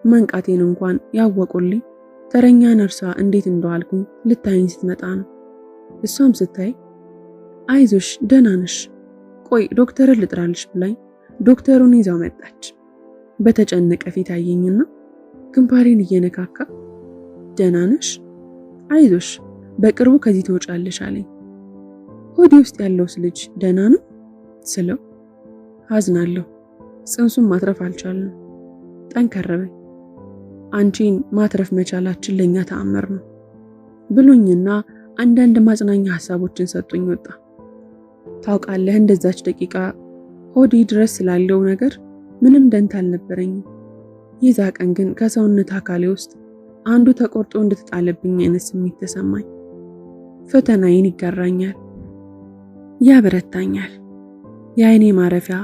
መንቃቴን እንኳን ያወቁልኝ ተረኛ ነርሷ እንዴት እንደዋልኩኝ ልታይኝ ስትመጣ ነው። እሷም ስታይ አይዞሽ ደህና ነሽ፣ ቆይ ዶክተርን ልጥራልሽ ብላኝ ዶክተሩን ይዛው መጣች። በተጨነቀ ፊት አየኝና ግንባሬን እየነካካ ደህና ነሽ? አይዞሽ በቅርቡ ከዚህ ትወጫለሽ አለኝ። ሆዴ ውስጥ ያለውስ ልጅ ደህና ነው ስለው አዝናለሁ፣ ጽንሱን ማትረፍ አልቻልንም፣ ጠንከረበኝ። አንቺን ማትረፍ መቻላችን ለኛ ተአምር ነው ብሎኝና አንዳንድ ማጽናኛ ሐሳቦችን ሰጡኝ ወጣ። ታውቃለህ እንደዛች ደቂቃ ሆዴ ድረስ ስላለው ነገር ምንም ደንታ አልነበረኝም። የዛ ቀን ግን ከሰውነት አካሌ ውስጥ አንዱ ተቆርጦ እንድትጣለብኝ አይነት ስሜት ተሰማኝ። ፈተናዬን ይጋራኛል፣ ያበረታኛል። የአይኔ ማረፊያ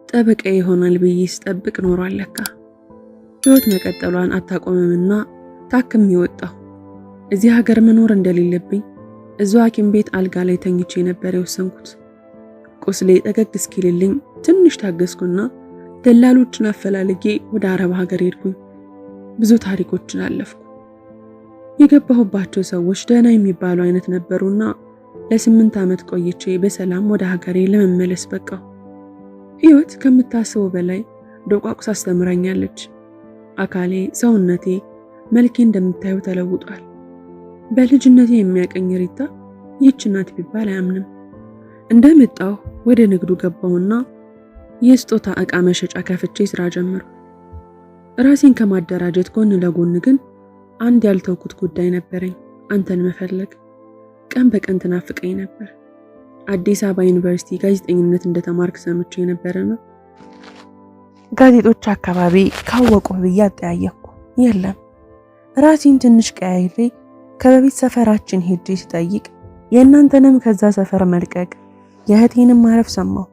ጠበቃ ይሆናል ብዬ ስጠብቅ ኖሯል። ለካ ሕይወት መቀጠሏን አታቆምምና ታክሜ ወጣሁ። እዚህ ሀገር መኖር እንደሌለብኝ እዛው ሐኪም ቤት አልጋ ላይ ተኝቼ ነበር የወሰንኩት። ቁስሌ ጠገግ እስኪልልኝ ትንሽ ታገስኩና ደላሎችን አፈላልጌ ወደ አረብ ሀገር ሄድኩኝ። ብዙ ታሪኮችን አለፍኩ። የገባሁባቸው ሰዎች ደህና የሚባሉ አይነት ነበሩና ለ8 ዓመት ቆይቼ በሰላም ወደ ሀገሬ ለመመለስ በቃሁ። ሕይወት ከምታስበው በላይ ደቋቁስ አስተምራኛለች። አካሌ፣ ሰውነቴ፣ መልኬ እንደምታየው ተለውጧል። በልጅነቴ የሚያቀኝ ሪታ ይህች ናት ቢባል አያምንም። እንደመጣሁ ወደ ንግዱ ገባሁና የስጦታ ዕቃ መሸጫ ከፍቼ ስራ ጀመርኩ። ራሴን ከማደራጀት ጎን ለጎን ግን አንድ ያልተውኩት ጉዳይ ነበረኝ፣ አንተን መፈለግ። ቀን በቀን ትናፍቀኝ ነበር። አዲስ አበባ ዩኒቨርሲቲ ጋዜጠኝነት እንደተማርክ ሰምቼ ነበርና ጋዜጦች አካባቢ ካወቁ ብዬ አጠያየቅኩ። የለም። ራሴን ትንሽ ቀያይሬ ከበፊት ሰፈራችን ሄጄ ስጠይቅ የእናንተንም ከዛ ሰፈር መልቀቅ የእህቴንም ማረፍ ሰማሁ።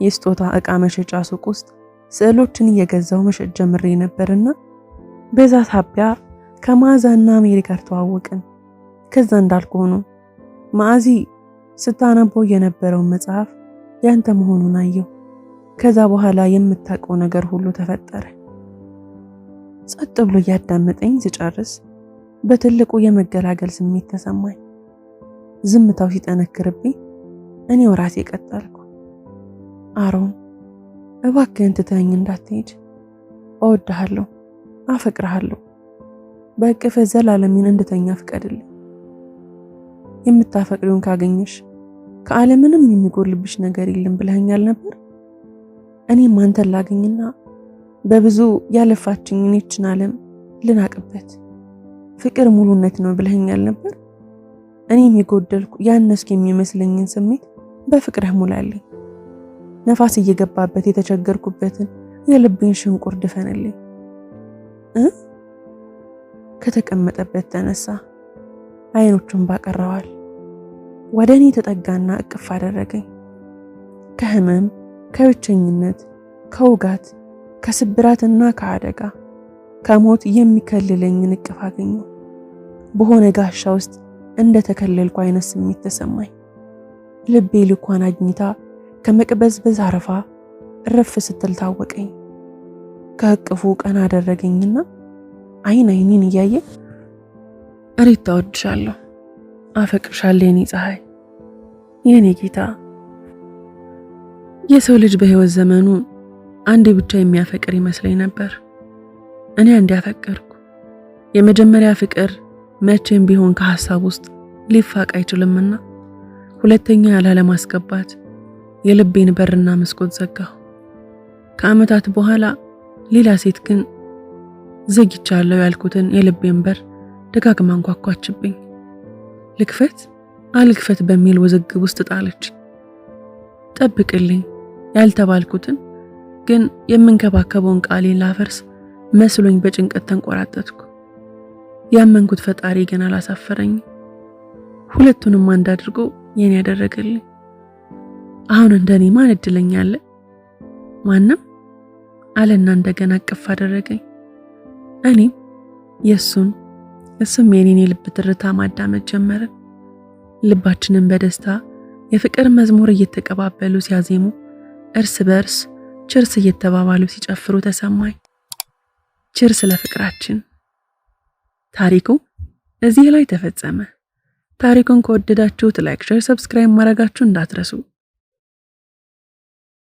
የስጦታ ዕቃ መሸጫ ሱቅ ውስጥ ስዕሎችን እየገዛው መሸጥ ጀምሬ ነበርና በዛ ሳቢያ ከማዕዛና ሜሪ ጋር ተዋወቅን። ከዛ እንዳልኩ ሆኖ ማዕዚ ስታነበው የነበረውን መጽሐፍ ያንተ መሆኑን አየው። ከዛ በኋላ የምታውቀው ነገር ሁሉ ተፈጠረ። ጸጥ ብሎ እያዳመጠኝ ስጨርስ በትልቁ የመገላገል ስሜት ተሰማኝ። ዝምታው ሲጠነክርብኝ እኔው ራሴ ቀጠልኩ። አሮን እባክህን ትተኸኝ እንዳትሄድ። እወድሃለሁ፣ አፈቅርሃለሁ። በእቅፍህ ዘላለምን እንድተኛ ፍቀድልኝ። የምታፈቅሪውን ካገኘሽ ከዓለምንም የሚጎልብሽ ነገር የለም ብለኸኛል ነበር። እኔም አንተን ላገኝና በብዙ ያለፋችኝን ይችን ዓለም ልናቅበት። ፍቅር ሙሉነት ነው ብለኸኛል ነበር። እኔም የጎደልኩ ያነስኩ የሚመስለኝን ስሜት በፍቅርህ ሙላልኝ። ነፋስ እየገባበት የተቸገርኩበትን የልቤን ሽንቁር ድፈንልኝ። ከተቀመጠበት ተነሳ፣ አይኖቹን ባቀረዋል። ወደ እኔ ተጠጋና እቅፍ አደረገኝ። ከህመም፣ ከብቸኝነት፣ ከውጋት፣ ከስብራትና ከአደጋ፣ ከሞት የሚከልለኝን እቅፍ አገኘሁ። በሆነ ጋሻ ውስጥ እንደተከለልኩ አይነት ስሜት ተሰማኝ። ልቤ ልኳን አግኝታ ከመቅበዝበዝ አረፋ እረፍ ስትል ታወቀኝ። ከእቅፉ ቀና አደረገኝና አይን አይኔን እያየ ሪታ እወድሻለሁ፣ አፈቅርሻለሁ የኔ ፀሐይ፣ የኔ ጌታ። የሰው ልጅ በህይወት ዘመኑ አንዴ ብቻ የሚያፈቅር ይመስለኝ ነበር። እኔ አንዴ አፈቀርኩ። የመጀመሪያ ፍቅር መቼም ቢሆን ከሐሳብ ውስጥ ሊፋቅ አይችልምና ሁለተኛ ላለማስገባት የልቤን በርና መስኮት ዘጋሁ። ከዓመታት በኋላ ሌላ ሴት ግን ዘግቻለሁ ያልኩትን የልቤን በር ደጋግማ አንኳኳችብኝ። ልክፈት አልክፈት በሚል ውዝግብ ውስጥ ጣለች። ጠብቅልኝ ያልተባልኩትን ግን የምንከባከበውን ቃሌን ላፈርስ መስሎኝ በጭንቀት ተንቆራጠጥኩ። ያመንኩት ፈጣሪ ግን አላሳፈረኝ። ሁለቱንም አንድ አድርጎ የኔ ያደረገልኝ። አሁን እንደኔ ማን እድለኛ አለ? ማንም አለና እንደገና አቅፍ አደረገኝ። እኔም እሱም የኔን የልብ ትርታ ማዳመጥ ጀመርን። ልባችንን በደስታ የፍቅር መዝሙር እየተቀባበሉ ሲያዜሙ፣ እርስ በርስ ችርስ እየተባባሉ ሲጨፍሩ ተሰማኝ። ችርስ ለፍቅራችን። ታሪኩ እዚህ ላይ ተፈጸመ። ታሪኩን ከወደዳችሁት ላይክ፣ ሼር፣ ሰብስክራይብ ማድረጋችሁ እንዳትረሱ።